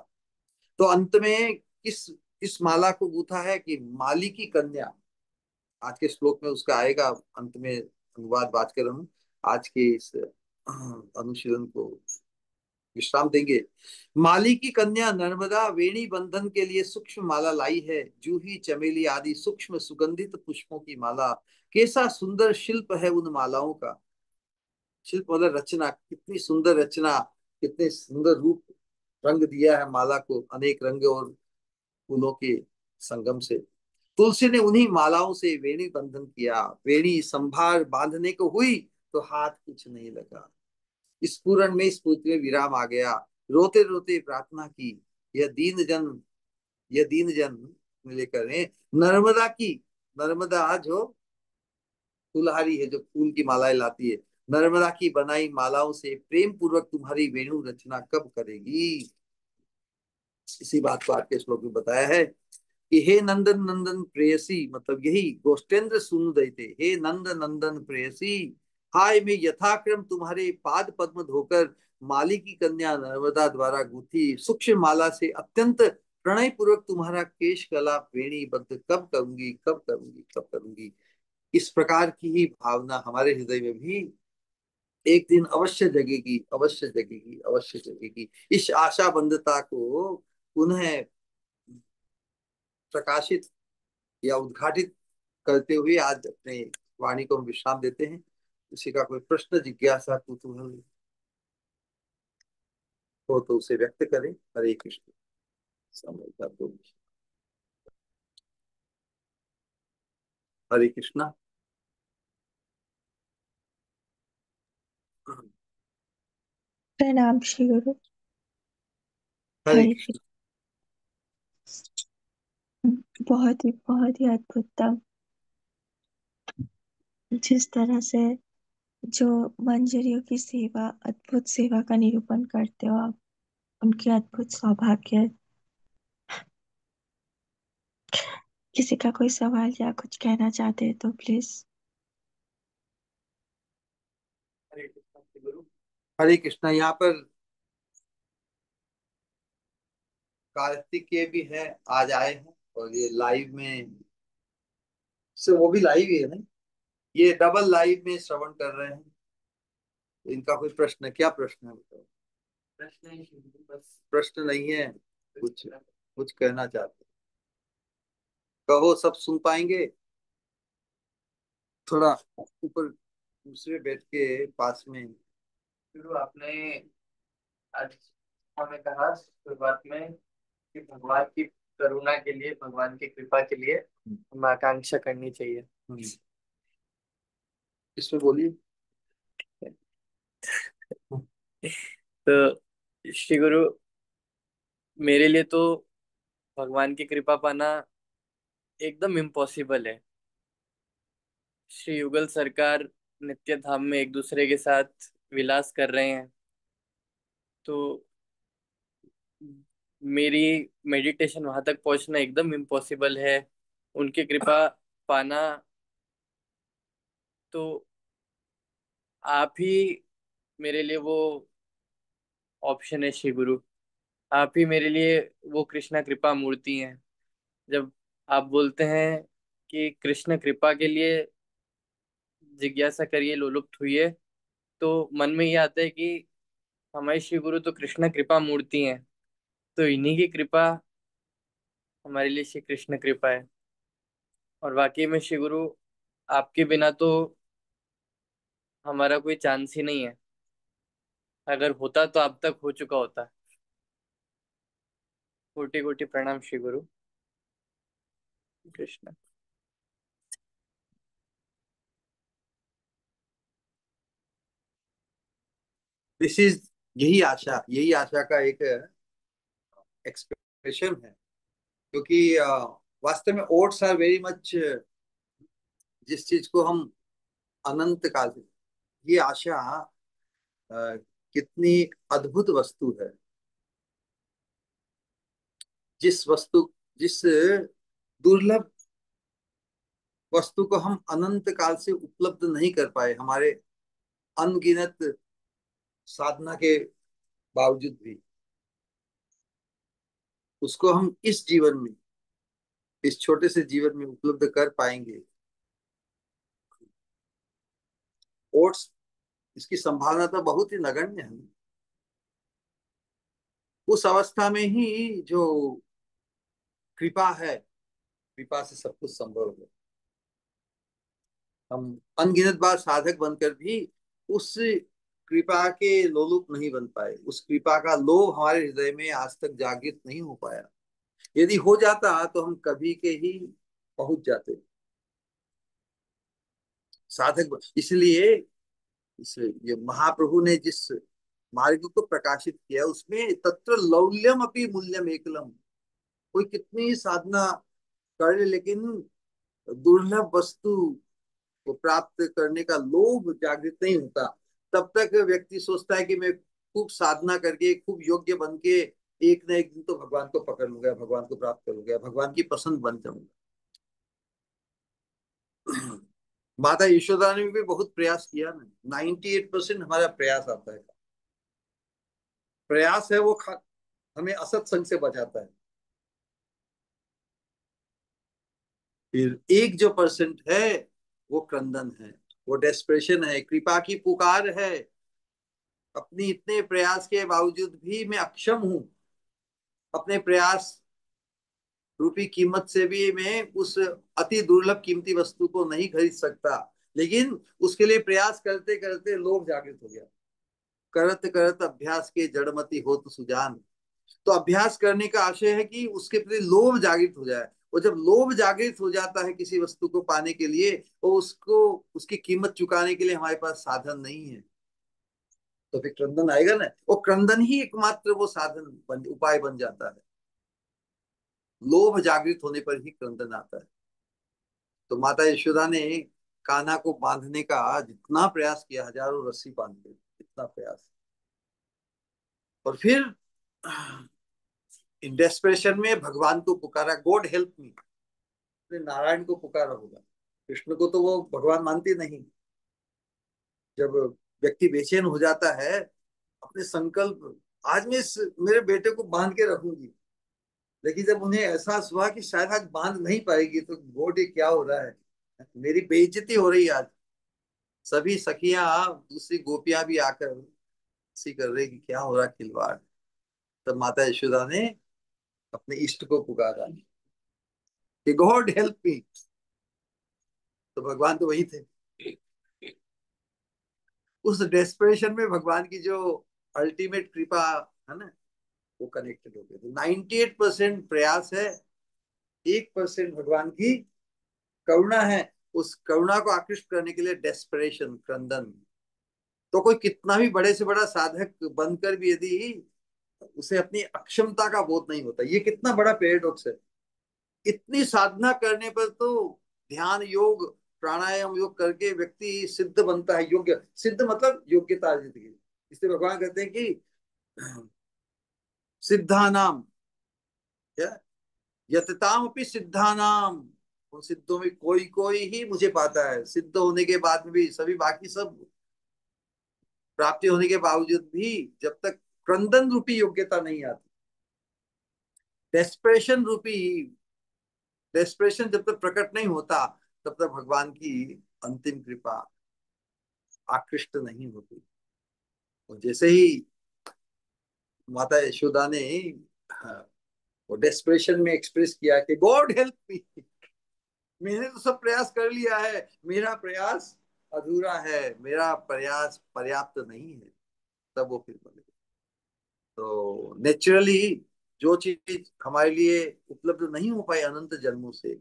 तो अंत में किस माला को गूथा है कि माली की कन्या, आज के श्लोक में उसका आएगा, अंत में अनुवाद बात कर हम आज के इस अनुशीलन को विश्राम देंगे। माली की कन्या नर्मदा वेणी बंधन के लिए सूक्ष्म माला लाई है, जूही चमेली आदि सूक्ष्म सुगंधित पुष्पों की माला। कैसा सुंदर शिल्प है उन मालाओं का, शिल्प मतलब रचना, कितनी सुंदर रचना, कितने सुंदर रूप रंग दिया है माला को, अनेक रंग और फूलों के संगम से। तुलसी ने उन्हीं मालाओं से वेणी बंधन किया। वेणी संभार बांधने को हुई तो हाथ कुछ नहीं लगा। स्फुरन में स्फूर्ति में विराम आ गया। रोते रोते प्रार्थना की, यह दीन जन, यह दीन जन लेकर नर्मदा की, नर्मदा जो फुलहारी है, जो फूल की मालाएं लाती है, नर्मदा की बनाई मालाओं से प्रेम पूर्वक तुम्हारी वेणु रचना कब करेगी। इसी बात को आपके श्लोक में बताया है कि हे नंदन नंदन प्रेयसी, मतलब यही गोष्ठेंद्र सुन दैते, हे नंद नंदन प्रेयसी, हाय मैं यथाक्रम तुम्हारे पाद पद्म धोकर माली की कन्या नर्मदा द्वारा गूंथी सूक्ष्म माला से अत्यंत प्रणय पूर्वक तुम्हारा केश कलाप वेणी बद्ध कब करूंगी, कब करूंगी, कब करूंगी। इस प्रकार की ही भावना हमारे हृदय में भी एक दिन अवश्य जगेगी, अवश्य जगेगी, अवश्य जगेगी। इस आशाबंधता को पुनः प्रकाशित या उद्घाटित करते हुए आज अपने वाणी को हम विश्राम देते हैं। किसी का कोई प्रश्न, जिज्ञासा, कुतूहल हो तो उसे व्यक्त करें। हरे कृष्ण। समय का तो हरे कृष्णा। प्रणाम श्री गुरु। हरे हरे कृष्ण। कृष्ण। बहुत ही अद्भुत था। जिस तरह से जो मंजरियों की सेवा, अद्भुत सेवा का निरूपण करते हो आप, उनकी अद्भुत सौभाग्य है। किसी का कोई सवाल या कुछ कहना चाहते हैं तो प्लीज। हरे कृष्ण श्री गुरु। हरे कृष्णा। यहाँ पर कार्तिकेय भी है, आज आए हैं, और ये लाइव में से वो भी लाइव ही है ना, ये डबल लाइव में श्रवण कर रहे हैं। तो इनका कोई प्रश्न, क्या प्रश्न है बताओ। प्रश्न नहीं, बस प्रश्न नहीं है, कुछ कुछ कहना चाहते हैं। कहो, सब सुन पाएंगे। थोड़ा ऊपर दूसरे बेड के पास में। शुरू आपने आज हमें कहा शुरुआत में कि भगवान की करुणा के लिए, भगवान की कृपा के लिए हमें आकांक्षा करनी चाहिए। इसमें बोलिए। तो श्री गुरु, मेरे लिए तो भगवान की कृपा पाना एकदम इम्पॉसिबल है। श्री युगल सरकार नित्य धाम में एक दूसरे के साथ विलास कर रहे हैं, तो मेरी मेडिटेशन वहां तक पहुंचना एकदम इम्पॉसिबल है। उनकी कृपा पाना तो आप ही मेरे लिए वो ऑप्शन है श्री गुरु। आप ही मेरे लिए वो कृष्णा कृपा मूर्ति हैं। जब आप बोलते हैं कि कृष्ण कृपा के लिए जिज्ञासा करिए, लोलुप्त हुई, तो मन में ये आता है कि हमारे श्री गुरु तो कृष्ण कृपा मूर्ति हैं, तो इन्हीं की कृपा हमारे लिए श्री कृष्ण कृपा है। और वाकई में श्री गुरु, आपके बिना तो हमारा कोई चांस ही नहीं है। अगर होता तो अब तक हो चुका होता। कोटि कोटि प्रणाम श्री गुरु। कृष्ण। दिस इज, यही आशा, यही आशा का एक एक्सप्रेशन है। क्योंकि वास्तव में ओट्स आर वेरी मच, जिस चीज को हम अनंत काल से, ये आशा कितनी अद्भुत वस्तु है। जिस वस्तु, जिस दुर्लभ वस्तु को हम अनंत काल से उपलब्ध नहीं कर पाए, हमारे अनगिनत साधना के बावजूद भी, उसको हम इस जीवन में, इस छोटे से जीवन में उपलब्ध कर पाएंगे। ओट्स, इसकी संभावना तो बहुत ही नगण्य है। उस अवस्था में ही जो कृपा है, कृपा से सब कुछ संभव है। हम अनगिनत बार साधक बनकर भी उस कृपा के लोलुप नहीं बन पाए, उस कृपा का लोभ हमारे हृदय में आज तक जागृत नहीं हो पाया। यदि हो जाता तो हम कभी के ही पहुंच जाते साधक। इसलिए इस ये महाप्रभु ने जिस मार्ग को प्रकाशित किया उसमें तत्र लौल्यम अपनी मूल्यम एकलम। कोई कितनी साधना कर ले, लेकिन दुर्लभ वस्तु को प्राप्त करने का लोभ जागृत नहीं होता, तब तक व्यक्ति सोचता है कि मैं खूब साधना करके खूब योग्य बन के एक न एक दिन तो भगवान को पकड़ लूंगा, भगवान को प्राप्त करूंगा, भगवान की पसंद बन जाऊंगा। माता यशोदा ने भी बहुत प्रयास किया ना। 98% हमारा प्रयास आता है, प्रयास है वो हमें असत्संग से बचाता है। फिर एक जो परसेंट है वो क्रंदन है, वो डेस्परेशन है, कृपा की पुकार है। अपनी इतने प्रयास के बावजूद भी मैं अक्षम हूं, अपने प्रयास रूपी कीमत से भी मैं उस अति दुर्लभ कीमती वस्तु को नहीं खरीद सकता, लेकिन उसके लिए प्रयास करते करते लोभ जागृत हो गया। करत करत अभ्यास के जड़मति हो तो सुजान। तो अभ्यास करने का आशय है कि उसके प्रति लोभ जागृत हो जाए, और जब लोभ जागृत हो जाता है किसी वस्तु को पाने के लिए, तो उसको उसकी कीमत चुकाने के लिए हमारे पास साधन नहीं है, तो फिर क्रंदन आएगा ना। वो क्रंदन ही एकमात्र वो उपाय बन जाता है। लोभ जागृत होने पर ही क्रंदन आता है। तो माता यशोदा ने कान्हा को बांधने का जितना प्रयास किया, हजारों रस्सी बांध के, इतना प्रयास, और फिर इन डेस्परेशन में भगवान को पुकारा, गॉड हेल्प मी। नारायण को पुकारा होगा, कृष्ण को तो वो भगवान मानती नहीं। जब व्यक्ति बेचैन हो जाता है, अपने संकल्प, आज मैं मेरे बेटे को बांध के रखूंगी, लेकिन जब उन्हें एहसास हुआ कि शायद आज बांध नहीं पाएगी, तो गॉड ये क्या हो रहा है, मेरी बेइज्जती हो रही है आज। सभी सखियां, दूसरी गोपियां भी आकर हंसी कर रही कि क्या हो रहा खिलवाड़। तब माता यशोदा ने अपने इष्ट को पुकारा कि गॉड हेल्प मी। तो भगवान तो वही थे। उस डेस्परेशन में भगवान की जो अल्टीमेट कृपा है ना, वो कनेक्टेड हो गए। तो 98% प्रयास है, 1% भगवान की करुणा है। उस करुणा को आकृष्ट करने के लिए डेस्परेशन, क्रंदन। तो कोई कितना भी बड़े से बड़ा साधक बनकर भी यदि उसे अपनी अक्षमता का बोध नहीं होता, ये कितना बड़ा पैराडॉक्स है। इतनी साधना करने पर तो ध्यान योग प्राणायाम योग करके व्यक्ति सिद्ध बनता है, योग्य, सिद्ध मतलब योग्यता अर्जित की। इसलिए भगवान कहते हैं कि सिद्धानाम, क्या, यतताम अपनी सिद्धानाम। उन सिद्धों में कोई कोई ही मुझे पाता है। सिद्ध होने के बाद में भी सभी बाकी सब प्राप्ति होने के बावजूद भी जब तक क्रंदन रूपी योग्यता नहीं आती, डेस्परेशन रूपी, डेस्परेशन जब तक प्रकट नहीं होता, तब तक भगवान की अंतिम कृपा आकृष्ट नहीं होती। और जैसे ही माता यशोदा ने हाँ, वो डेस्परेशन में एक्सप्रेस किया कि गॉड हेल्प मी, मैंने तो सब प्रयास कर लिया है, मेरा प्रयास अधूरा है, मेरा प्रयास पर्याप्त नहीं है, तब वो फिर बोले। तो नेचुरली जो चीज हमारे लिए उपलब्ध नहीं हो पाई अनंत जन्मों से,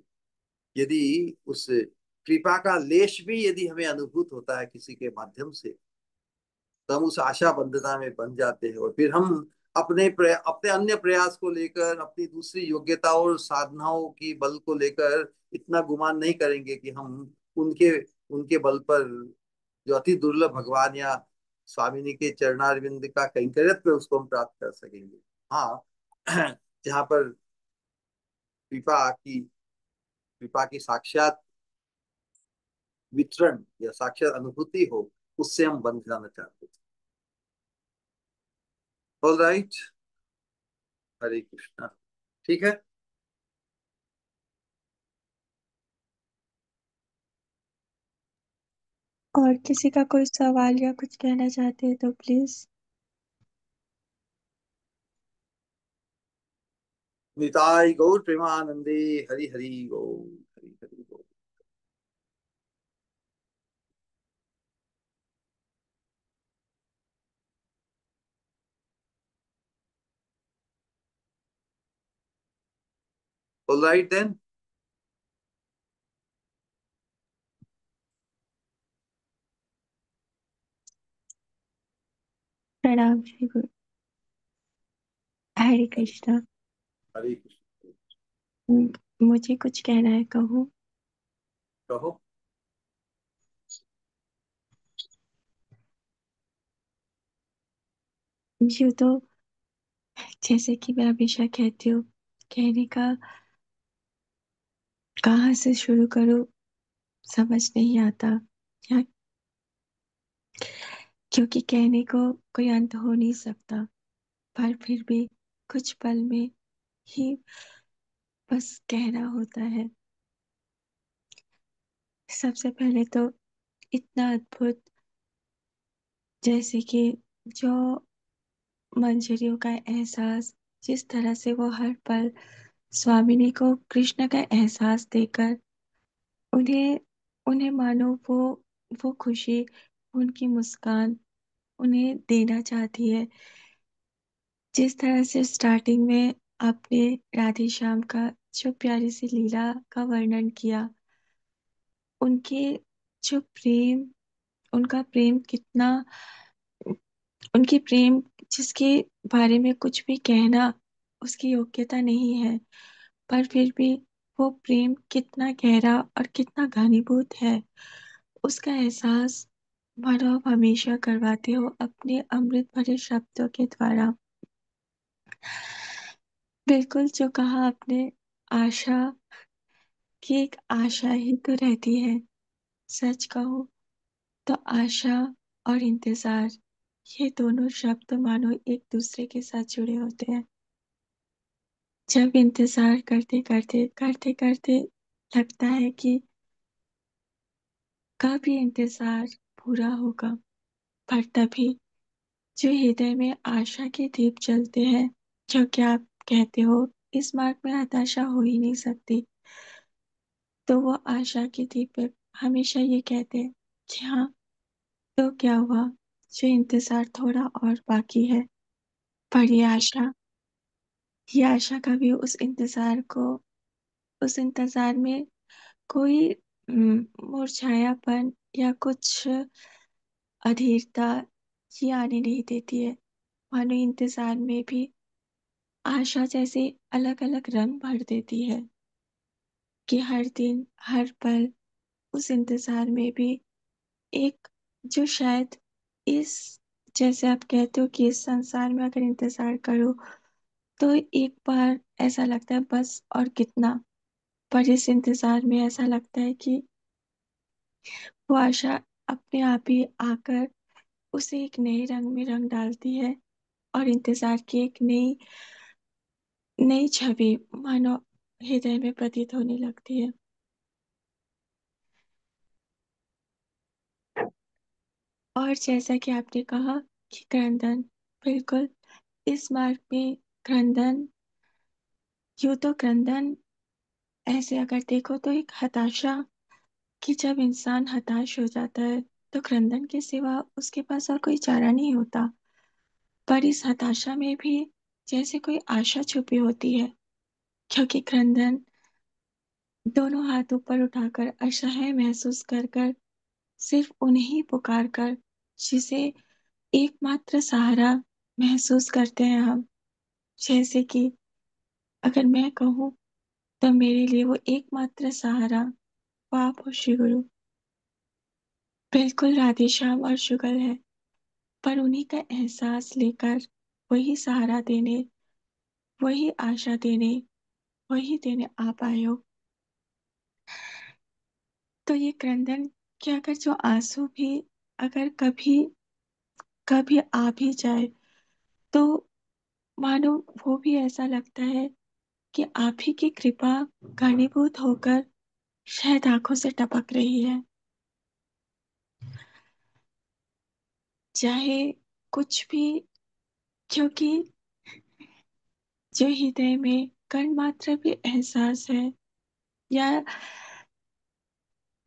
यदि उस कृपा का लेश भी यदि हमें अनुभूत होता है किसी के माध्यम से, तो हम उस आशा बंधना में बन जाते हैं, और फिर हम अपने अन्य प्रयास को लेकर, अपनी दूसरी योग्यताओं और साधनाओं की बल को लेकर इतना गुमान नहीं करेंगे कि हम उनके उनके बल पर जो अति दुर्लभ भगवान या स्वामिनी के चरणारविंद का कैंकर्यत्व है उसको हम प्राप्त कर सकेंगे। हाँ, जहाँ पर कृपा की कृपा की साक्षात वितरण या साक्षात अनुभूति हो, उससे हम बंध जाना चाहते हैं। ऑल राइट, हरे कृष्णा। ठीक है। और किसी का कोई सवाल या कुछ कहना चाहते हैं तो प्लीज। निताई गौर प्रेमानंदे, Hari Hari Gaur, Hari Hari Gaur. All right then. प्रणाम श्री गुरु। हरे कृष्णा। हरे कृष्ण। मुझे कुछ कहना है, कहूँ? कहो। यूँ तो जैसे कि मैं हमेशा कहती हूँ, कहने का कहाँ से शुरू करूँ समझ नहीं आता, या क्योंकि कहने को कोई अंत हो नहीं सकता, पर फिर भी कुछ पल में ही बस कहना होता है। सबसे पहले तो इतना अद्भुत, जैसे कि जो मंजरियों का एहसास, जिस तरह से वो हर पल स्वामिनी को कृष्ण का एहसास देकर उन्हें उन्हें मानो वो खुशी, उनकी मुस्कान उन्हें देना चाहती है। जिस तरह से स्टार्टिंग में आपने राधे श्याम का जो प्यारी सी लीला का वर्णन किया, उनके जो प्रेम, उनका प्रेम कितना, उनकी प्रेम जिसके बारे में कुछ भी कहना उसकी योग्यता नहीं है, पर फिर भी वो प्रेम कितना गहरा और कितना घनीभूत है, उसका एहसास मानो आप हमेशा करवाते हो अपने अमृत भरे शब्दों के द्वारा। बिल्कुल जो कहा आपने, आशा की एक आशा ही तो रहती है। सच कहूँ तो आशा और इंतजार, ये दोनों शब्द मानो एक दूसरे के साथ जुड़े होते हैं। जब इंतजार करते करते करते करते लगता है कि कब ये इंतजार पूरा होगा, पर तभी जो हृदय में आशा के दीप जलते हैं, जो कि आप कहते हो इस मार्ग में हताशा हो ही नहीं सकती, तो वो आशा के दीप हमेशा ये कहते हैं कि हाँ, तो क्या हुआ, जो इंतजार थोड़ा और बाकी है, पर ये आशा कभी उस इंतजार में कोई मुरझायापन या कुछ अधीरता ये आने नहीं देती है। मानो इंतजार में भी आशा जैसे अलग अलग रंग भर देती है, कि हर दिन हर पल उस इंतजार में भी एक, जो शायद इस, जैसे आप कहते हो कि इस संसार में अगर इंतजार करो तो एक बार ऐसा लगता है बस और कितना, पर इस इंतजार में ऐसा लगता है कि वो आशा अपने आप ही आकर उसे एक नए रंग में रंग डालती है, और इंतजार की एक नई नई छवि मानो हृदय में प्रतीत होने लगती है। और जैसा कि आपने कहा कि क्रंदन, बिल्कुल इस मार्ग में क्रंदन, यूं तो क्रंदन ऐसे अगर देखो तो एक हताशा, कि जब इंसान हताश हो जाता है तो क्रंदन के सिवा उसके पास और कोई चारा नहीं होता, पर इस हताशा में भी जैसे कोई आशा छुपी होती है, क्योंकि क्रंदन दोनों हाथ ऊपर उठाकर असहाय महसूस कर कर सिर्फ उन्हें पुकार कर, जिसे एकमात्र सहारा महसूस करते हैं हम। जैसे कि अगर मैं कहूँ तो मेरे लिए वो एकमात्र सहारा वो आप हो श्री गुरु। बिल्कुल राधे श्याम और शुगल है, पर उन्हीं का एहसास लेकर वही सहारा देने, वही आशा देने, वही देने आप आए हो। तो ये क्रंदन के अगर जो आंसू भी अगर कभी कभी आ भी जाए, तो मानो वो भी ऐसा लगता है कि आप ही की कृपा घनीभूत होकर शायद आंखों से टपक रही है। चाहे कुछ भी, क्योंकि जो हृदय में कण मात्र भी एहसास है, या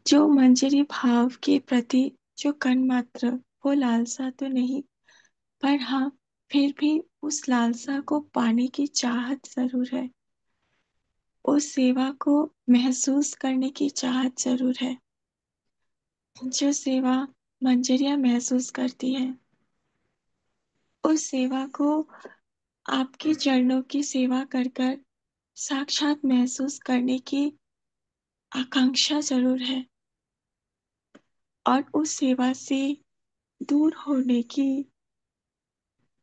जो मंजरी भाव के प्रति जो कण मात्र, वो लालसा तो नहीं, पर हाँ फिर भी उस लालसा को पाने की चाहत जरूर है, उस सेवा को महसूस करने की चाहत जरूर है, जो सेवा मंजरियां महसूस करती है। उस सेवा को, आपके चरणों की सेवा कर कर साक्षात महसूस करने की आकांक्षा जरूर है, और उस सेवा से दूर होने की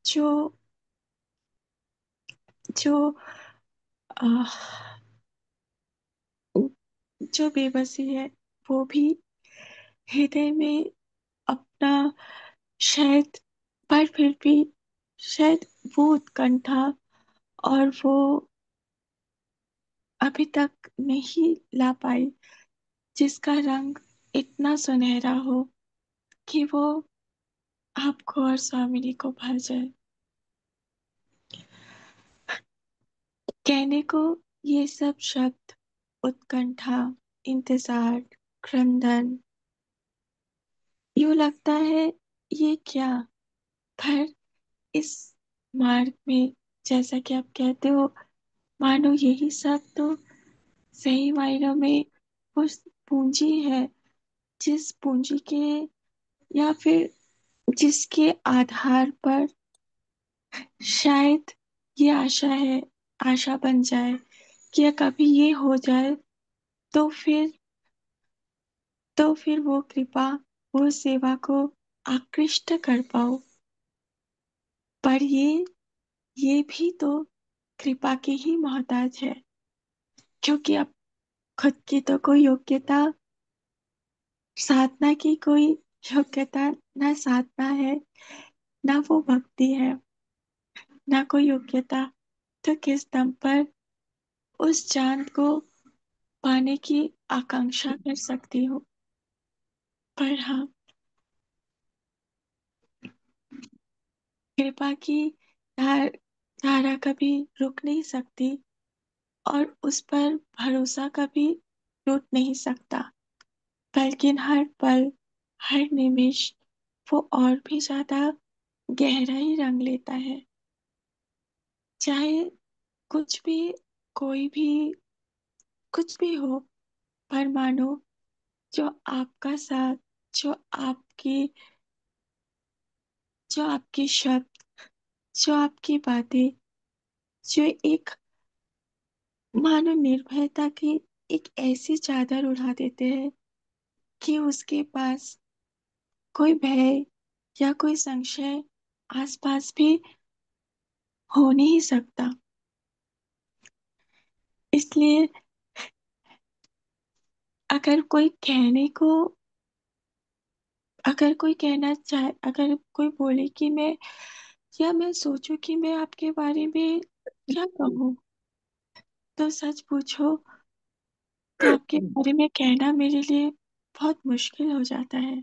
जो जो आह, जो बेबसी है, वो भी हृदय में अपना, शायद, पर फिर भी शायद वो उत्कंठा और वो अभी तक नहीं ला पाई, जिसका रंग इतना सुनहरा हो कि वो आपको और स्वामिनी को भर जाए। कहने को ये सब शब्द, उत्कंठा, इंतजार, क्रंदन, यूं लगता है ये क्या, पर इस मार्ग में, जैसा कि आप कहते हो, मानो यही सब तो सही मायनों में वो पूंजी है, जिस पूंजी के, या फिर जिसके आधार पर शायद ये आशा है, आशा बन जाए कि कभी ये हो जाए, तो फिर वो कृपा, वो सेवा को आकृष्ट कर पाओ। पर ये भी तो कृपा की ही मोहताज है, क्योंकि अब खुद की तो कोई योग्यता, साधना की कोई योग्यता, ना साधना है, ना वो भक्ति है, ना कोई योग्यता, तो किस दम पर उस चांद को पाने की आकांक्षा कर सकती हूँ। पर हाँ, कृपा की धार धारा कभी रुक नहीं सकती, और उस पर भरोसा कभी टूट नहीं सकता, बल्कि हर पल, हर निमिष वो और भी ज्यादा गहरा ही रंग लेता है। चाहे कुछ भी, कोई भी, कुछ भी हो, पर मानो जो आपका साथ, जो आपकी जो आपके शब्द, जो आपकी बातें, जो एक, मानो निर्भयता की एक ऐसी चादर उड़ा देते हैं कि उसके पास कोई भय या कोई संशय आसपास भी हो नहीं सकता। इसलिए अगर कोई कहने को, अगर कोई कहना चाहे, अगर कोई बोले कि मैं, या मैं सोचूं कि मैं आपके बारे में क्या कहूँ, तो सच पूछो तो आपके बारे में कहना मेरे लिए बहुत मुश्किल हो जाता है।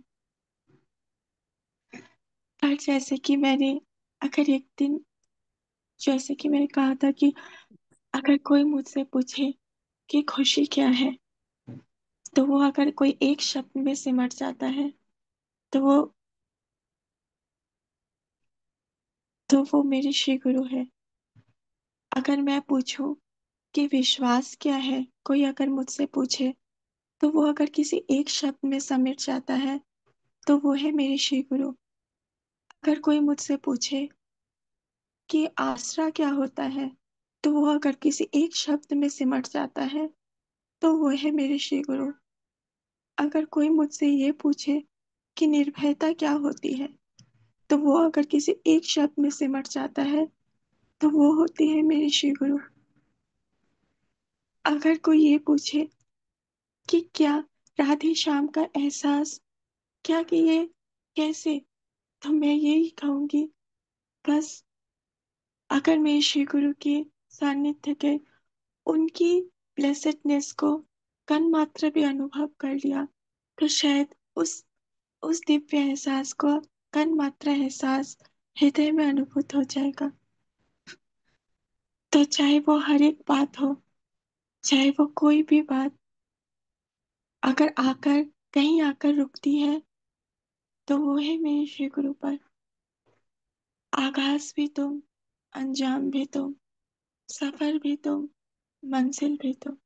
पर जैसे कि मैंने, अगर एक दिन, जैसे कि मैंने कहा था कि अगर कोई मुझसे पूछे कि खुशी क्या है, तो वो अगर कोई एक शब्द में सिमट जाता है, तो वो मेरे श्री गुरु है। अगर मैं पूछूं कि विश्वास क्या है, कोई अगर मुझसे पूछे, तो वो अगर किसी एक शब्द में समिट जाता है, तो वो है मेरे श्री गुरु। अगर कोई मुझसे पूछे कि आसरा क्या होता है, तो वो अगर किसी एक शब्द में सिमट जाता है, तो वो है मेरे श्री गुरु। अगर कोई मुझसे ये पूछे कि निर्भयता क्या होती है, तो वो अगर किसी एक शब्द में सिमट जाता है, तो वो होती है मेरी श्री गुरु। अगर कोई ये पूछे कि क्या राधे श्याम का एहसास, क्या कि ये कैसे, तो मैं यही कहूंगी, बस अगर मेरे श्री गुरु के सानिध्य के, उनकी ब्लेसेडनेस को कण मात्र भी अनुभव कर लिया, तो शायद उस दिव्य एहसास को, कण मात्र एहसास हृदय में अनुभूत हो जाएगा। तो चाहे वो हर एक बात हो, चाहे वो कोई भी बात अगर आकर, कहीं आकर रुकती है, तो वो है मेरे श्री गुरु पर। आगाज भी तुम, अंजाम भी तुम, सफर भी तुम, मंजिल भी तुम।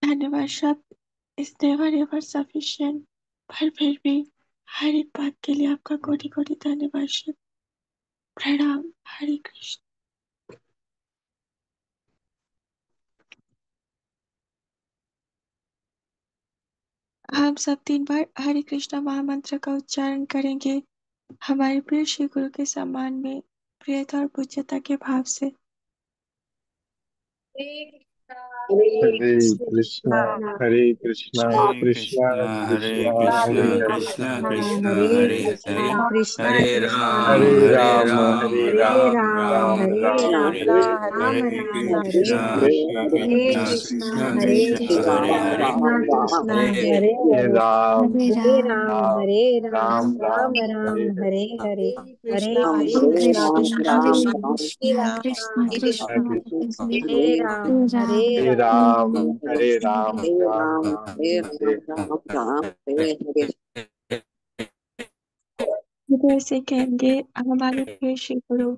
धन्यवाद शब्द इज नेवर एवर सफिशिएंट, पर फिर भी हर एक बात के लिए आपका कोटि कोटि धन्यवाद शिव। प्रणाम। हरे कृष्ण। हम सब 3 बार हरे कृष्णा महामंत्र का उच्चारण करेंगे हमारे प्रिय श्री गुरु के सम्मान में, प्रियता और पूज्यता के भाव से। हरे कृष्णा हरे कृष्णा हरे कृष्णा कृष्णा हरे कृष्णा कृष्णा हरे हरे कृष्णा कृष्णा हरे हरे कृष्णा हरे कृष्णा राम हरे हरे हरे राम राम हरे राम हरे राम राम राम राम राम हरे राम हरे राम हरे हरे राम हरे राम हरे कृष्णा कृष्ण हरे कृष्ण हरे कृष्ण कृष्णा कृष्णा कृष्णा हरे कृष्णा हरे कृष्णा हरे कृष्णा कृष्णा हरे हरे हे हरे राम हरे राम राम हरे राम राम राम राम राम हरे हरे हरे हरे हरे हरे कृष्णा कृष्ण कृष्णा हरे कृष्णा हरे कृष्ण राम कृष्ण हरे कृष्ण कृष्ण राम हरे कृष्ण हरे हरे राम हरे हरे राम हे राम हरे राम राम हरे कृष्ण राम हरे राम राम हरे हरे जैसे कहेंगे हमारे प्रिय श्री गुरु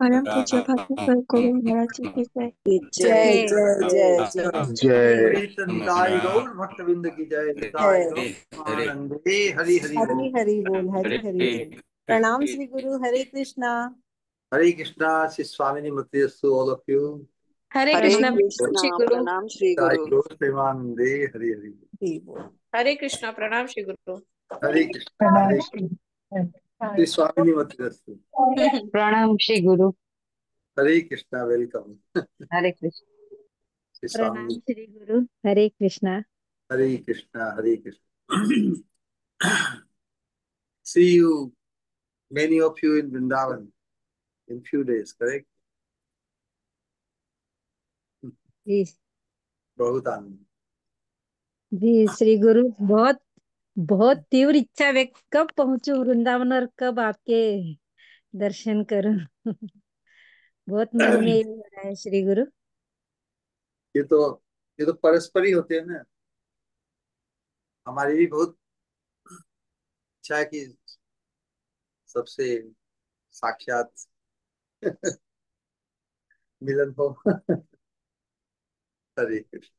परम पूज्य भक्त गुरु महाराज जी की जय। जय जय जय जय जय जय जय। जय श्री निताई गौर भक्तविंद की जय। निताई जय गौर आनंदे हरि हरि बोल। हरी हरी बोल हरी हरी बोल। प्रणाम श्री गुरु हरे कृष्णा। हरे Krishna Shri Swami मृत्युस्तु all of you. Hare Hare Krishna Krishna Shri गुरु। प्रणाम श्री निताई गुरु। गौर प्रेमानंदे हरि हरि बोल। जी बोल। हरे कृष्णा प्रणाम श्री गुरु। हरे कृष्णा हरे श्री स्वामी मृत्युस्तु। प्रणाम श्री गुरु। हरे कृष्णा वेलकम। हरे कृष्ण। श्री प्रणाम स्वामी। श्री गुरु हरे कृष्णा। हरे कृष्णा हरे Krishna. See you, many of you in Vrindavan in few days, correct? जी बहुत आनंद। जी श्री गुरु बहुत बहुत तीव्र इच्छा व्यक्त कब पहुंचू वृंदावन और कब आपके दर्शन करूं। बहुत मन में ये हो रहा है श्री गुरु। ये तो ये तो परस्पर ही होते हैं ना। हमारी भी बहुत इच्छा है कि सबसे साक्षात मिलन हो। हरे कृष्ण।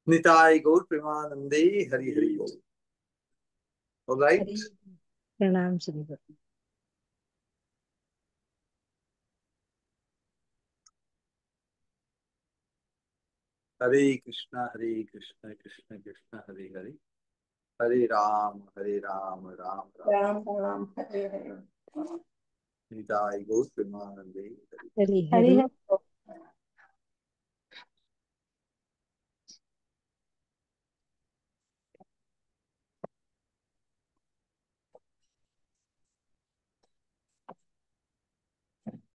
निताई गौर प्रेमानंदे हरि हरि बोल। हरे ऑलराइट। प्रणाम श्री गुरु। हरे कृष्ण कृष्ण कृष्ण हरे हरे, हरे राम राम राम। राम राम हरे हरे। निताई गौर प्रेमानंदे हरि। हरे हरि हरे हरि।